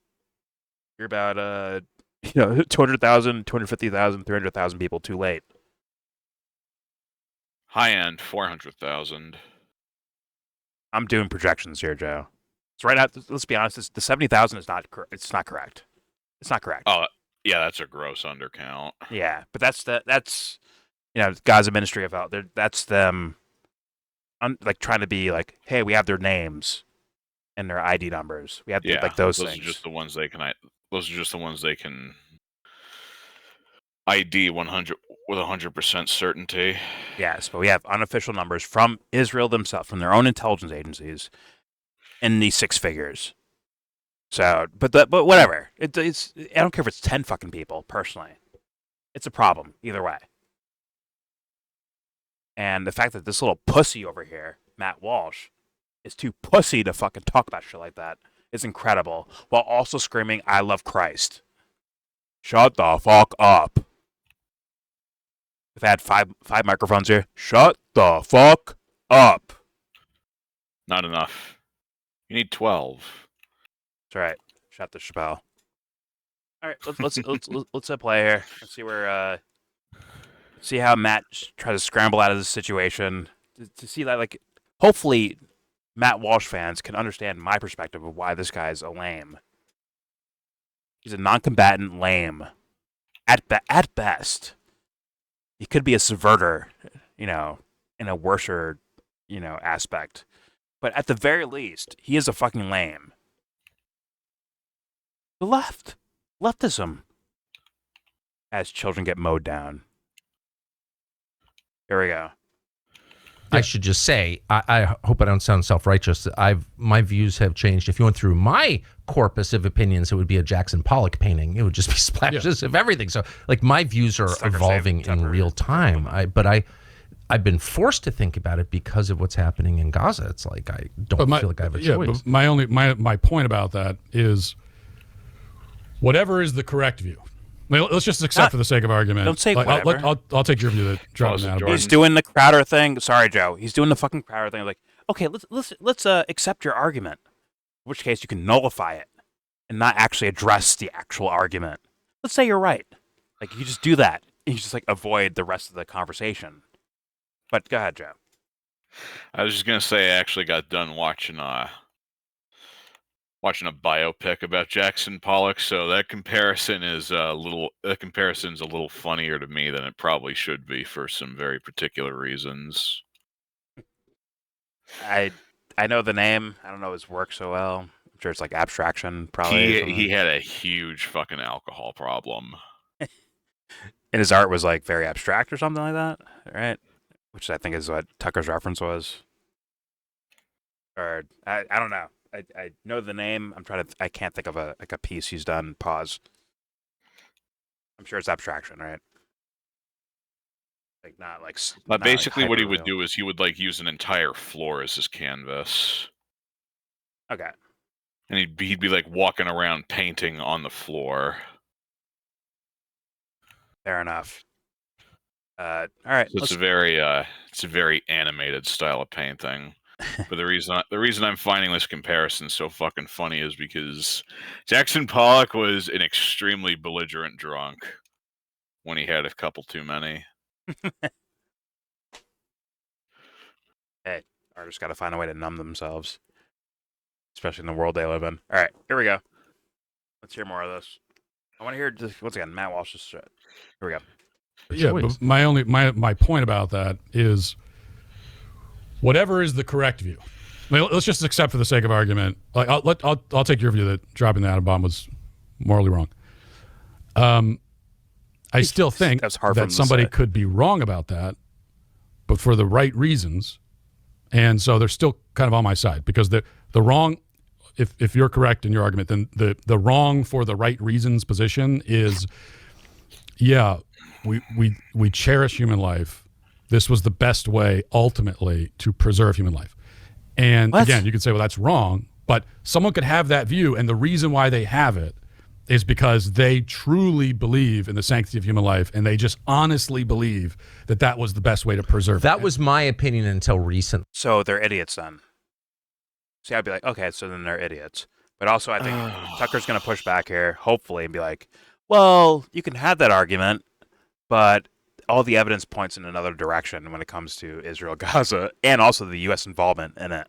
you're about, 200,000, 250,000, 300,000 people too late. High end, 400,000. I'm doing projections here, Joe. So right now, let's be honest, the 70,000 is not correct. It's not correct. It's not correct. Oh, yeah, that's a gross undercount. Yeah, but that's Gaza Ministry of Health. That's them, like trying to be like, hey, we have their names and their ID numbers. We have like those things. Those are just the ones they can. Those are just the ones they can ID 100% certainty. Yes, but we have unofficial numbers from Israel themselves, from their own intelligence agencies, in the 6 figures. So, but whatever. It's I don't care if it's 10 fucking people. Personally, it's a problem either way. And the fact that this little pussy over here, Matt Walsh, is too pussy to fucking talk about shit like that is incredible, while also screaming, "I love Christ." Shut the fuck up. If I had five microphones here, shut the fuck up. Not enough. You need 12. That's right. Shot the Chappelle. All right, let's play here. Let's see where see how Matt tries to scramble out of this situation to see that, like, hopefully Matt Walsh fans can understand my perspective of why this guy's a lame. He's a non-combatant lame. At best, he could be a subverter, in a worser, aspect. But at the very least, he is a fucking lame. The leftism, as children get mowed down. Here we go. I should just say, I hope I don't sound self-righteous. My views have changed. If you went through my corpus of opinions, it would be a Jackson Pollock painting. It would just be splashes of everything. So, like, my views are evolving in real time. I've been forced to think about it because of what's happening in Gaza. It's like I don't feel like I have a choice. But my point about that is, whatever is the correct view. Let's just accept for the sake of argument. Don't say whatever. I'll take your view that dropping out. He's doing the Crowder thing. Sorry, Joe. He's doing the fucking Crowder thing. Like, okay, let's accept your argument. In which case, you can nullify it and not actually address the actual argument. Let's say you're right. Like, you just do that. And you just, like, avoid the rest of the conversation. But go ahead, Joe. I was just gonna say I actually got done watching a biopic about Jackson Pollock, so that comparison's a little funnier to me than it probably should be for some very particular reasons. I know the name. I don't know his work so well. I'm sure it's like abstraction, probably. He had a huge fucking alcohol problem. And his art was like very abstract or something like that, right? Which I think is what Tucker's reference was. Or I don't know. I know the name. I can't think of a piece he's done. Pause. I'm sure it's abstraction, right? Like not like. But basically, what he would do is he would like use an entire floor as his canvas. Okay. And he'd be like walking around painting on the floor. Fair enough. All right. So it's a very animated style of painting. But the reason I'm finding this comparison so fucking funny is because Jackson Pollock was an extremely belligerent drunk when he had a couple too many. Hey, artists got to find a way to numb themselves, especially in the world they live in. All right, here we go. Let's hear more of this. I want to hear once again Matt Walsh's. Here we go. Yeah, but my point about that is, whatever is the correct view. Let's just accept for the sake of argument. Like I'll take your view that dropping the atom bomb was morally wrong. I still think that somebody could be wrong about that, but for the right reasons, and so they're still kind of on my side because the wrong. If you're correct in your argument, then the wrong for the right reasons position is, yeah, we cherish human life. This was the best way ultimately to preserve human life. And again, you could say, well, that's wrong, but someone could have that view, and the reason why they have it is because they truly believe in the sanctity of human life, and they just honestly believe that that was the best way to preserve it. That was my opinion until recent. So they're idiots then. See, I'd be like, okay, so then they're idiots. But also, I think Tucker's going to push back here, hopefully, and be like, well, you can have that argument, but all the evidence points in another direction when it comes to Israel-Gaza, and also the U.S. involvement in it,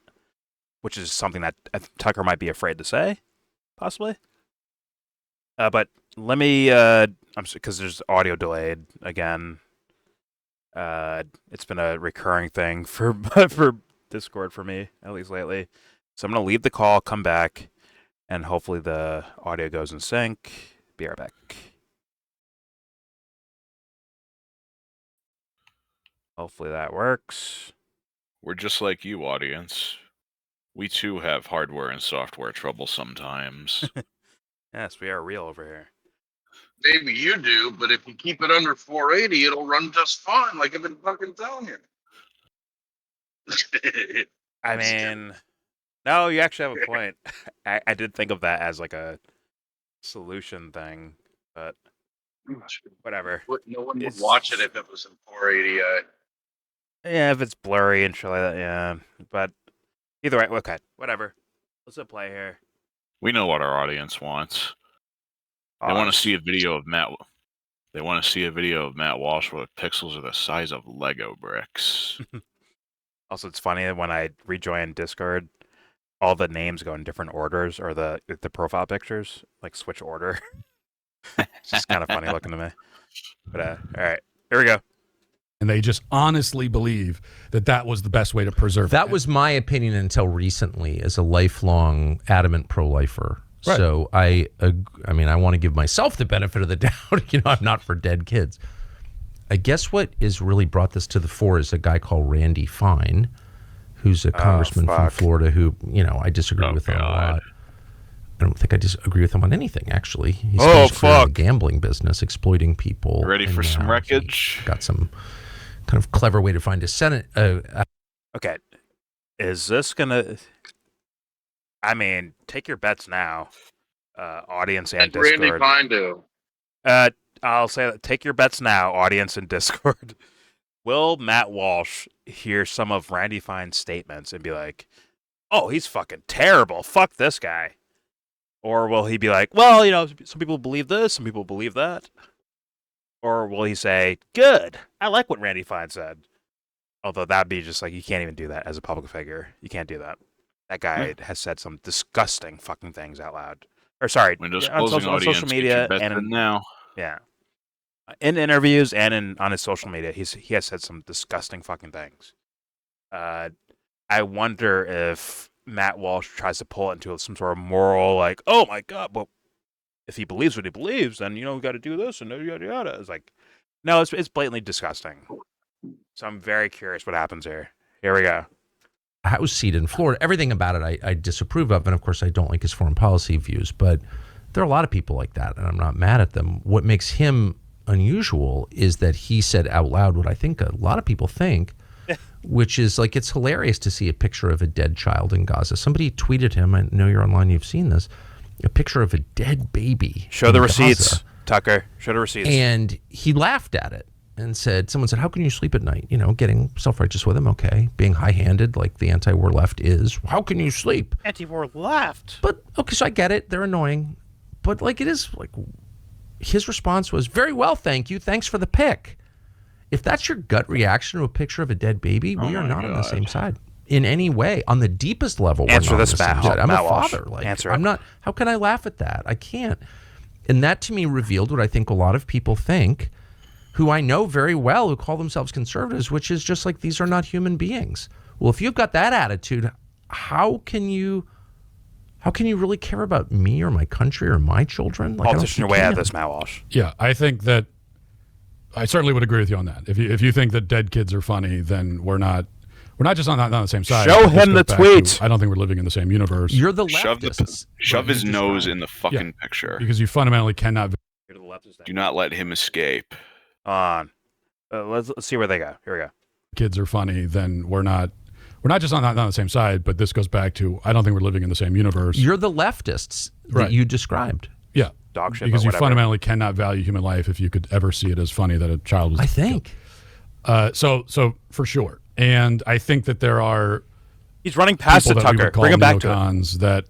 which is something that Tucker might be afraid to say, possibly. But let me, because there's audio delayed again. It's been a recurring thing for Discord for me, at least lately. So I'm going to leave the call, come back, and hopefully the audio goes in sync. Be right back. Hopefully that works. We're just like you, audience. We too have hardware and software trouble sometimes. Yes, we are real over here. Maybe you do, but if you keep it under 480, it'll run just fine, like I've been fucking telling you. I mean, no, you actually have a point. I did think of that as like a solution thing, but whatever. No one would watch it if it was in 480. Yeah, if it's blurry and shit like that, yeah. But Either way, okay, whatever. Let's hit play here. We know what our audience wants. They want to see a video of Matt. They want to see a video of Matt Walsh where the pixels are the size of Lego bricks. Also, it's funny that when I rejoin Discord, all the names go in different orders, or the profile pictures like switch order. It's just kind of funny looking to me. But all right, here we go. And they just honestly believe that that was the best way to preserve That it. was my opinion until recently, as a lifelong adamant pro-lifer. Right. So I mean, I want to give myself the benefit of the doubt. You know, I'm not for dead kids. I guess what has really brought this to the fore is a guy called Randy Fine, who's a congressman from Florida who, you know, I disagree with him a lot. I don't think I disagree with him on anything, actually. He's in the gambling business, exploiting people. Ready for some wreckage? Got some kind of clever way to find a Senate. Okay, is this gonna? I mean, take your bets now, audience and Discord. Randy Fine do. I'll say that. Take your bets now, audience and Discord. Will Matt Walsh hear some of Randy Fine's statements and be like, "Oh, he's fucking terrible. Fuck this guy," or will he be like, "Well, you know, some people believe this, some people believe that," or will he say, "Good, I like what Randy Fine said"? Although that'd be just like, you can't even do that as a public figure. You can't do that. That guy has said some disgusting fucking things out loud. Or sorry, on social media and now. Yeah, in interviews and on his social media, he has said some disgusting fucking things. I wonder if Matt Walsh tries to pull it into some sort of moral, like, oh my god, well, if he believes what he believes, then you know we got to do this and yada yada. It's like, no, it's blatantly disgusting. So I'm very curious what happens here. Here we go. House seat in Florida. Everything about it I disapprove of, and of course I don't like his foreign policy views, but there are a lot of people like that, and I'm not mad at them. What makes him unusual is that he said out loud what I think a lot of people think, which is like, it's hilarious to see a picture of a dead child in Gaza. Somebody tweeted him, I know you're online, you've seen this, a picture of a dead baby. Show the receipts, Tucker. Show the receipts. And he laughed at it. And someone said, how can you sleep at night? You know, getting self-righteous with him, okay. Being high-handed like the anti-war left is. How can you sleep? Anti-war left. But, okay, so I get it. They're annoying. But, like, it is, like, his response was, very well, thank you. Thanks for the pic. If that's your gut reaction to a picture of a dead baby, we are not on the same side. In any way. On the deepest level, Answer we're not this, on the same Matt. side. I'm a Walsh. father. Like, Answer I'm not, how can I laugh at that? I can't. And that, to me, revealed what I think a lot of people think, who I know very well, who call themselves conservatives, which is just like, these are not human beings. Well, if you've got that attitude, how can you really care about me or my country or my children? Like, politician your way out of this, Matt Walsh. Yeah, I think that I certainly would agree with you on that. If you think that dead kids are funny, then we're not just on the same side. Show him the tweet. I don't think we're living in the same universe. You're the leftist. Shove his nose in the fucking picture. Because you fundamentally cannot. Do not let him escape. On. Let's see where they go. Here we go. Kids are funny, then we're not just on the same side, but this goes back to, I don't think we're living in the same universe. You're the leftists that you described. Yeah. Dog shit. Because you fundamentally cannot value human life if you could ever see it as funny that a child was. I think. So for sure. And I think that there are. He's running past it, Tucker. Bring him back to it. That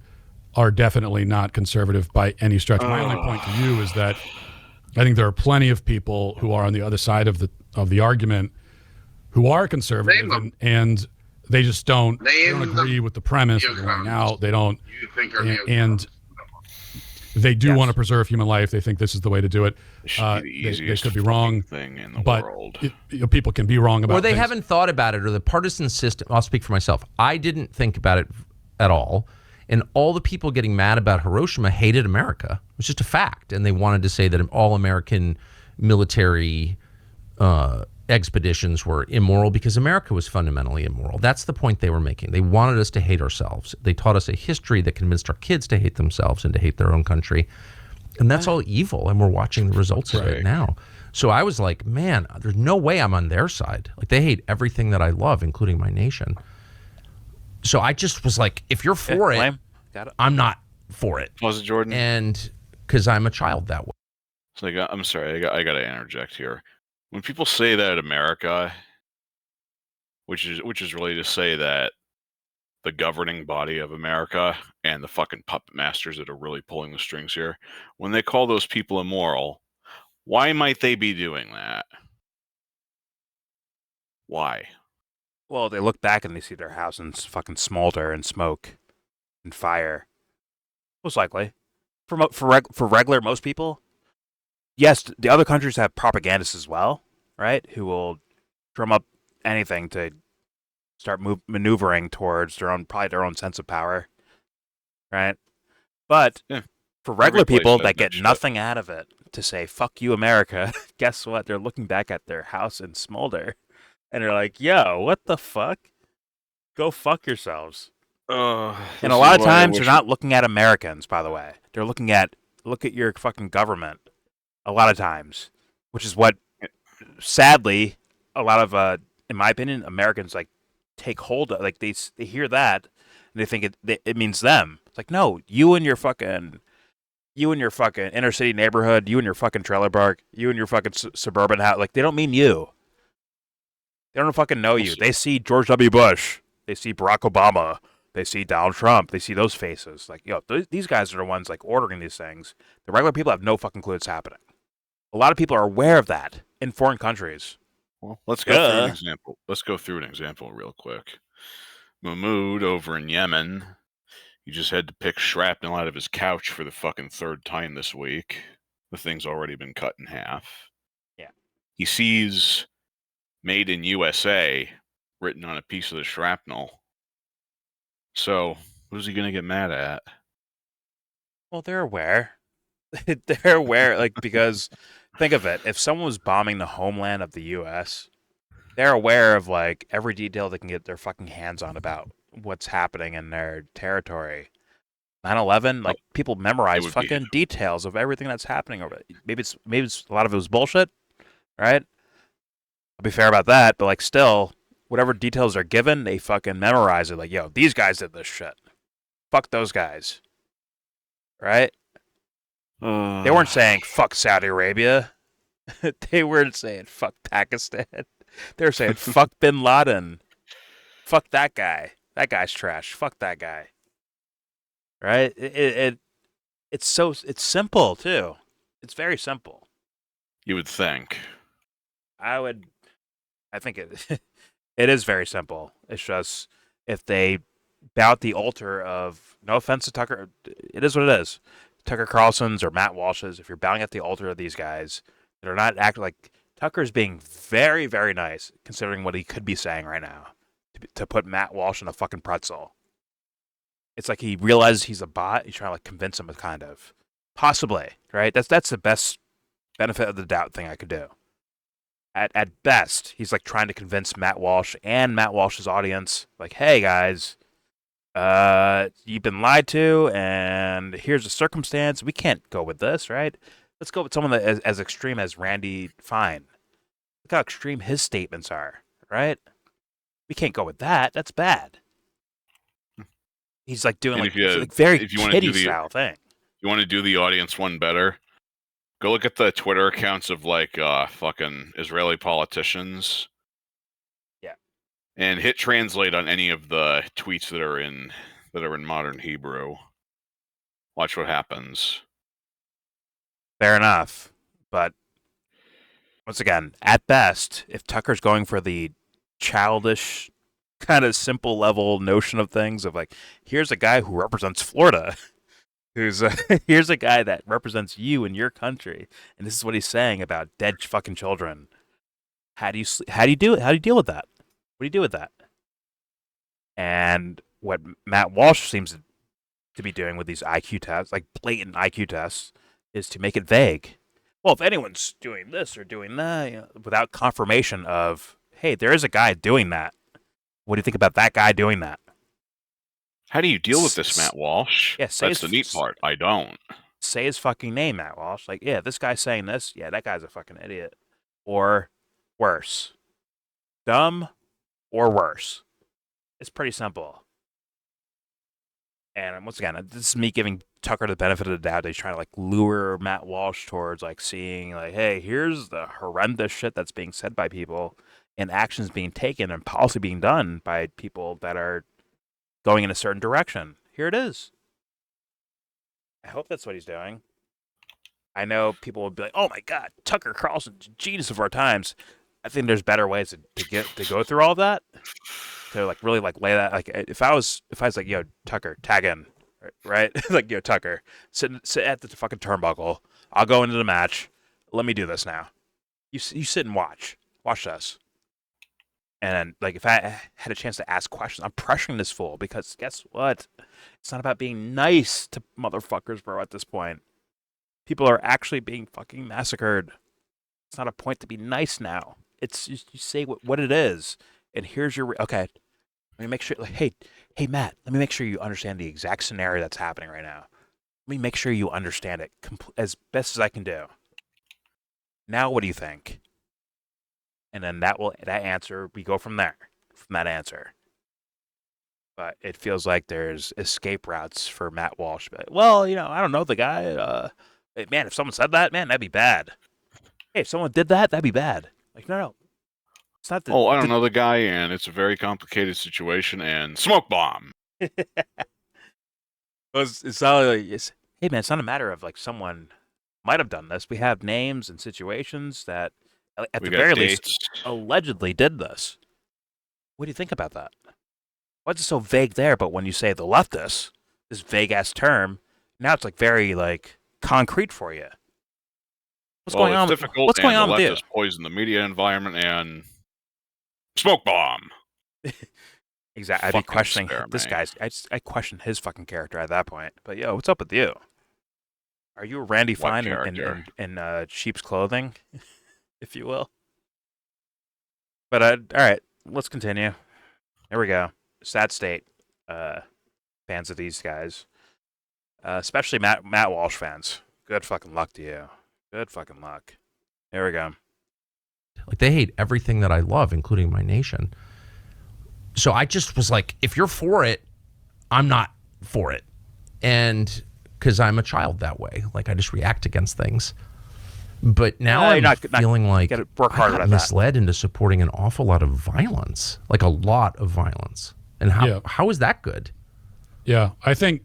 are definitely not conservative by any stretch. My only point to you is that I think there are plenty of people who are on the other side of the argument who are conservative and they just don't agree with the premise of going out. They don't, and they do want to preserve human life. They think this is the way to do it. They could be wrong, but people can be wrong about it. Or they haven't thought about it, or the partisan system. I'll speak for myself. I didn't think about it at all. And all the people getting mad about Hiroshima hated America. It was just a fact. And they wanted to say that all American military expeditions were immoral because America was fundamentally immoral. That's the point they were making. They wanted us to hate ourselves. They taught us a history that convinced our kids to hate themselves and to hate their own country. And that's all evil. And we're watching the results of it now. So I was like, man, there's no way I'm on their side. Like, they hate everything that I love, including my nation. So I just was like, if you're for it, I'm not for it. Was it Jordan? And because I'm a child that way. So I'm sorry, I got to interject here. When people say that America, which is really to say that the governing body of America and the fucking puppet masters that are really pulling the strings here, when they call those people immoral, why might they be doing that? Why? Well, they look back and they see their house and fucking smolder and smoke and fire. Most likely. For regular most people, yes, the other countries have propagandists as well, right? Who will drum up anything to start maneuvering towards probably their own sense of power, right? But for regular people that get nothing out of it to say "fuck you, America," guess what? They're looking back at their house in smolder, and they're like, "Yo, what the fuck? Go fuck yourselves." And a lot of times they're not looking at Americans, by the way. They're look at your fucking government. A lot of times, which is what, sadly, a lot of, in my opinion, Americans like take hold of. Like they hear that and they think it means them. It's like, no, you and your fucking inner city neighborhood, you and your fucking trailer park, you and your fucking suburban house. Like they don't mean you. They don't fucking know you. They see George W. Bush. They see Barack Obama. They see Donald Trump. They see those faces. Like, yo, these guys are the ones like ordering these things. The regular people have no fucking clue it's happening. A lot of people are aware of that in foreign countries. Well, let's go through an example. Let's go through an example real quick. Mahmoud over in Yemen, he just had to pick shrapnel out of his couch for the fucking third time this week. The thing's already been cut in half. Yeah. He sees "Made in USA" written on a piece of the shrapnel. So, what is he going to get mad at? Well, they're aware. They're aware, like, because think of it. If someone was bombing the homeland of the U.S., they're aware of, like, every detail they can get their fucking hands on about what's happening in their territory. 9/11, like, people memorize fucking details of everything that's happening over it. Maybe it's a lot of it was bullshit, right? I'll be fair about that, but, like, still, whatever details are given, they fucking memorize it. Like, yo, these guys did this shit. Fuck those guys. Right? They weren't saying fuck Saudi Arabia. They weren't saying fuck Pakistan. They were saying fuck Bin Laden. Fuck that guy. That guy's trash. Fuck that guy. Right? It's simple too. It's very simple. You would think. I think it is very simple. It's just if they bow at the altar of, no offense to Tucker, it is what it is. Tucker Carlson's or Matt Walsh's, if you're bowing at the altar of these guys that are not acting like Tucker's being very, very nice, considering what he could be saying right now, to put Matt Walsh in a fucking pretzel. It's like he realizes he's a bot. He's trying to like convince him, kind of, possibly, right? That's the best benefit of the doubt thing I could do. At best, he's like trying to convince Matt Walsh and Matt Walsh's audience, like, hey guys, you've been lied to, and here's the circumstance. We can't go with this, right? Let's go with someone that is as extreme as Randy Fine. Look how extreme his statements are, right? We can't go with that. That's bad. He's like doing like very kiddie style thing. You want to do the audience one better? Go look at the Twitter accounts of like fucking Israeli politicians. Yeah. And hit translate on any of the tweets that are in modern Hebrew. Watch what happens. Fair enough. But once again, at best, if Tucker's going for the childish kind of simple level notion of things of like, here's a guy who represents Florida. Here's a guy that represents you and your country, and this is what he's saying about dead fucking children. How do you do it? How do you deal with that? What do you do with that? And what Matt Walsh seems to be doing with these IQ tests, like blatant IQ tests, is to make it vague. Well, if anyone's doing this or doing that, without confirmation of, hey, there is a guy doing that. What do you think about that guy doing that? How do you deal with this, Matt Walsh? Yeah, that's the neat part. I don't. Say his fucking name, Matt Walsh. Like, yeah, this guy's saying this. Yeah, that guy's a fucking idiot. Or worse. Dumb or worse. It's pretty simple. And once again, this is me giving Tucker the benefit of the doubt. He's trying to like lure Matt Walsh towards like seeing like, hey, here's the horrendous shit that's being said by people and actions being taken and policy being done by people that are going in a certain direction. Here it is. I hope that's what he's doing. I know people will be like, "Oh my God, Tucker Carlson, genius of our times." I think there's better ways to go through all that. To like really like lay that, like if I was like, "Yo, Tucker, tag in," right? Like, "Yo, Tucker, sit at the fucking turnbuckle. I'll go into the match. Let me do this now. You sit and watch this." And like, if I had a chance to ask questions, I'm pressuring this fool because guess what? It's not about being nice to motherfuckers, bro. At this point, people are actually being fucking massacred. It's not a point to be nice now. It's you say what it is, and here's your okay. Let me make sure. Like, hey, Matt. Let me make sure you understand the exact scenario that's happening right now. Let me make sure you understand it as best as I can do. Now, what do you think? And then that answer, we go from there, from that answer. But it feels like there's escape routes for Matt Walsh. But, well, I don't know the guy. Man, if someone said that, man, that'd be bad. Hey, if someone did that, that'd be bad. Like, no. It's not I don't know the guy, and it's a very complicated situation, and smoke bomb. It's not like, hey, man, it's not a matter of, like, someone might have done this. We have names and situations that, at the very least, allegedly did this. What do you think about that? Why is it so vague there? But when you say the leftists, this vague ass term, now it's like very like concrete for you. What's going on? Difficult, what's going on with you? Leftists poison the media environment and smoke bomb. Exactly. I'd be questioning this guy's. I question his fucking character at that point. But yo, what's up with you? Are you a Randy Fine in sheep's clothing, if you will? But all right, let's continue. There we go. Sad state. Fans of these guys, especially Matt Walsh fans. Good fucking luck to you. Good fucking luck. There we go. Like, they hate everything that I love, including my nation. So I just was like, if you're for it, I'm not for it. And because I'm a child that way, like I just react against things. But now I'm feeling like I got misled into supporting an awful lot of violence, like a lot of violence. And how is that good? Yeah, I think.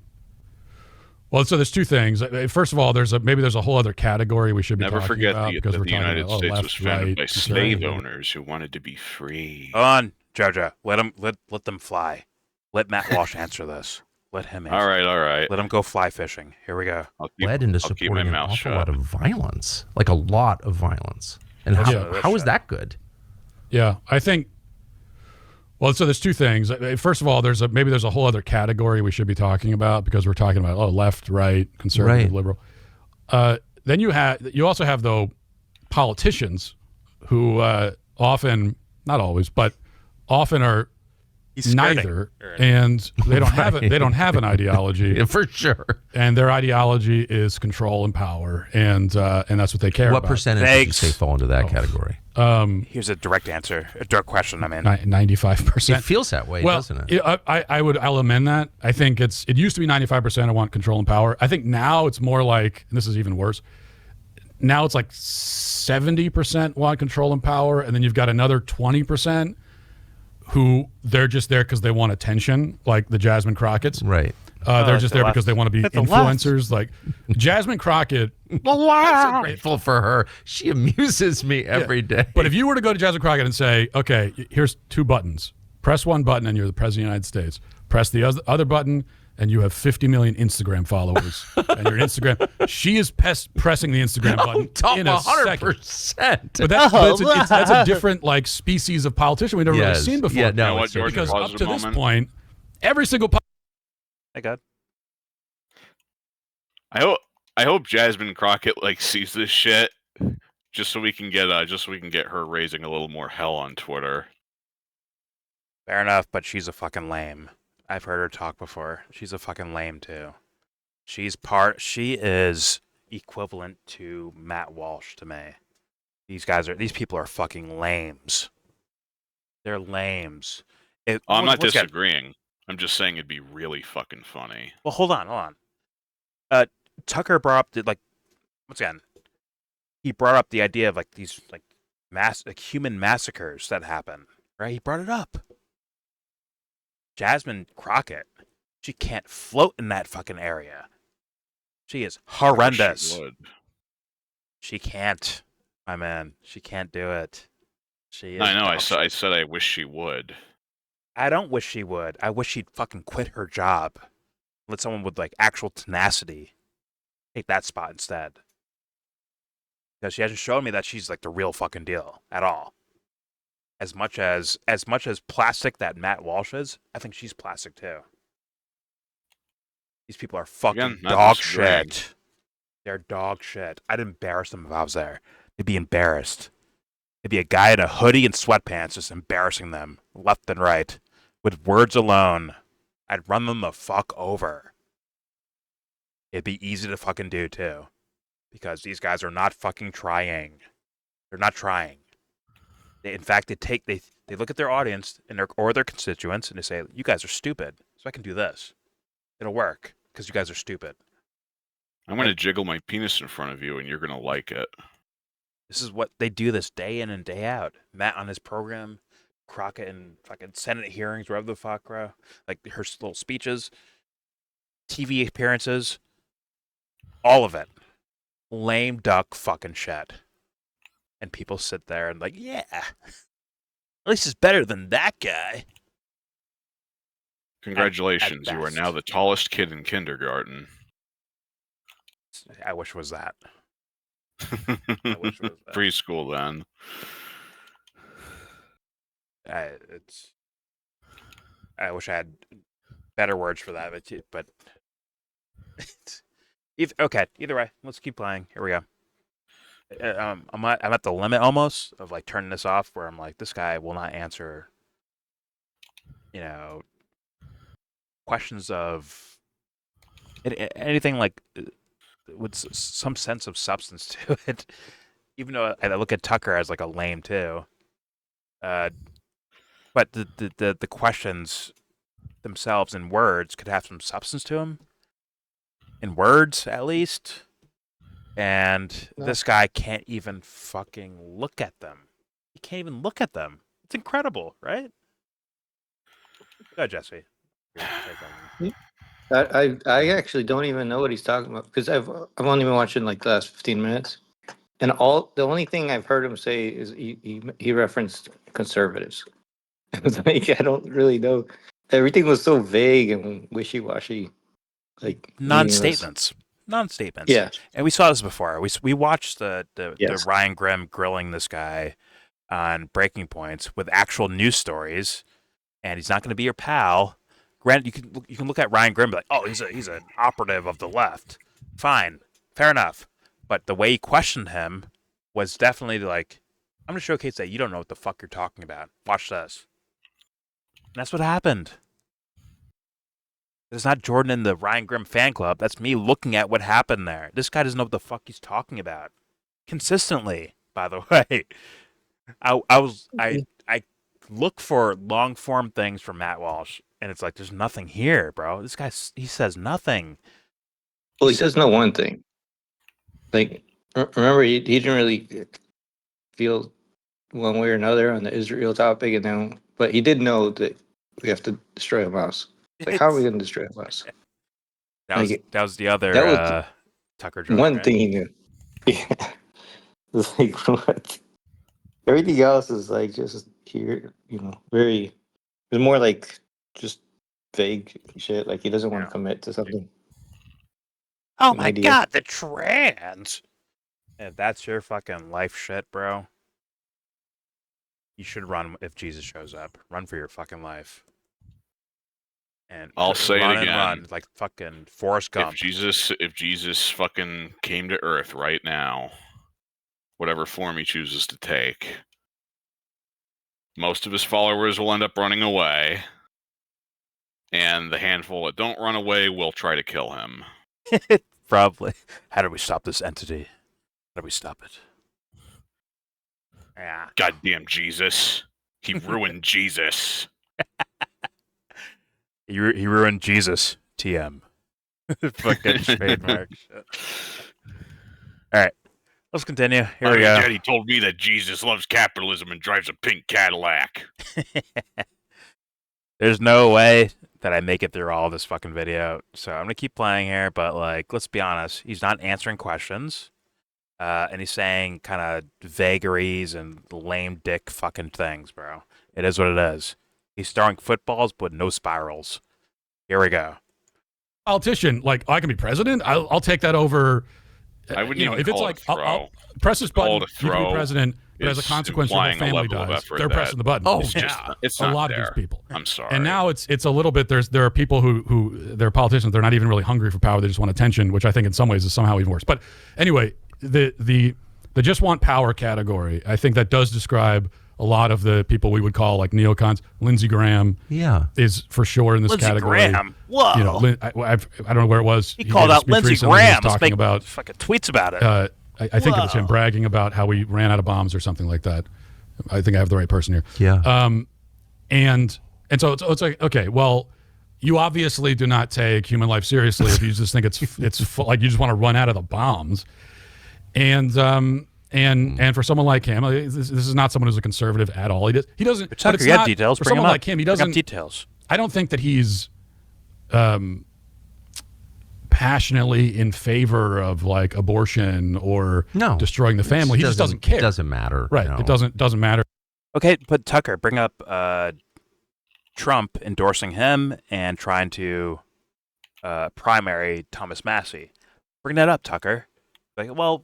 Well, so there's two things. First of all, maybe there's a whole other category we should be talking about because we're the talking United about States left, was founded right, by slave owners who wanted to be free. Hold on, Jojo. Let them fly. Let Matt Walsh answer this. Let him answer. All right. Let him go fly fishing. Here we go. Led into supporting an awful lot of violence, like a lot of violence. And how is that good? Yeah, I think. Well, so there's two things. First of all, maybe there's a whole other category we should be talking about because we're talking about left, right, conservative, liberal. Then you also have though politicians who often, not always, but often are neither, and they don't have an ideology for sure. And their ideology is control and power, and that's what they care about. What percentage would you say fall into that category? Here's a direct answer, a direct question. 95%. It feels that way, doesn't it? I'll amend that. I think it used to be 95% I want control and power. I think now it's more like, and this is even worse. Now it's like 70% want control and power, and then you've got another 20% who they're just there because they want attention, like the Jasmine Crockett's. Right. They're just there because they want to be influencers. Like Jasmine Crockett. I'm so grateful for her. She amuses me every day. But if you were to go to Jasmine Crockett and say, okay, here's two buttons. Press one button and you're the president of the United States. Press the other button and you have 50 million Instagram followers. And you're an Instagram. She is pressing the Instagram button in a 100%. second. But that's a different like species of politician we've never really seen before. Yeah, no, because up to this point, every single Hey, God. I hope Jasmine Crockett sees this shit just so we can get her raising a little more hell on Twitter. Fair enough, but she's a fucking lame. I've heard her talk before. She's a fucking lame too. She is equivalent to Matt Walsh to me. These people are fucking lames. They're lames. I'm not disagreeing. I'm just saying it'd be really fucking funny. Well, hold on. Tucker brought up once again, he brought up the idea of these human massacres that happen. Right? He brought it up. Jasmine Crockett, she can't float in that fucking area. She is horrendous. She would. She can't, my man. She can't do it. She is. I know. I said I wish she would. I don't wish she would. I wish she'd fucking quit her job. Let someone with like actual tenacity take that spot instead. Because she hasn't shown me that she's like the real fucking deal at all. As much as plastic that Matt Walsh is, I think she's plastic too. These people are fucking dog shit. They're dog shit. I'd embarrass them if I was there. They'd be embarrassed. It'd be a guy in a hoodie and sweatpants just embarrassing them left and right. With words alone, I'd run them the fuck over. It'd be easy to fucking do too. Because these guys are not fucking trying. They're not trying. In fact, they look at their audience and or their constituents and they say, "You guys are stupid, so I can do this. It'll work because you guys are stupid." I'm going to jiggle my penis in front of you, and you're going to like it. This is what they do this day in and day out. Matt on his program, Crockett in fucking Senate hearings, wherever the fuck, bro. Like her little speeches, TV appearances, all of it. Lame duck fucking shit. And people sit there and like, yeah, at least it's better than that guy. Congratulations, you are now the tallest kid in kindergarten. I wish it was that. Preschool then. I wish I had better words for that, but either way, let's keep playing. Here we go. I'm at the limit almost of like turning this off, where I'm like, this guy will not answer, questions of anything like with some sense of substance to it. Even though I look at Tucker as like a lame too, but the questions themselves in words could have some substance to them, in words at least. And this guy can't even fucking look at them. He can't even look at them. It's incredible, right? Go ahead, Jesse. I actually don't even know what he's talking about because I've only been watching like the last 15 minutes, and the only thing I've heard him say is he referenced conservatives. I was like, I don't really know. Everything was so vague and wishy-washy, like non-statements. Yeah, and we saw this before. We watched the Ryan Grimm grilling this guy on breaking points with actual news stories, and he's not going to be your pal. Granted, you can look at Ryan Grimm and be like, oh, he's an operative of the left. Fine, fair enough. But the way he questioned him was definitely like, I'm going to showcase that you don't know what the fuck you're talking about. Watch this. And that's what happened. It's not Jordan in the Ryan Grimm fan club. That's me looking at what happened there. This guy doesn't know what the fuck he's talking about. Consistently, by the way. I look for long form things from Matt Walsh, and it's like there's nothing here, bro. This guy, he says nothing. Well, he does know one thing. Like, remember, he didn't really feel one way or another on the Israel topic, but he did know that we have to destroy Hamas. Like, how are we going to destroy Hamas? That was the other Tucker joke. One thing he knew. Yeah. It's like, what? Everything else is like just here, very. It's more like just vague shit. Like he doesn't want to commit to something. Oh my god, the trans! If that's your fucking life shit, bro, you should run if Jesus shows up. Run for your fucking life. And I'll say it again. Run, like fucking Forrest Gump. If Jesus fucking came to Earth right now, whatever form he chooses to take, most of his followers will end up running away, and the handful that don't run away will try to kill him. Probably. How do we stop this entity? How do we stop it? Yeah. Goddamn Jesus. He ruined Jesus. He ruined Jesus. TM. Fucking trademark shit. All right. Let's continue. Here we go. Daddy told me that Jesus loves capitalism and drives a pink Cadillac. There's no way that I make it through all this fucking video. So I'm gonna keep playing here, but like, let's be honest, he's not answering questions. And he's saying kind of vagaries and lame dick fucking things, bro. It is what it is. He's throwing footballs, but no spirals. Here we go. Politician, like, I can be president. I'll take that over. I wouldn't even if it's call like, it a throw. I'll press this button, you can throw be president, but as a consequence, your whole implying a family level of dies. effort They're that pressing the button. Oh, it's a not lot of there. these people. I'm sorry. And now it's a little bit. There are people who they're politicians. They're not even really hungry for power. They just want attention, which I think in some ways is somehow even worse. But anyway, the just want power category, I think that does describe a lot of the people we would call like neocons. Lindsey Graham, is for sure in this Lindsey category. Graham? Whoa. You know, I don't know where it was. He called gave a out speech Lindsey recently. He was Graham. talking about fucking tweets about it. I think it was him bragging about how we ran out of bombs or something like that. I think I have the right person here. Yeah. And so it's like, okay, well, you obviously do not take human life seriously if you just think it's like you just want to run out of the bombs. And for someone like him, this is not someone who's a conservative at all. He doesn't. Tucker, but it's you have not, details. For Bring someone them up. like him, he Bring up doesn't. details. I don't think that he's passionately in favor of like abortion or destroying the family. He just doesn't care. It doesn't matter. Right. No. It doesn't matter. Okay, but Tucker, bring up Trump endorsing him and trying to primary Thomas Massey. Bring that up, Tucker. Like, well,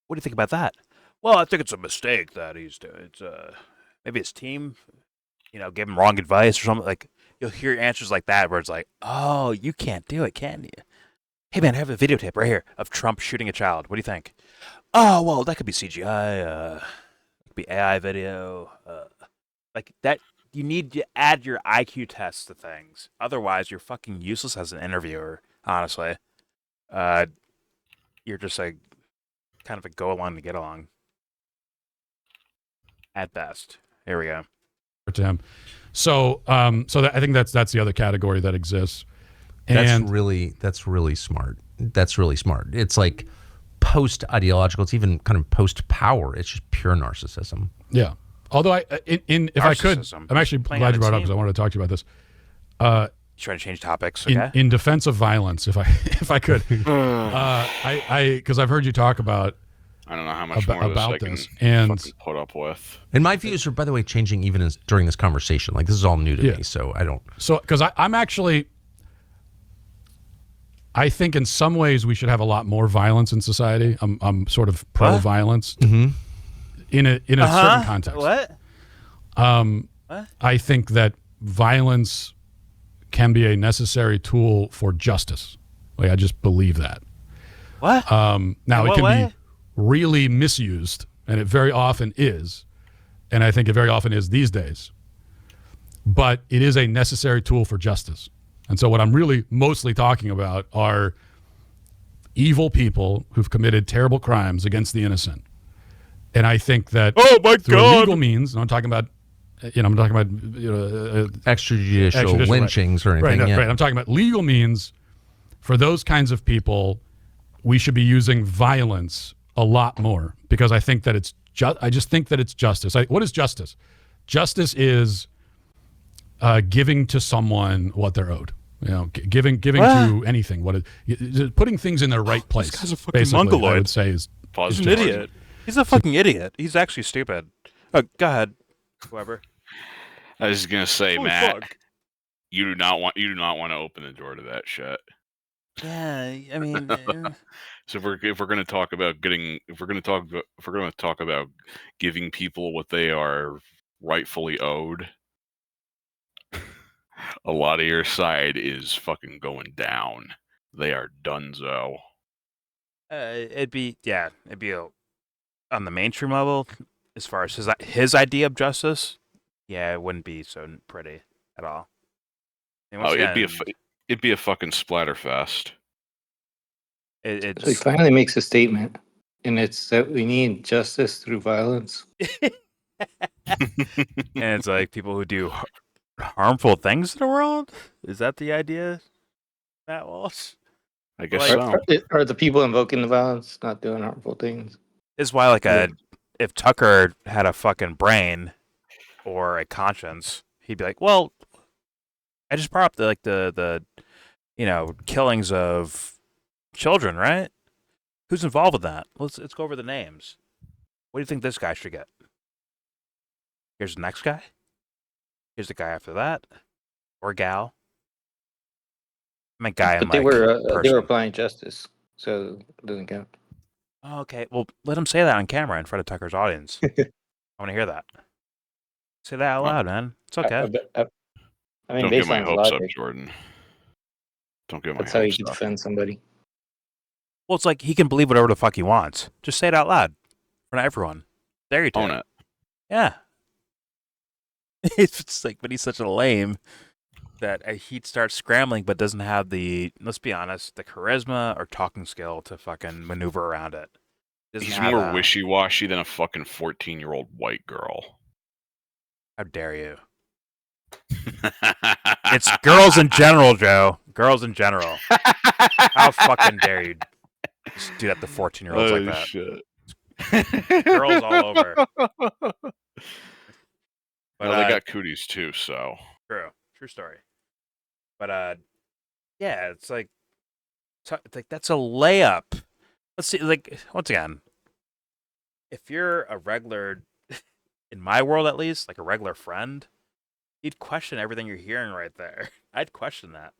what do you think about that? Well, I think it's a mistake that he's doing. It's maybe his team, gave him wrong advice or something. Like, you'll hear answers like that where it's like, oh, you can't do it, can you? Hey, man, I have a videotape right here of Trump shooting a child. What do you think? Oh, well, that could be CGI. It could be AI video. Like that, you need to add your IQ tests to things. Otherwise, you're fucking useless as an interviewer, honestly. You're just like kind of a go along to get along. At best. Here we go. To him. So I think that's the other category that exists. That's really smart. That's really smart. It's like post-ideological. It's even kind of post-power. It's just pure narcissism. Yeah. Although if I could, I'm actually glad you brought it up because I wanted to talk to you about this. Trying to change topics. Okay. In defense of violence, if I could, because I've heard you talk about. I don't know how much more about this and fucking put up with. And my views are, by the way, changing even during this conversation. Like this is all new to me, so I don't. So because I'm actually. I think in some ways we should have a lot more violence in society. I'm sort of pro-violence in a certain context. What? I think that violence can be a necessary tool for justice. Like I just believe that. What? Now it can be really misused, and it very often is, and I think it very often is these days. But it is a necessary tool for justice. And so what I'm really mostly talking about are evil people who've committed terrible crimes against the innocent. And I think that through legal means, and I'm talking about extrajudicial lynchings or anything. Right. I'm talking about legal means for those kinds of people. We should be using violence a lot more because I think that it's I just think that it's justice. What is justice? Justice is giving to someone what they're owed. Giving to anything. Putting things in their right place. This guy's a fucking basically, mongoloid. I would say is He's an idiot. He's a fucking idiot. He's actually stupid. Oh, go ahead, whoever. I was gonna say, Holy Matt, fuck. you do not want to open the door to that shit. Yeah, I mean. So if we're gonna talk about giving people what they are rightfully owed, a lot of your side is fucking going down. They are donezo. It'd be on the mainstream level as far as his idea of justice. Yeah, it wouldn't be so pretty at all. It'd be a fucking splatterfest. So he finally makes a statement, and it's that we need justice through violence. And it's like people who do harmful things to the world. Is that the idea, Matt Walsh? I guess so. Are the people invoking the violence not doing harmful things? This is why, if Tucker had a fucking brain or a conscience, he'd be like, well, I just brought up the killings of children, right? Who's involved with that? Let's go over the names. What do you think this guy should get? Here's the next guy. Here's the guy after that, or gal. I mean, guy. But they were applying justice, so it doesn't count. Oh, okay, well, let him say that on camera in front of Tucker's audience. I want to hear that. Say that out loud, man. It's okay. I mean, don't based get my on hopes logic, up, Jordan. Don't get my that's how you hopes can up. defend somebody. Well, it's like he can believe whatever the fuck he wants. Just say it out loud in front of everyone. There you go. Own it. Yeah. It's like, but he's such a lame that he'd start scrambling, but doesn't have the, let's be honest, the charisma or talking skill to fucking maneuver around it. He's more wishy-washy than a fucking 14-year-old white girl. How dare you? It's girls in general, Joe. Girls in general. How fucking dare you just do that to 14-year-olds like that? Shit. Girls all over. But well, they got cooties too, so. True story. But yeah, it's like that's a layup. Let's see, like, once again, if you're a regular, in my world at least, like a regular friend, you'd question everything you're hearing right there. I'd question that.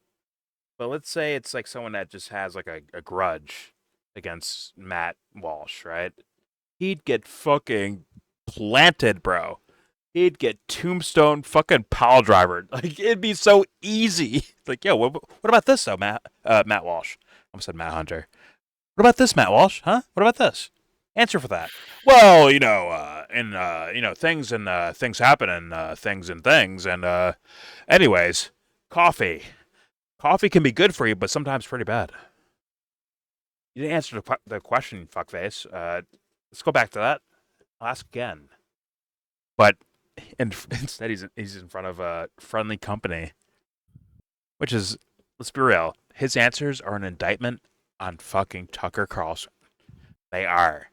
But let's say it's like someone that just has like a grudge against Matt Walsh, right? He'd get fucking planted, bro. He'd get tombstone fucking pile driver. Like, it'd be so easy. Like, yo, what about this though, Matt Walsh? I almost said Matt Hunter. What about this, Matt Walsh? Huh? What about this? Answer for that. Well, things happen and things. And anyways, coffee. Coffee can be good for you, but sometimes pretty bad. You didn't answer the question, fuckface. Let's go back to that. I'll ask again. But instead, he's in front of a friendly company, which is, let's be real, his answers are an indictment on fucking Tucker Carlson. They are.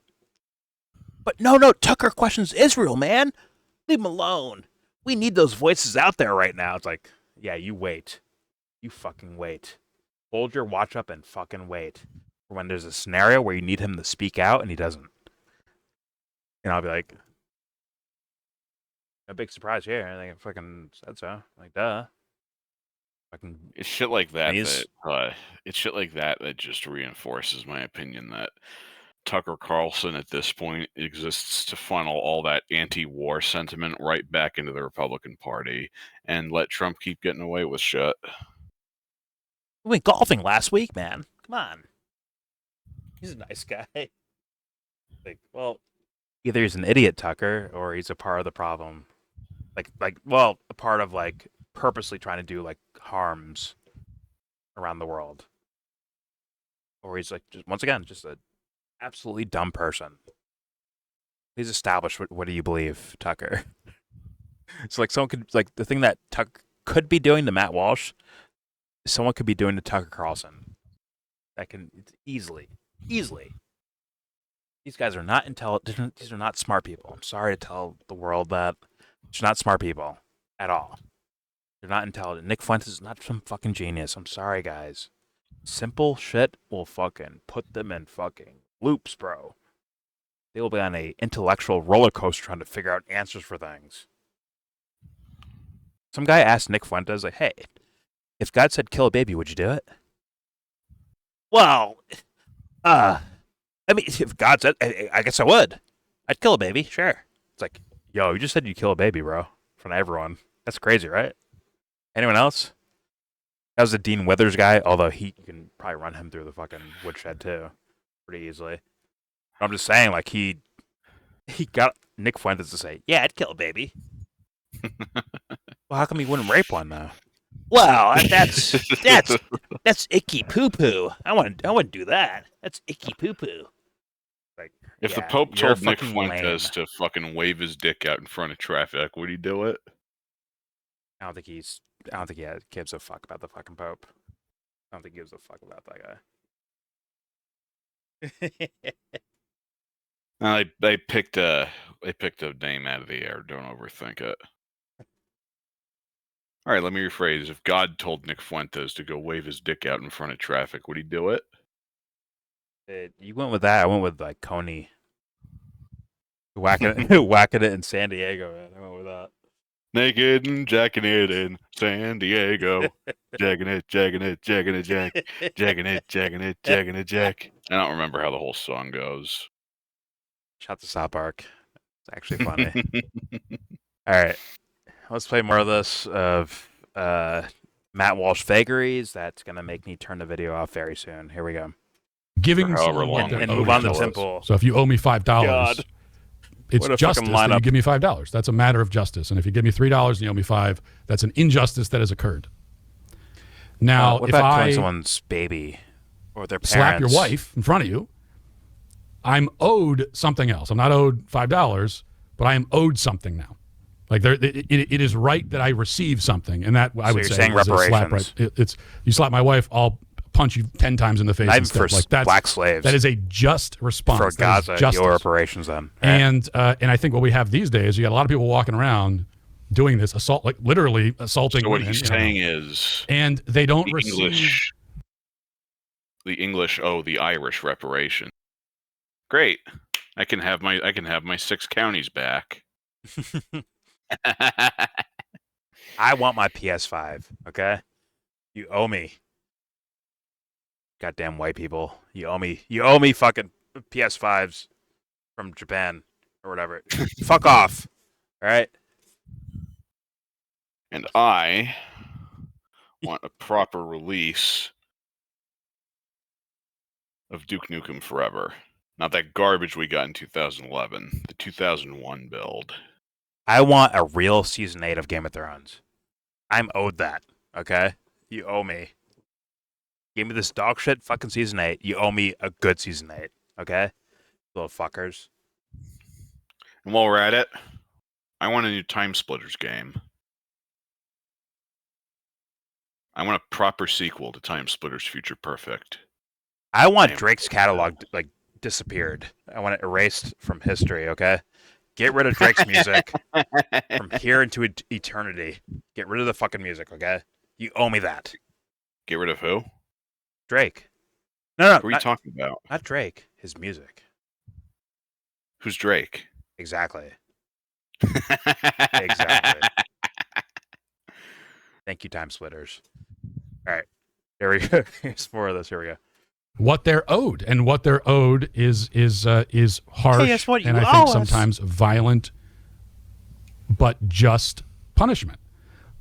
But no, Tucker questions Israel, man. Leave him alone. We need those voices out there right now. It's like, yeah, you wait. You fucking wait. Hold your watch up and fucking wait for when there's a scenario where you need him to speak out and he doesn't. And I'll be like, a big surprise here. I think I fucking said so. Like, duh. Fucking. It's shit like that. It's shit like that just reinforces my opinion that Tucker Carlson at this point exists to funnel all that anti-war sentiment right back into the Republican Party and let Trump keep getting away with shit. We went golfing last week, man. Come on. He's a nice guy. Like, well, either he's an idiot, Tucker, or he's a part of the problem. Well, a part of like purposely trying to do like harms around the world, or he's like just once again just a absolutely dumb person. Please establish what do you believe, Tucker? So like someone could, like, the thing that Tucker could be doing to Matt Walsh, someone could be doing to Tucker Carlson. That can easily. These guys are not intelligent. These are not smart people. I'm sorry to tell the world that. They're not smart people at all. They're not intelligent. Nick Fuentes is not some fucking genius. I'm sorry, guys. Simple shit will fucking put them in fucking loops, bro. They will be on a intellectual roller coaster trying to figure out answers for things. Some guy asked Nick Fuentes, like, hey, if God said kill a baby, would you do it? Well, I mean, if God said, I guess I would. I'd kill a baby, sure. It's like, yo, you just said you'd kill a baby, bro. In front of everyone. That's crazy, right? Anyone else? That was the Dean Withers guy, although you can probably run him through the fucking woodshed too, pretty easily. But I'm just saying, like, he got Nick Fuentes to say, yeah, I'd kill a baby. Well, how come he wouldn't rape one though? Well, that's icky poo poo. I wouldn't do that. That's icky poo poo. Like, if the Pope told Nick Fuentes to fucking wave his dick out in front of traffic, would he do it? I don't think he gives a fuck about the fucking Pope. I don't think he gives a fuck about that guy. They picked a name out of the air. Don't overthink it. All right, let me rephrase. If God told Nick Fuentes to go wave his dick out in front of traffic, would he do it? You went with that. I went with like Coney. Whacking it in San Diego, man. I went with that. Naked and jacking it in San Diego. Jacking it, jack. Jacking it, jack. I don't remember how the whole song goes. Shout to South Park. It's actually funny. All right. Let's play more of this of Matt Walsh vagaries. That's going to make me turn the video off very soon. Here we go. Giving however long and move on to Temple. So if you owe me $5, it's justice that you give me $5. That's a matter of justice. And if you give me $3 and you owe me $5, that's an injustice that has occurred. Now, what if about I killing someone's baby or their parents? Slap your wife in front of you, I'm owed something else. I'm not owed $5, but I am owed something now. Like it is right that I receive something, and that I would say saying is a slap. reparations. Right? It's you slap my wife, I'll punch you 10 times in the face. Not for like that's, black slaves. That is a just response. For Gaza, your reparations then. Right? And I think what we have these days, you got a lot of people walking around doing this assault, like literally assaulting. So what women, he's saying is, and they don't receive. The English owe the Irish reparation. Great, I can have my 6 counties back. I want my PS5. Okay, you owe me. Goddamn white people, you owe me. You owe me fucking PS5s from Japan or whatever. Fuck off. All right. And I want a proper release of Duke Nukem Forever. Not that garbage we got in 2011. The 2001 build. I want a real Season 8 of Game of Thrones. I'm owed that, okay? You owe me. Give me this dog shit fucking Season 8. You owe me a good Season 8, okay? Little fuckers. And while we're at it, I want a new Time Splitters game. I want a proper sequel to Time Splitters Future Perfect. I want Drake's catalog like disappeared. I want it erased from history, okay? Get rid of Drake's music from here into eternity. Get rid of the fucking music, okay? You owe me that. Get rid of who? Drake. No. What are you talking about? Not Drake. His music. Who's Drake? Exactly. Exactly. Thank you, Time Splitters. All right. There we go. Here's more of this. Here we go. What they're owed, and what they're owed is harsh, Hey, that's what you and I owe think us. sometimes violent, but just punishment.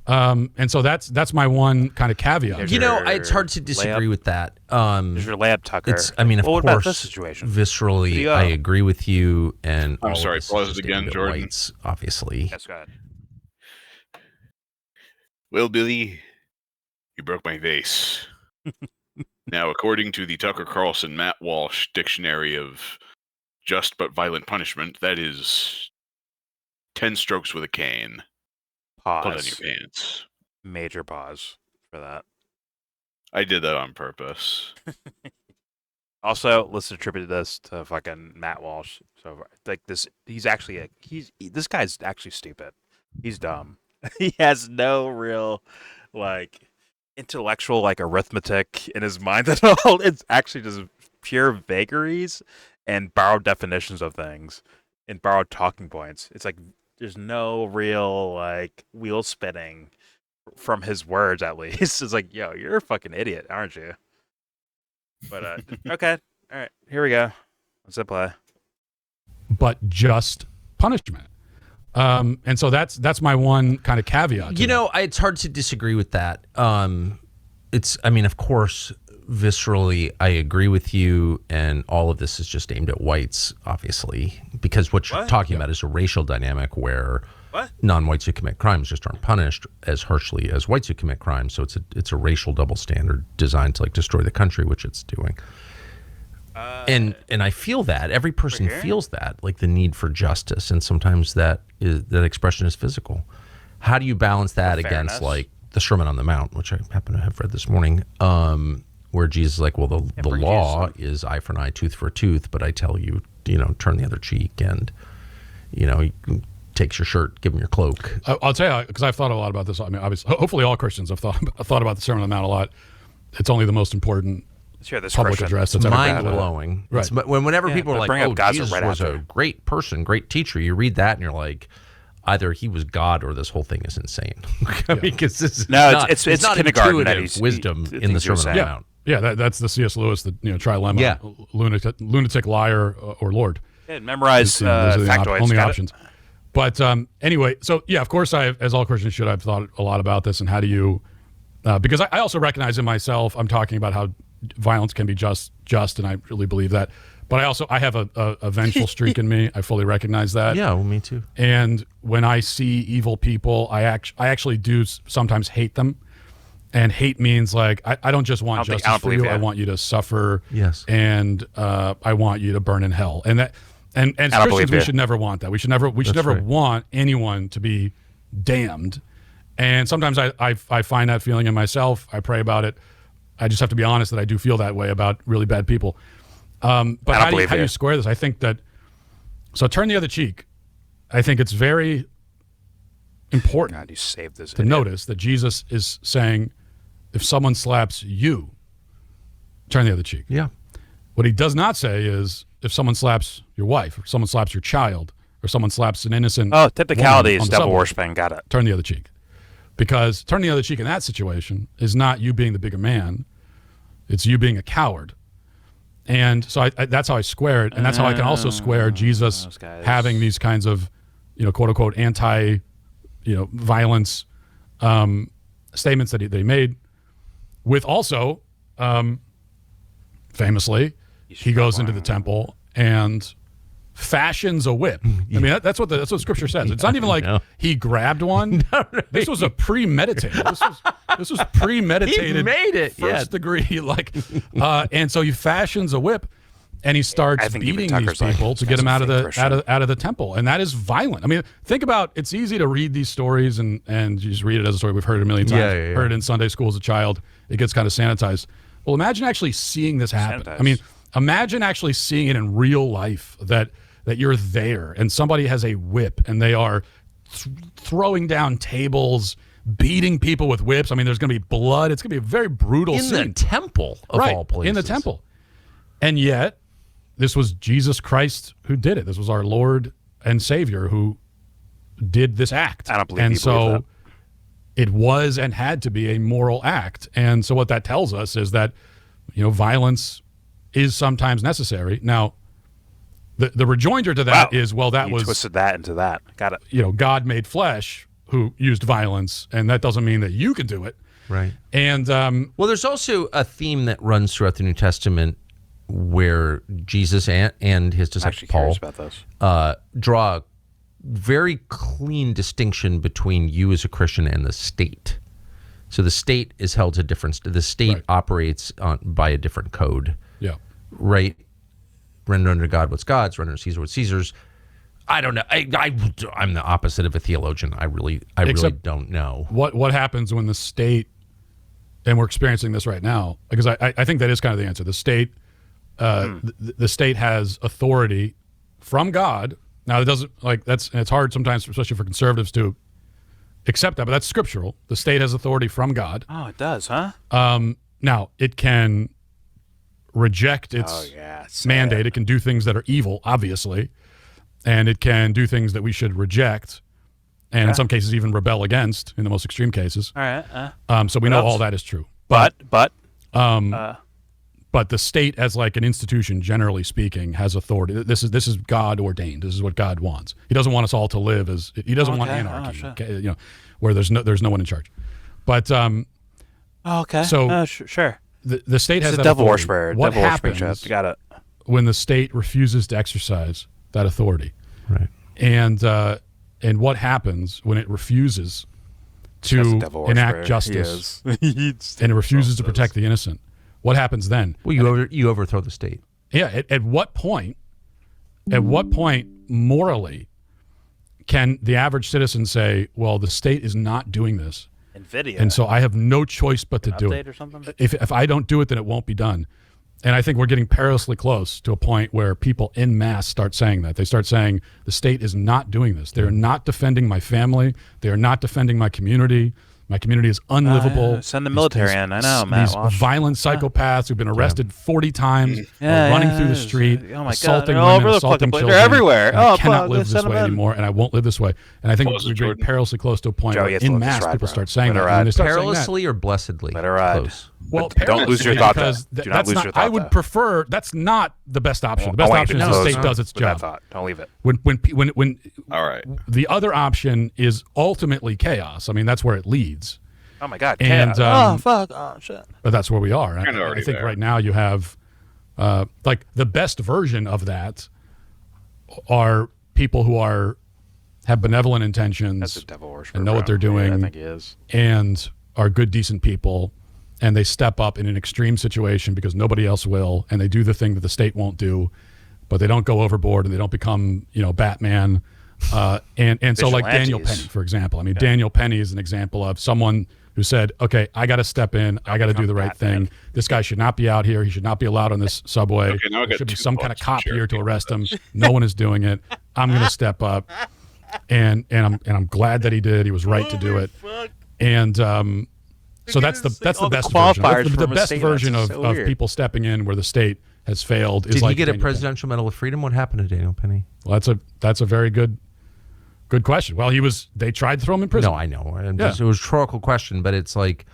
And so that's my one kind of caveat. You know, it's hard to disagree with that. There's your layup, Tucker. I mean, of What about course, this situation? viscerally, I agree with you. And I'm all of sorry, this is pause it just again, aimed at Jordan. whites, obviously. Yes, go ahead. Well, Billy, you broke my vase. Now, according to the Tucker Carlson Matt Walsh Dictionary of Just But Violent Punishment, that is 10 strokes with a cane. Pause. Put on your pants. Major pause for that. I did that on purpose. Also, let's attribute this to fucking Matt Walsh. So, like this, this guy's actually stupid. He's dumb. He has no real, like, intellectual, like, arithmetic in his mind at all. It's actually just pure vagaries and borrowed definitions of things and borrowed talking points. It's like there's no real, like, wheel spinning from his words, at least. It's like, yo, you're a fucking idiot, aren't you? But, okay. All right. Here we go. Let's hit play. But just punishment. And so that's my one kind of caveat. You know, it's hard to disagree with that. I mean, of course, viscerally, I agree with you, and all of this is just aimed at whites, obviously, because what you're talking about is a racial dynamic where non-whites who commit crimes just aren't punished as harshly as whites who commit crimes. So it's a racial double standard designed to like destroy the country, which it's doing. And I feel that every person feels that, like the need for justice, and sometimes that expression is physical. How do you balance that against like the Sermon on the Mount, which I happen to have read this morning, where Jesus is like, well, the law is eye for an eye, tooth for a tooth, but I tell you, turn the other cheek, and you takes your shirt, give him your cloak. I'll tell you, because I've thought a lot about this. I mean, obviously, hopefully all Christians have thought about the Sermon on the Mount a lot. It's only the most important public address that's ever mind blowing. Right. Whenever people are like, "Oh, Jesus was a great person, great teacher," you read that and you're like, either he was God or this whole thing is insane. I mean, because this is it's not kindergarten intuitive wisdom in the Sermon on the Mount. Yeah, that's the C.S. Lewis, the trilemma. Yeah. Lunatic, liar, or Lord. Yeah, memorize those are the factoids. only options. But anyway, so yeah, of course, as all Christians should, I've thought a lot about this and how do you, because I also recognize in myself, I'm talking about how violence can be just, and I really believe that. But I have a vengeful streak in me. I fully recognize that. Yeah, well, me too. And when I see evil people, I actually do sometimes hate them. And hate means like I don't just want justice for you. I want you to suffer. Yes. And I want you to burn in hell. And that and as Christians, we should never want that. We should never want anyone to be damned. And sometimes I find that feeling in myself. I pray about it. I just have to be honest that I do feel that way about really bad people. But how do you square this? I think that, so turn the other cheek. I think it's very important to notice that Jesus is saying, if someone slaps you, turn the other cheek. Yeah. What he does not say is, if someone slaps your wife, or someone slaps your child, or someone slaps an innocent technicalities, devil worshiping, got it. Turn the other cheek. Because turn the other cheek in that situation is not you being the bigger man. It's you being a coward. And so that's how I square it. And that's how I can also square Jesus having these kinds of, quote unquote, violence statements that he made with also, famously, he goes into the temple and fashions a whip. I mean, that's what Scripture says. It's not even like he grabbed one. This was a premeditated. This was premeditated. He made it. First degree. And so he fashions a whip, and he starts beating these people to get them out of the temple, and that is violent. I mean, think about. It's easy to read these stories and you just read it as a story. We've heard it a million times. Heard it in Sunday school as a child. It gets kind of sanitized. Well, imagine actually seeing this happen. I mean, imagine actually seeing it in real life. That you're there and somebody has a whip and they are throwing down tables, beating people with whips. I mean, there's going to be blood. It's going to be a very brutal scene. In the temple, of all places. In the temple. And yet, this was Jesus Christ who did it. This was our Lord and Savior who did this act. I don't believe that. It was and had to be a moral act. And so what that tells us is that, violence is sometimes necessary. Now, the rejoinder to that is, that you was twisted that into that. Got it. God made flesh who used violence, and that doesn't mean that you can do it. Right. And there's also a theme that runs throughout the New Testament where Jesus and his disciple Paul draw a very clean distinction between you as a Christian and the state. So the state is held to different. The state operates by a different code. Yeah. Right. Render unto God what's God's, render to Caesar what's Caesar's. I don't know. I'm the opposite of a theologian. I really don't know. What happens when the state, and we're experiencing this right now, because I think that is kind of the answer. The state, the state has authority from God. Now, it doesn't, it's hard sometimes, especially for conservatives, to accept that, but that's scriptural. The state has authority from God. Oh, it does, huh? Now, it can reject its mandate. It can do things that are evil, obviously, and it can do things that we should reject, and in some cases even rebel against, in the most extreme cases. All right. So we know all that is true. But the state, as like an institution, generally speaking, has authority. This is God ordained. This is what God wants. He doesn't want us all to live as he doesn't want anarchy, where there's no one in charge. But So sure. The state has it's that a devil authority. worshiper. What devil happens got it. when the state refuses to exercise that authority? Right. And what happens when it refuses to enact justice and it refuses to protect the innocent? What happens then? Well, you overthrow the state. Yeah. At what point morally can the average citizen say, well, the state is not doing this, NVIDIA, and so I have no choice but to do it? Or something? If I don't do it, then it won't be done. And I think we're getting perilously close to a point where people en masse start saying that. They start saying the state is not doing this. They're not defending my family. They are not defending my community. My community is unlivable. Send the military in. I know, Matt These Walsh. violent psychopaths who've been arrested 40 times, are running through the street, Oh my assaulting God. women, assaulting children. They're everywhere. And I Oh, cannot fuck, live this send them way in. anymore, and I won't live this way. And I think we're getting perilously close to a point where en masse people start saying that. When they start saying that, Perilously or blessedly? Let it ride. Close. well, Don't lose your thought. because Do not that's lose not, your thought. I would prefer. That's not the best option. The best option is the state does its job. Thought. Don't leave it. When All right. the other option is ultimately chaos. I mean, that's where it leads. Oh my God. And oh fuck. Oh shit. but that's where we are. Kind of I already think there. right now you have like the best version of that are people who have benevolent intentions That's a devil worshiper. and know what they're doing. I think he is. And are good, decent people, and they step up in an extreme situation because nobody else will, and they do the thing that the state won't do, but they don't go overboard and they don't become, Batman. And so like Daniel Penny, for example. I mean, Daniel Penny is an example of someone who said, okay, I got to step in. I got to do the right thing. This guy should not be out here. He should not be allowed on this subway. Okay, now I there got should be 2 some kind of bucks cop to here to share. arrest him. No one is doing it. I'm going to step up. And I'm glad that he did. He was right to do it. And so that's the best version. The best version of people stepping in where the state has failed is Did like he get a Daniel Penny. Presidential Medal of Freedom? What happened to Daniel Penny? Well, that's a very good question. Well, they tried to throw him in prison. No, I know. It was a rhetorical question, but it's like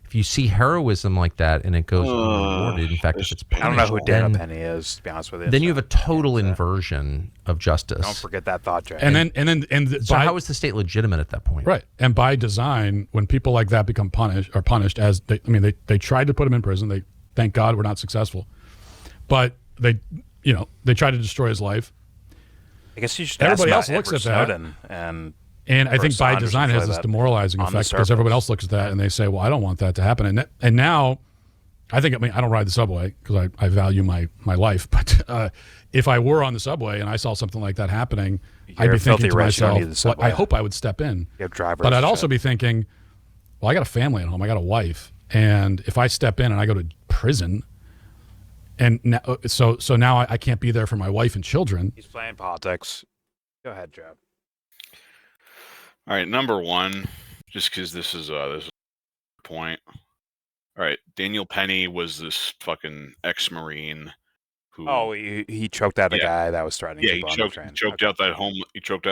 if you see heroism like that and it goes unrewarded, in fact, if it's punished, I don't know who Daniel Penny is, to be honest with you. Then you have a total inversion of justice. Don't forget that thought, Jay. So how is the state legitimate at that point? Right. And by design, when people like that become punished as they tried to put him in prison. They thank God were not successful. But they tried to destroy his life. I guess you should everybody ask else looks Edward at Snowden that. And I think by Assange design it has for this that demoralizing on the effect because everyone else looks at that and they say, well, I don't want that to happen. And now I don't ride the subway because I value my life. But if I were on the subway and I saw something like that happening, I'd be thinking to myself, well, I hope I would step in. You have drivers. But I'd also be thinking, well, I got a family at home. I got a wife. And if I step in and I go to prison, and now, so now I can't be there for my wife and children. He's playing politics. Go ahead, Joe. All right, number one, just because this is a point. All right, Daniel Penny was this fucking ex-Marine who. Oh, he choked out a guy that was threatening. Yeah, people he on the train. choked out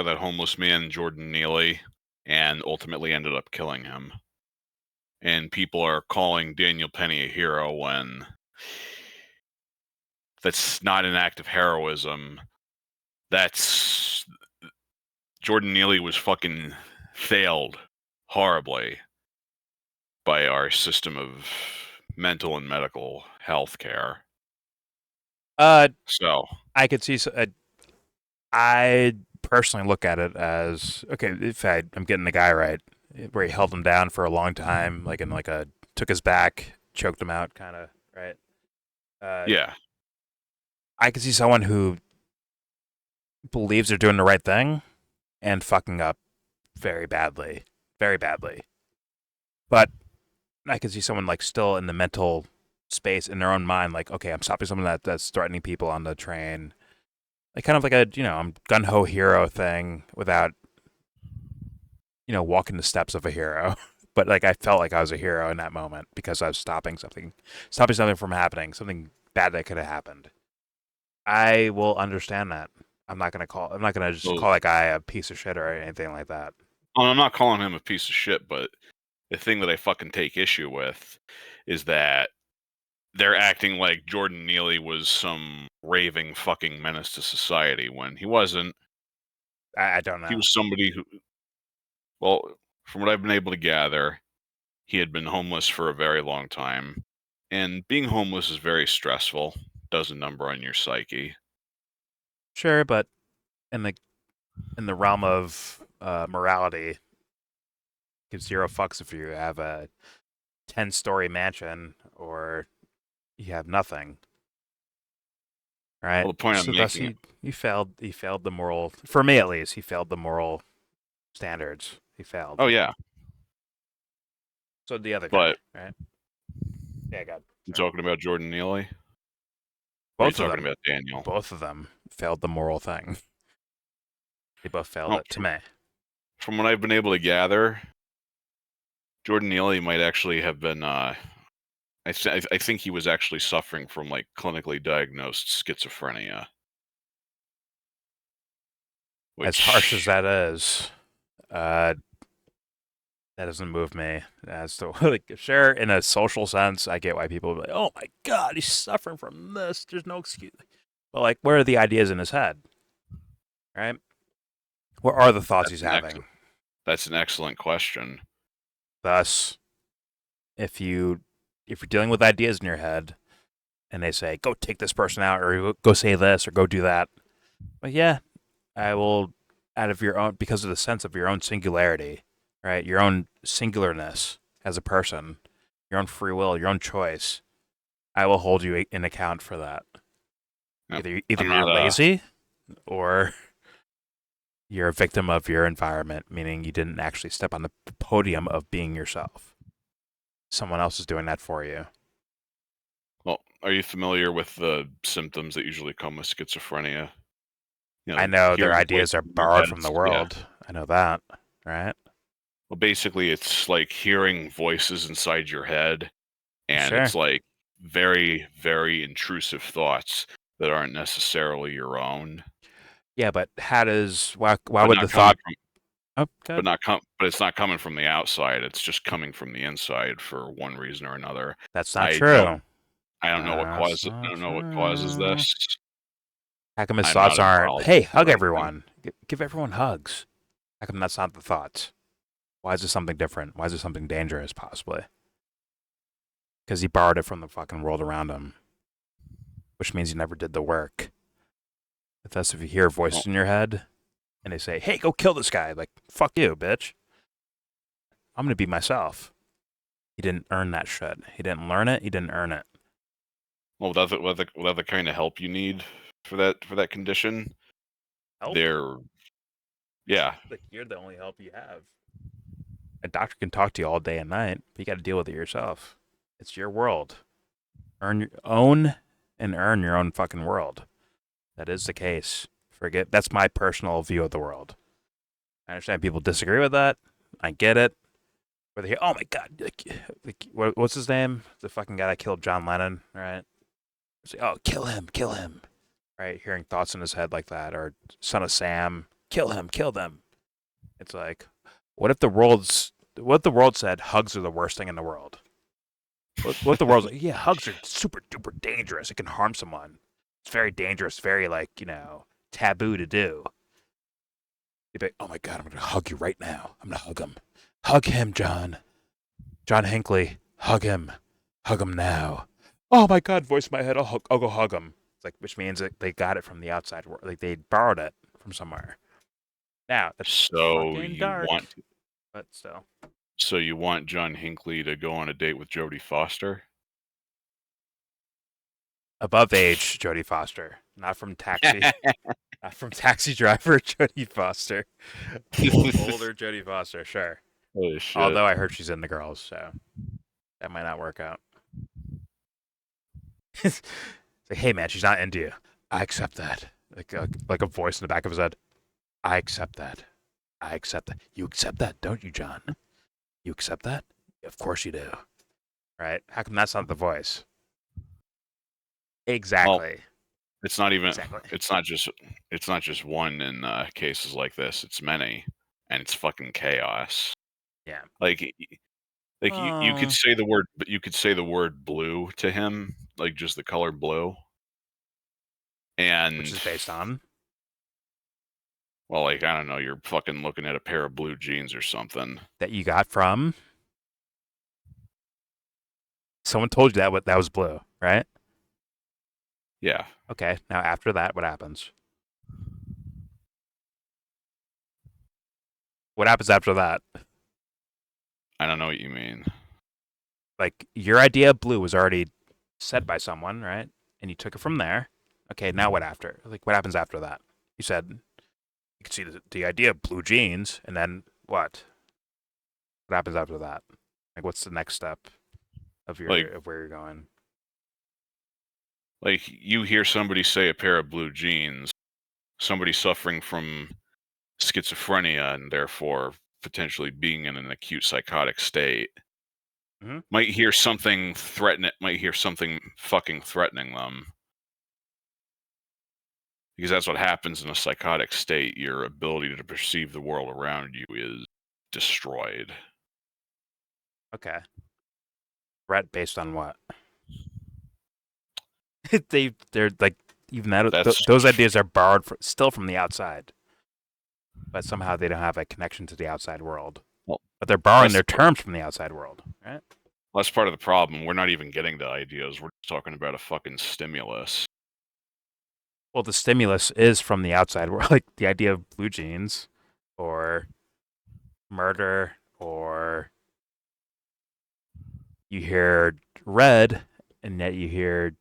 that homeless man, Jordan Neely, and ultimately ended up killing him. And people are calling Daniel Penny a hero when that's not an act of heroism. That's Jordan Neely was fucking failed horribly by our system of mental and medical health care. So I could see. I personally look at it as okay. If I'm getting the guy right, where he held him down for a long time, took his back, choked him out, kind of right. Yeah, I could see someone who believes they're doing the right thing and fucking up very badly. But I could see someone still in the mental space in their own mind, okay, I'm stopping someone that's threatening people on the train, kind of I'm gun ho hero thing without walking the steps of a hero. But I felt like I was a hero in that moment because I was stopping something from happening, something bad that could have happened. I will understand that. I'm not gonna call that guy a piece of shit or anything like that. I'm not calling him a piece of shit, but the thing that I fucking take issue with is that they're acting like Jordan Neely was some raving fucking menace to society when he wasn't. I don't know. He was somebody who, well, from what I've been able to gather, he had been homeless for a very long time. And being homeless is very stressful, does a number on your psyche. Sure, but in the realm of morality, gives zero fucks if you have a 10-story mansion or you have nothing. Right? Well, the point I'm making, he failed the moral, for me at least, he failed the moral standards. He failed. Oh yeah. So the other guy, right? Yeah, God. You talking about Jordan Neely? Both of them. About Daniel? Both of them failed the moral thing. They both failed it to me. From what I've been able to gather, Jordan Neely might actually have been. I think he was actually suffering from like clinically diagnosed schizophrenia. As harsh as that is, that doesn't move me. As to like, sure, in a social sense, I get why people are like, "Oh my God, he's suffering from this." There's no excuse. But like, where are the ideas in his head? Right? What are the thoughts he's having? That's an excellent question. Thus, if you're dealing with ideas in your head, and they say, "Go take this person out," or "Go say this," or "Go do that," but yeah, I will, out of your own, because of the sense of your own singularity, right? Your own singularness as a person, your own free will, your own choice. I will hold you in account for that. Either you're lazy, or you're a victim of your environment, meaning you didn't actually step on the podium of being yourself. Someone else is doing that for you. Well, are you familiar with the symptoms that usually come with schizophrenia? You know, I know their ideas are borrowed from the world. Yeah. I know that, right? Well, basically, it's like hearing voices inside your head, and it's like very, very intrusive thoughts that aren't necessarily your own. Yeah, but how does why would the thought? But it's not coming from the outside. It's just coming from the inside for one reason or another. That's not true. I don't know what causes. I don't know what causes this. How come his thoughts aren't, "Hey, hug everyone, give everyone hugs"? How come that's not the thoughts? Why is it something different? Why is it something dangerous, possibly? Because he borrowed it from the fucking world around him, which means he never did the work. Thus, if you hear voices in your head and they say, "Hey, go kill this guy," like, fuck you, bitch. I'm gonna be myself. He didn't earn that shit. He didn't learn it. He didn't earn it. Well, without the kind of help you need for that condition, help? Yeah. Like, you're the only help you have. A doctor can talk to you all day and night, but you got to deal with it yourself. It's your world. Earn your own and earn your own fucking world. That is the case. That's my personal view of the world. I understand people disagree with that. I get it. Where they hear, "Oh my God, like, what's his name? The fucking guy that killed John Lennon, right?" It's like, "Oh, kill him," right? Hearing thoughts in his head like that, or Son of Sam, kill them. It's like, what if the world said hugs are the worst thing in the world? What the world's like, yeah, hugs are super duper dangerous. It can harm someone. It's very dangerous, very taboo to do. You'd be like, "Oh my God, I'm gonna hug you right now. I'm gonna hug him. Hug him, John Hinckley. Hug him now." "Oh my God," voice in my head. I'll go hug him. It's like, which means that they got it from the outside world. Like, they borrowed it from somewhere. Now, that's fucking dark, but still. So you want John Hinckley to go on a date with Jodie Foster? Above age Jodie Foster, not from Taxi. Not from Taxi Driver Jodie Foster. Older Jodie Foster, sure. Holy shit. Although I heard she's in The Girls, so that might not work out. It's like, "Hey man, she's not into you. I accept that." Like a voice in the back of his head. I accept that. You accept that, don't you, John? You accept that? Of course you do. Right? How come that's not the voice? Exactly. Well, it's not even. Exactly. It's not just one in cases like this. It's many, and it's fucking chaos. Yeah. Like you could say the word, but you could say the word blue to him, like just the color blue, and which is based on. Well, like, I don't know, you're fucking looking at a pair of blue jeans or something. That you got from? Someone told you that was blue, right? Yeah. Okay, now after that, what happens? What happens after that? I don't know what you mean. Like, your idea of blue was already said by someone, right? And you took it from there. Okay, now what after? Like, what happens after that? You said you could see the idea of blue jeans, and then what? What happens after that? Like, what's the next step of where you're going? Like, you hear somebody say a pair of blue jeans, somebody suffering from schizophrenia and therefore potentially being in an acute psychotic state might hear something fucking threatening them. Because that's what happens in a psychotic state. Your ability to perceive the world around you is destroyed. Okay. Threat based on what? They're like, even those ideas are borrowed still from the outside, but somehow they don't have a connection to the outside world. Well, but they're borrowing their terms from the outside world, right? Well, that's part of the problem. We're not even getting to ideas. We're just talking about a fucking stimulus. Well, the stimulus is from the outside world, like the idea of blue jeans, or murder, or you hear red, and yet you hear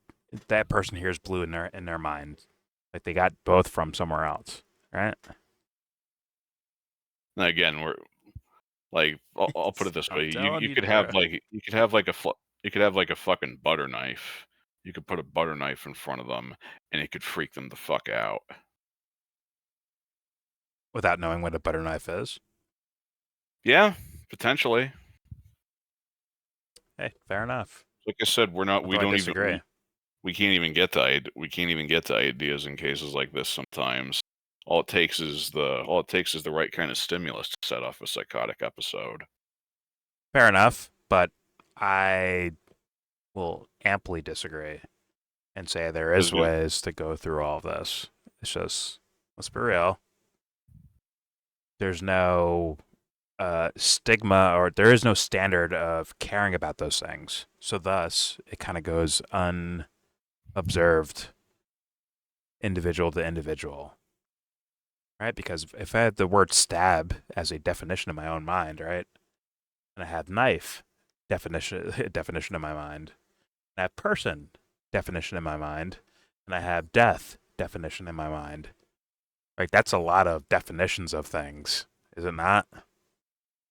that person hears blue in their mind, like they got both from somewhere else, right? And again, we're like, I'll put it this way: you could have like a fucking butter knife. You could put a butter knife in front of them, and it could freak them the fuck out. Without knowing what a butter knife is? Yeah, potentially. Hey, fair enough. Like I said, we can't even get to ideas in cases like this sometimes. All it takes is the right kind of stimulus to set off a psychotic episode. Fair enough, but I will amply disagree and say there is ways to go through all of this. It's just, let's be real. There's no stigma, or there is no standard of caring about those things. So thus, it kind of goes unobserved, individual to individual. Right? Because if I had the word stab as a definition in my own mind, right? And I have knife definition in my mind, and I have person definition in my mind, and I have death definition in my mind. Like, that's a lot of definitions of things, is it not?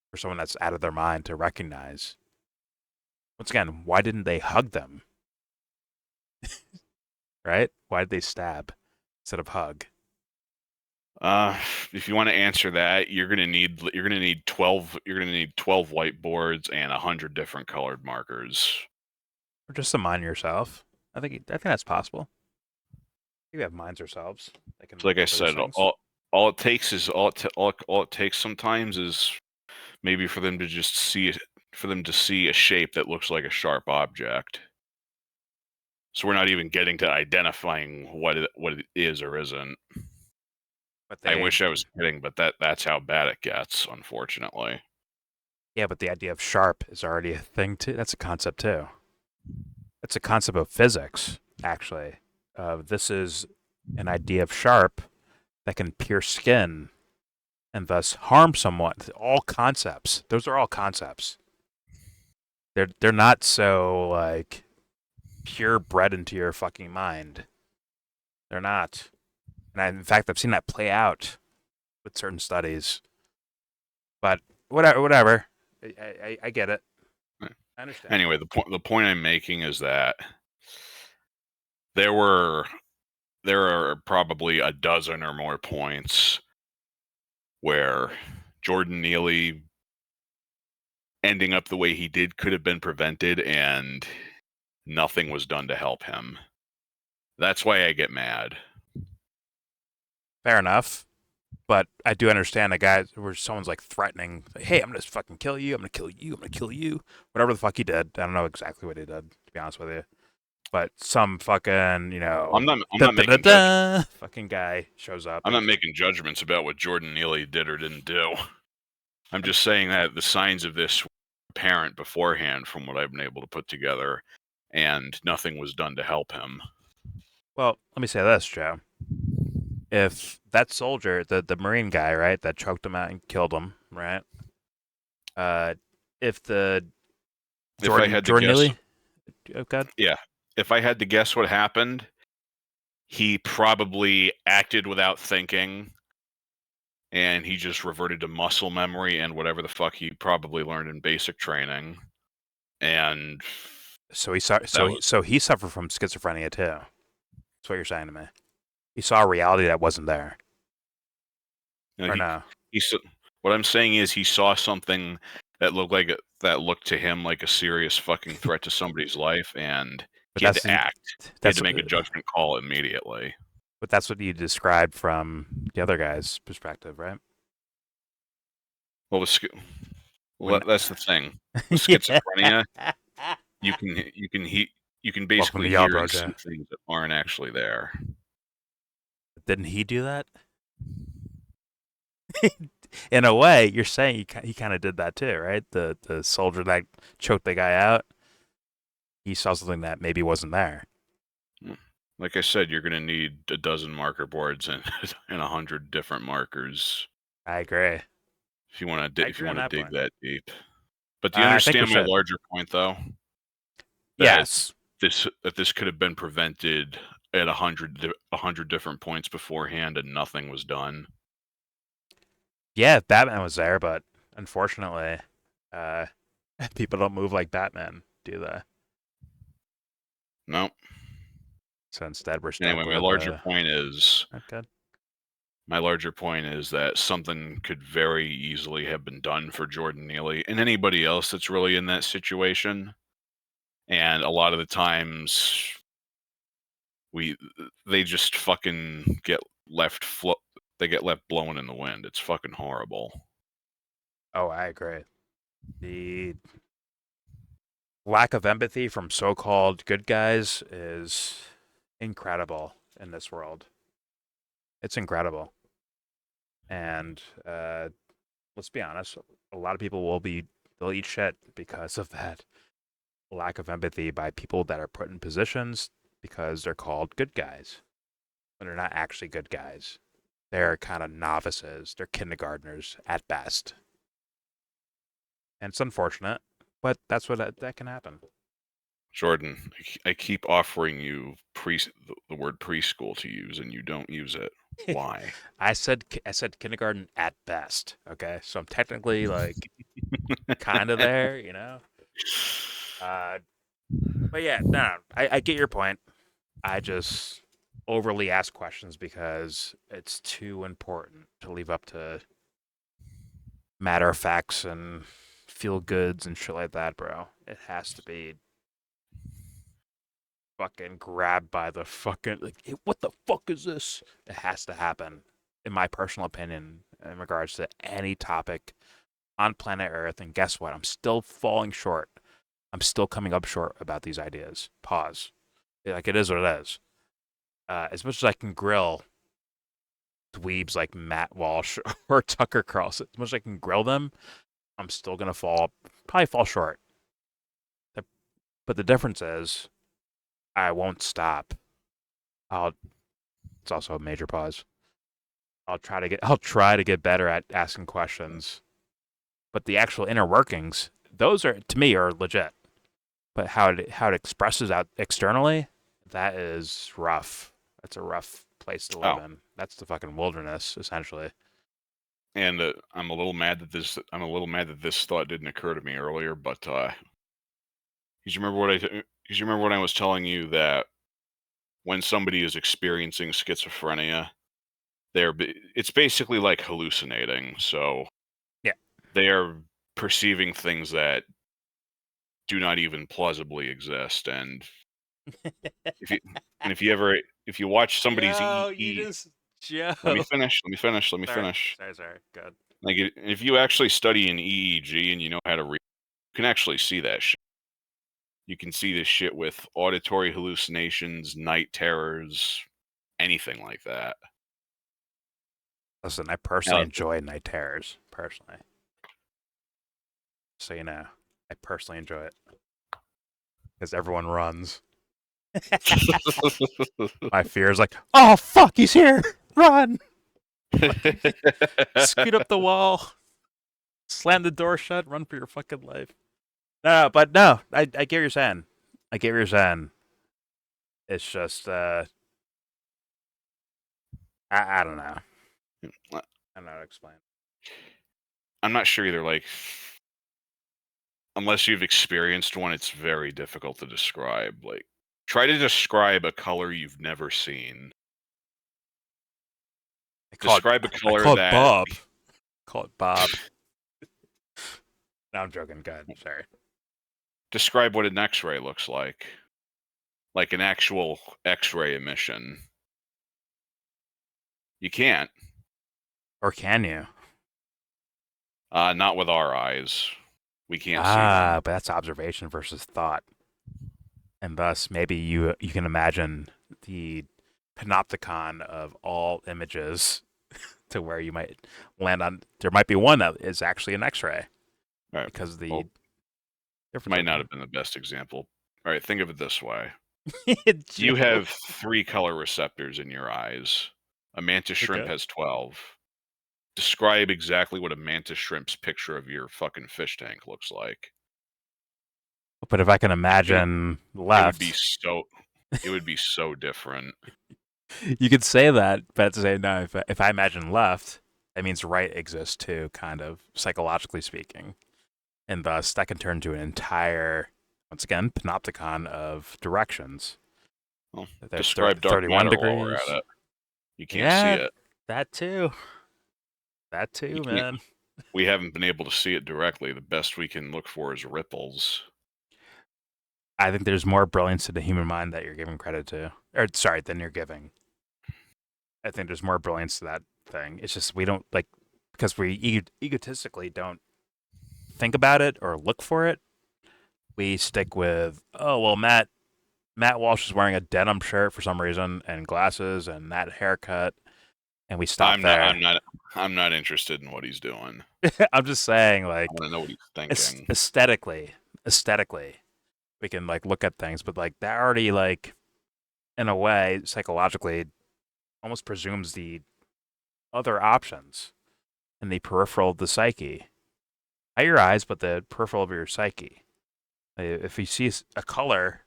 For someone that's out of their mind to recognize. Once again, why didn't they hug them? Right? Why did they stab instead of hug? If you want to answer that, you're gonna need 12 whiteboards and 100 different colored markers. Or just to mind yourself. I think that's possible. We have minds ourselves. So like I said, all it takes sometimes is maybe for them to see a shape that looks like a sharp object. So we're not even getting to identifying what it is or isn't. I wish I was kidding, but that's how bad it gets, unfortunately. Yeah, but the idea of sharp is already a thing too. That's a concept too. It's a concept of physics, actually. This is an idea of sharp that can pierce skin and thus harm someone. All concepts. Those are all concepts. They're not so like pure bred into your fucking mind. They're not. And in fact, I've seen that play out with certain studies. But whatever. I get it. I understand. Anyway, the point I'm making is that there are probably a dozen or more points where Jordan Neely ending up the way he did could have been prevented, and nothing was done to help him. That's why I get mad. Fair enough. But I do understand a guy where someone's like threatening, like, hey, I'm going to fucking kill you. I'm going to kill you. I'm going to kill you. Whatever the fuck he did. I don't know exactly what he did, to be honest with you. But some fucking, I'm not making fucking guy shows up. I'm not making judgments about what Jordan Neely did or didn't do. I'm just saying that the signs of this were apparent beforehand from what I've been able to put together, and nothing was done to help him. Well, let me say this, Joe. If that soldier, the Marine guy, right, that choked him out and killed him, right? If I had to guess, Neely, yeah. If I had to guess what happened, he probably acted without thinking, and he just reverted to muscle memory and whatever the fuck he probably learned in basic training. And so he suffered from schizophrenia too. That's what you're saying to me. He saw a reality that wasn't there. You know, no? What I'm saying is he saw something that looked to him like a serious fucking threat to somebody's life, and he had to act. He had to make a judgment call immediately. But that's what you described from the other guy's perspective, right? Well, that's the thing. With schizophrenia, you can basically hear and see things that aren't actually there. Didn't he do that? In a way, you're saying he kind of did that too, right? The soldier that choked the guy out, he saw something that maybe wasn't there. Like I said, you're going to need a dozen marker boards and 100 different markers. I agree. If you want to dig that deep. But do you understand my larger point, though? Yes. That this could have been prevented at 100 different points beforehand, and nothing was done. Yeah, Batman was there, but unfortunately, people don't move like Batman, do they? No. So instead, we're stuck. Anyway, my larger point is. Okay. My larger point is that something could very easily have been done for Jordan Neely and anybody else that's really in that situation. And a lot of the times, they just fucking get left they get left blowing in the wind. It's fucking horrible. Oh, I agree. The lack of empathy from so-called good guys is incredible in this world. It's incredible. And let's be honest, a lot of people they'll eat shit because of that lack of empathy by people that are put in positions because they're called good guys. But they're not actually good guys. They're kind of novices. They're kindergartners at best. And it's unfortunate, but that's what that can happen. Jordan, I keep offering you the word preschool to use, and you don't use it. Why? I said kindergarten at best. Okay, so I'm technically like kind of there, you know. But yeah, no, I get your point. I just overly ask questions because it's too important to leave up to matter of facts and feel goods and shit like that, bro. It has to be fucking grabbed by the fucking like, hey, what the fuck is this? It has to happen, in my personal opinion, in regards to any topic on planet Earth. And guess what? I'm still falling short. I'm still coming up short about these ideas. Pause. Like, it is what it is. As much as I can grill dweebs like Matt Walsh or Tucker Carlson, as much as I can grill them, I'm still gonna probably fall short. But the difference is, I won't stop. It's also a major pause. I'll try to get better at asking questions. But the actual inner workings, those are, to me, are legit. But how it expresses out externally, that is rough. That's a rough place to live in. That's the fucking wilderness, essentially. And I'm a little mad that this thought didn't occur to me earlier. But you remember what I was telling you, that when somebody is experiencing schizophrenia, it's basically like hallucinating. So yeah, they are perceiving things that do not even plausibly exist. And if you watch somebody's EEG, let me finish. Sorry. Good. Like, if you actually study an EEG and you know how to read, you can actually see that shit. You can see this shit with auditory hallucinations, night terrors, anything like that. Listen, I personally enjoy night terrors, personally. So, you know, I personally enjoy it. Because everyone runs. My fear is like, oh, fuck, he's here! Run! Scoot up the wall. Slam the door shut. Run for your fucking life. No, I get what you're saying. It's just, I don't know. I don't know how to explain. I'm not sure either. Like, unless you've experienced one, it's very difficult to describe. Like, Try to describe a color you've never seen. Describe a color call it that. Bob. Call it Bob. No, I'm joking. Go ahead. Sorry. Describe what an X-ray looks like an actual X-ray emission. You can't. Or can you? Not with our eyes. We can't see them. But that's observation versus thought. And thus, maybe you can imagine the panopticon of all images to where you might land on. There might be one that is actually an X-ray. Right. Because the might not have been the best example. All right, think of it this way. You have 3 color receptors in your eyes. A mantis shrimp has 12. Describe exactly what a mantis shrimp's picture of your fucking fish tank looks like. But if I can imagine left, it would be so different. You could say that, but at the same time, if I imagine left, that means right exists too, kind of psychologically speaking, and thus that can turn to an entire, once again, panopticon of directions. Well, describe dark matter while we're at it. You can't see it. That too. That too, man. We haven't been able to see it directly. The best we can look for is ripples. I think there's more brilliance to the human mind that you're giving credit to. Or, sorry, than you're giving. I think there's more brilliance to that thing. It's just we don't, because we egotistically don't think about it or look for it. We stick with, oh, well, Matt Walsh is wearing a denim shirt for some reason and glasses and that haircut. And we stop there. I'm not interested in what he's doing. I'm just saying, I want to know what he's thinking. Aesthetically, we can look at things, but that already in a way psychologically almost presumes the other options in the peripheral of the psyche, not your eyes, but the peripheral of your psyche. If you see a color,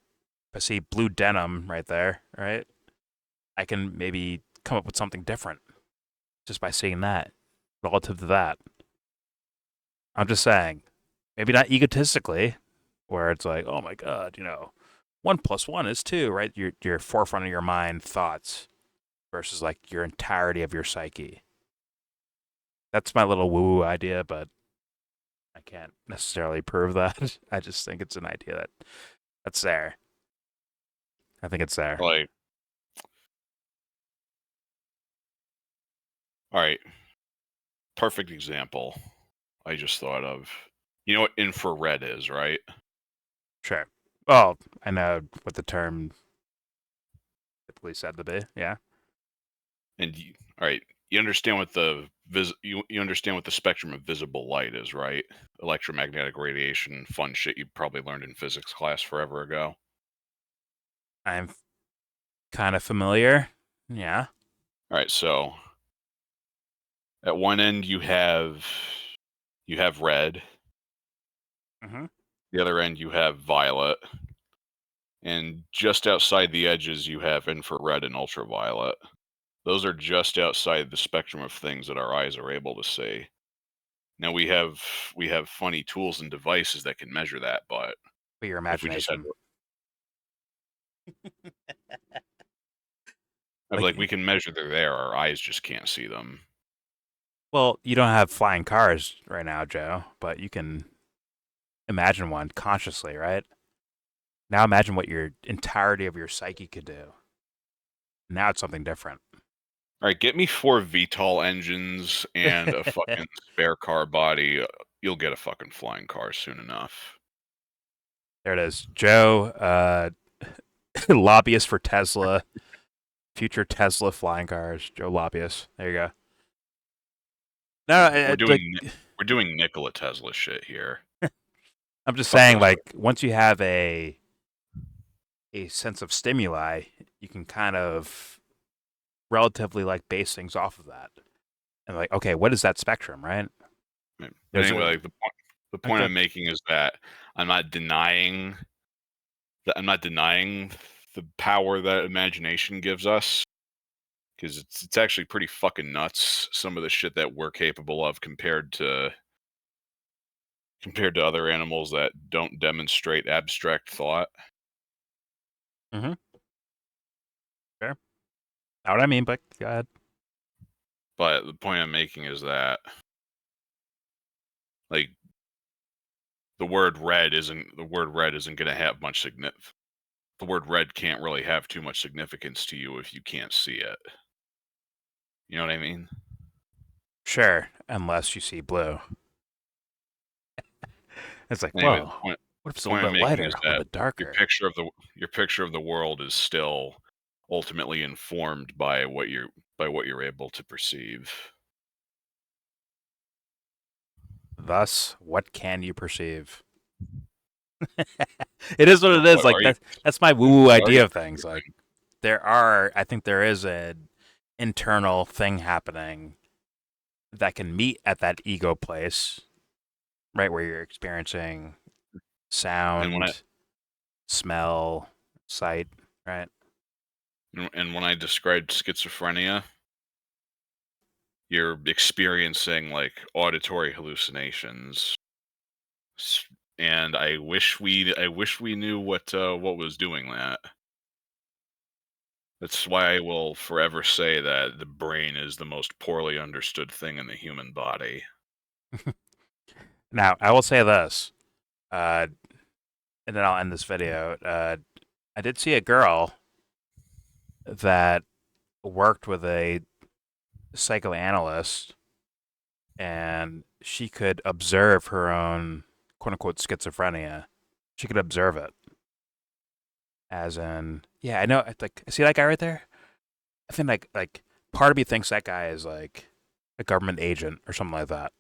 if I see blue denim right there, right, I can maybe come up with something different just by seeing that relative to that. I'm just saying, maybe not egotistically, where it's like, oh my God, 1 + 1 is 2, right? Your forefront of your mind thoughts versus your entirety of your psyche. That's my little woo-woo idea, but I can't necessarily prove that. I just think it's an idea that's there. I think it's there. All right. Perfect example I just thought of. You know what infrared is, right? Sure. Well, I know what the term typically said to be. Yeah. And all right, you understand what you understand what the spectrum of visible light is, right? Electromagnetic radiation, fun shit you probably learned in physics class forever ago. I'm kind of familiar. Yeah. All right, so at one end you have red. Mm-hmm. The other end you have violet. And just outside the edges you have infrared and ultraviolet. Those are just outside the spectrum of things that our eyes are able to see. Now we have funny tools and devices that can measure that, but your imagination. We can measure they're there. Our eyes just can't see them. Well, you don't have flying cars right now, Joe, but you can imagine one consciously, right? Now imagine what your entirety of your psyche could do. Now it's something different. All right, get me 4 VTOL engines and a fucking spare car body. You'll get a fucking flying car soon enough. There it is. Joe, lobbyist for Tesla. Future Tesla flying cars. Joe lobbyist. There you go. No, we're doing Nikola Tesla shit here. I'm just saying, once you have a sense of stimuli, you can kind of relatively base things off of that. And okay, what is that spectrum, right? But anyway, the point I'm making is that I'm not denying the power that imagination gives us, because it's actually pretty fucking nuts, some of the shit that we're capable of compared to other animals that don't demonstrate abstract thought. Mm-hmm. Fair. Not what I mean, but go ahead. But the point I'm making is that, like, the word red isn't going to have much significance. The word red can't really have too much significance to you if you can't see it. You know what I mean? Sure, unless you see blue. It's like, anyway, whoa, what if it's a point little I'm bit making lighter, is a little that bit darker? your picture of the world is still ultimately informed by what you're able to perceive. Thus, what can you perceive? It is what it is. Like that's my woo-woo idea of things. Like I think there is an internal thing happening that can meet at that ego place, right, where you're experiencing sound, smell, sight, right? And when I described schizophrenia, you're experiencing like auditory hallucinations, and I wish we knew what was doing that. That's why I will forever say that the brain is the most poorly understood thing in the human body. Now, I will say this, and then I'll end this video. I did see a girl that worked with a psychoanalyst, and she could observe her own quote-unquote schizophrenia. She could observe it. As in, yeah, I know. Like, see that guy right there? I think like part of me thinks that guy is like a government agent or something like that.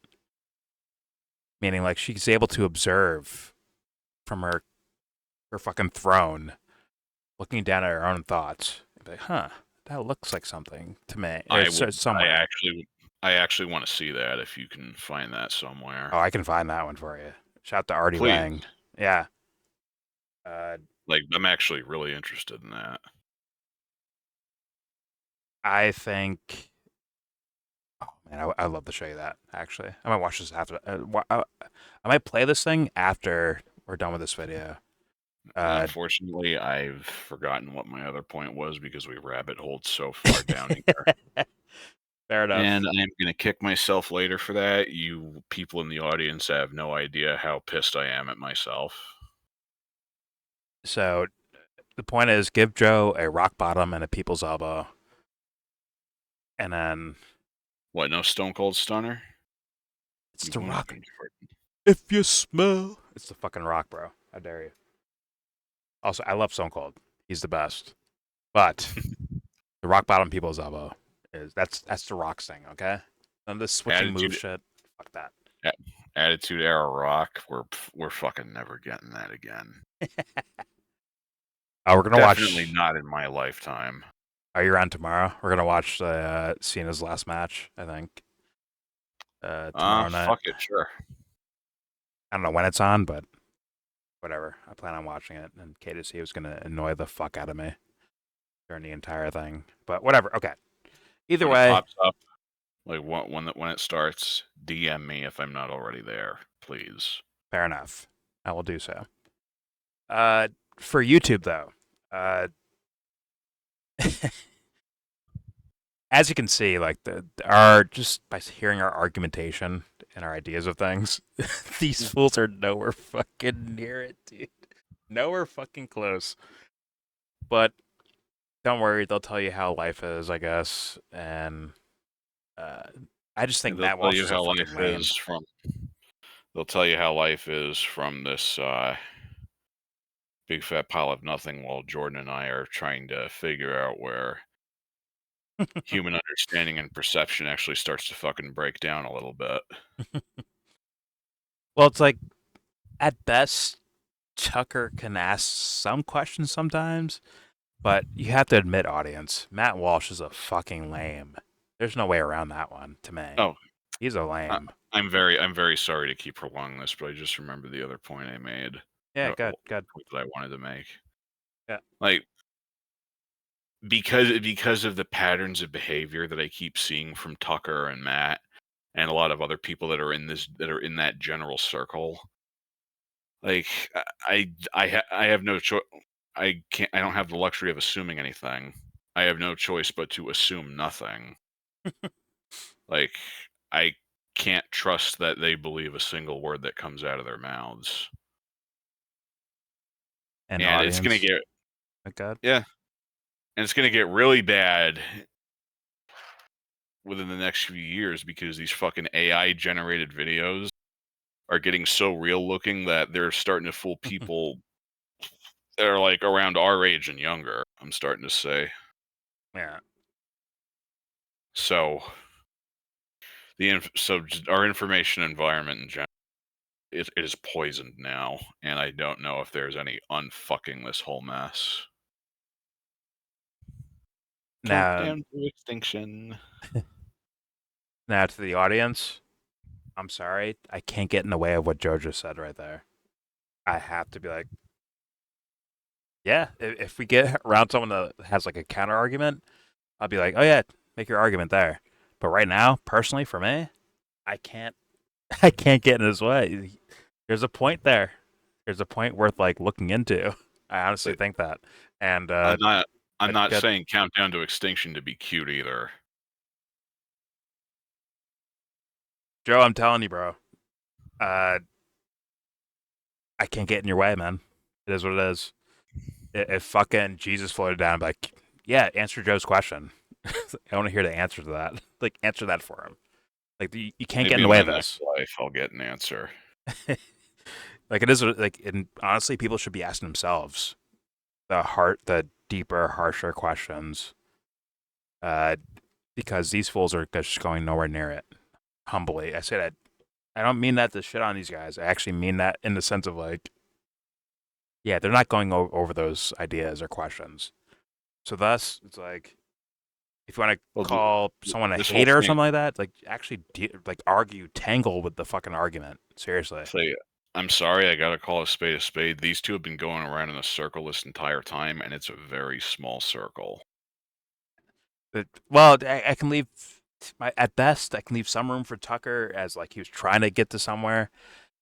Meaning, like, she's able to observe from her fucking throne, looking down at her own thoughts. Like, huh, that looks like something to me. I actually want to see that if you can find that somewhere. Oh, I can find that one for you. Shout out to Artie Please. Lang. Yeah. Like, I'm actually really interested in that. I think. Oh man, I'd love to show you that. Actually, I might watch this after. I might play this thing after we're done with this video. Unfortunately, I've forgotten what my other point was because we rabbit holed so far down here. Fair enough. And I'm going to kick myself later for that. You people in the audience have no idea how pissed I am at myself. So, the point is, give Joe a rock bottom and a people's elbow. And then... What, no Stone Cold Stunner? It's the rock. If you smell... It's the fucking rock, bro. How dare you. Also, I love Stone Cold. He's the best. But the rock bottom people's elbow that's the rock thing, okay? None of this switching move shit. Fuck that. Attitude Era Rock. We're fucking never getting that again. We're gonna watch. Definitely not in my lifetime. Are you around tomorrow? We're gonna watch Cena's last match, I think. Tomorrow night. Fuck it, sure. I don't know when it's on, but whatever. I plan on watching it, and KDC was gonna annoy the fuck out of me during the entire thing. But whatever. Okay. Either way, it pops up, like when it starts, DM me if I'm not already there, please. Fair enough. I will do so. For YouTube though, as you can see, like just by hearing our argumentation and our ideas of things, these fools are nowhere fucking near it, dude. Nowhere fucking close. But don't worry, they'll tell you how life is, I guess, and I just think Matt Walsh is a fucking lame. They'll tell you how life is from this big fat pile of nothing, while Jordan and I are trying to figure out where human understanding and perception actually starts to fucking break down a little bit. Well, it's like, at best, Tucker can ask some questions sometimes, but you have to admit, audience, Matt Walsh is a fucking lame. There's no way around that one, to me. Oh, he's a lame. I'm very sorry to keep prolonging this, but I just remembered the other point I made. Yeah, good. That I wanted to make. Yeah. Like, because of the patterns of behavior that I keep seeing from Tucker and Matt and a lot of other people that are in that general circle. Like, I have no choice. I don't have the luxury of assuming anything. I have no choice but to assume nothing. Like, I can't trust that they believe a single word that comes out of their mouths. And it's gonna get God. Yeah. And it's gonna get really bad within the next few years because these fucking AI generated videos are getting so real looking that they're starting to fool people that are like around our age and younger, I'm starting to say. Yeah. So our information environment in general, it is poisoned now, and I don't know if there's any unfucking this whole mess. Now, Countdown to extinction. Now to the audience, I'm sorry, I can't get in the way of what Joe just said right there. I have to be like, yeah, if we get around someone that has like a counter argument, I'll be like, oh yeah, make your argument there. But right now, personally, for me, I can't get in his way. There's a point there. There's a point worth like looking into. I honestly think that. And I'm not saying Countdown to Extinction to be cute either. Joe, I'm telling you, bro. I can't get in your way, man. It is what it is. If fucking Jesus floated down, I'd be like, yeah, answer Joe's question. I want to hear the answer to that. Like, answer that for him. Like, you can't get in the way of this. Life, I'll get an answer. Like, it is like, and honestly, people should be asking themselves the deeper, harsher questions. Because these fools are just going nowhere near it. Humbly, I say that. I don't mean that to shit on these guys. I actually mean that in the sense of like, yeah, they're not going over those ideas or questions. So thus, it's like, if you want to call someone a hater or something like that, like actually like argue, tangle with the fucking argument. Seriously. Say, I'm sorry, I gotta call a spade a spade. These two have been going around in a circle this entire time, and it's a very small circle. Well, I can leave. At best, I can leave some room for Tucker as like he was trying to get to somewhere,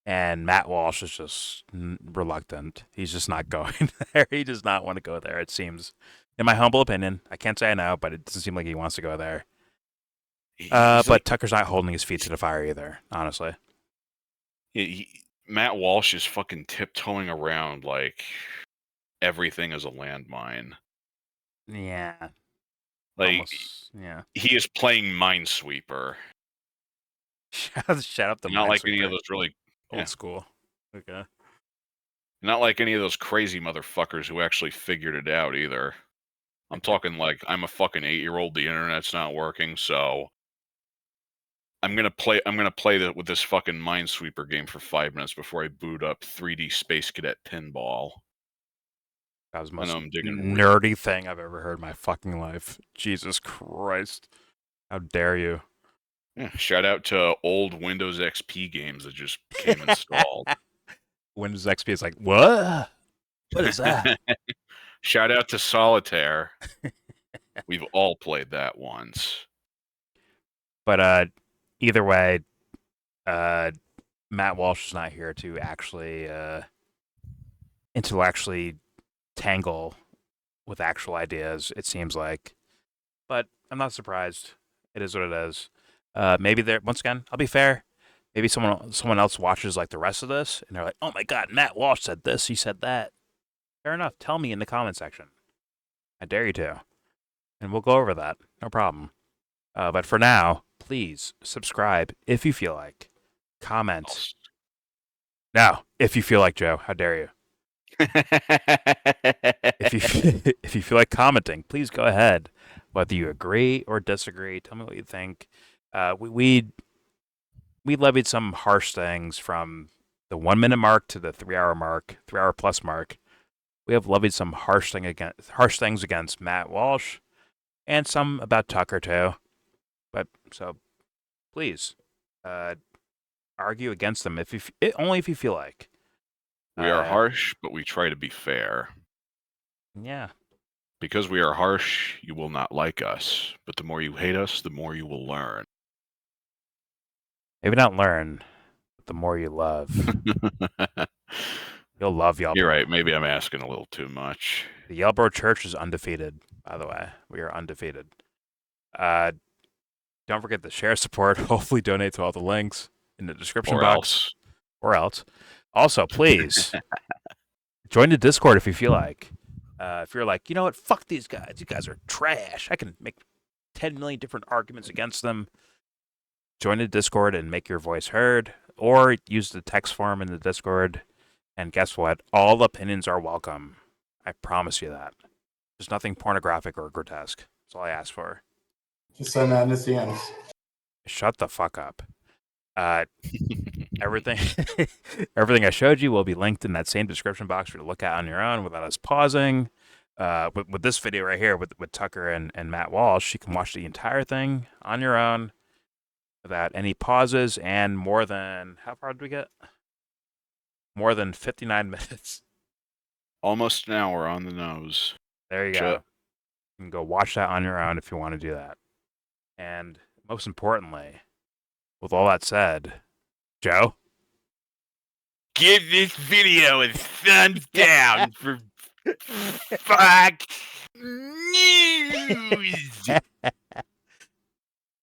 and Matt Walsh is just reluctant. He's just not going there. He does not want to go there. It seems, in my humble opinion, I can't say I know, but it doesn't seem like he wants to go there. But Tucker's not holding his feet to the fire either, honestly. Matt Walsh is fucking tiptoeing around like everything is a landmine. Yeah. Like, almost, yeah. He is playing Minesweeper. Shout out to Not like any of those really old school. Okay. Not like any of those crazy motherfuckers who actually figured it out either. I'm talking like I'm a fucking 8-year-old. The internet's not working, so I'm gonna play with this fucking Minesweeper game for 5 minutes before I boot up 3D Space Cadet Pinball. That was the most nerdy thing I've ever heard in my fucking life. Jesus Christ. How dare you? Yeah, shout out to old Windows XP games that just came installed. Windows XP is like, what? What is that? Shout out to Solitaire. We've all played that once. But either way, Matt Walsh is not here to actually intellectually tangle with actual ideas, it seems like. But I'm not surprised. It is what it is. Maybe there, once again, I'll be fair. Maybe someone else watches like the rest of this and they're like, oh my God, Matt Walsh said this, he said that. Fair enough. Tell me in the comment section. I dare you to. And we'll go over that. No problem. But for now, please subscribe if you feel like. Comment. Now, if you feel like, Joe, how dare you? if you feel like commenting, please go ahead. Whether you agree or disagree, tell me what you think. We levied some harsh things from the 1 minute mark to the 3 hour mark, 3 hour plus mark. We have levied some harsh things against Matt Walsh, and some about Tucker too. But so, please, argue against them only if you feel like. We are harsh, but we try to be fair. Yeah. Because we are harsh, you will not like us. But the more you hate us, the more you will learn. Maybe not learn, but the more you love. You'll love YellBro. You're right. Maybe I'm asking a little too much. The YellBro Church is undefeated, by the way. We are undefeated. Don't forget to share support. Hopefully donate to all the links in the description box. Or else. Also, please, join the Discord if you feel like. If you're like, you know what, fuck these guys. You guys are trash. I can make 10 million different arguments against them. Join the Discord and make your voice heard. Or use the text form in the Discord. And guess what? All opinions are welcome. I promise you that. There's nothing pornographic or grotesque. That's all I ask for. Just send that in the DMs. Shut the fuck up. Everything I showed you will be linked in that same description box for you to look at on your own without us pausing. With this video right here with Tucker and Matt Walsh, you can watch the entire thing on your own without any pauses and more than, how far did we get? More than 59 minutes. Almost an hour on the nose. There you go. You can go watch that on your own if you want to do that. And most importantly, with all that said, Joe? Give this video a thumbs down for Fox News.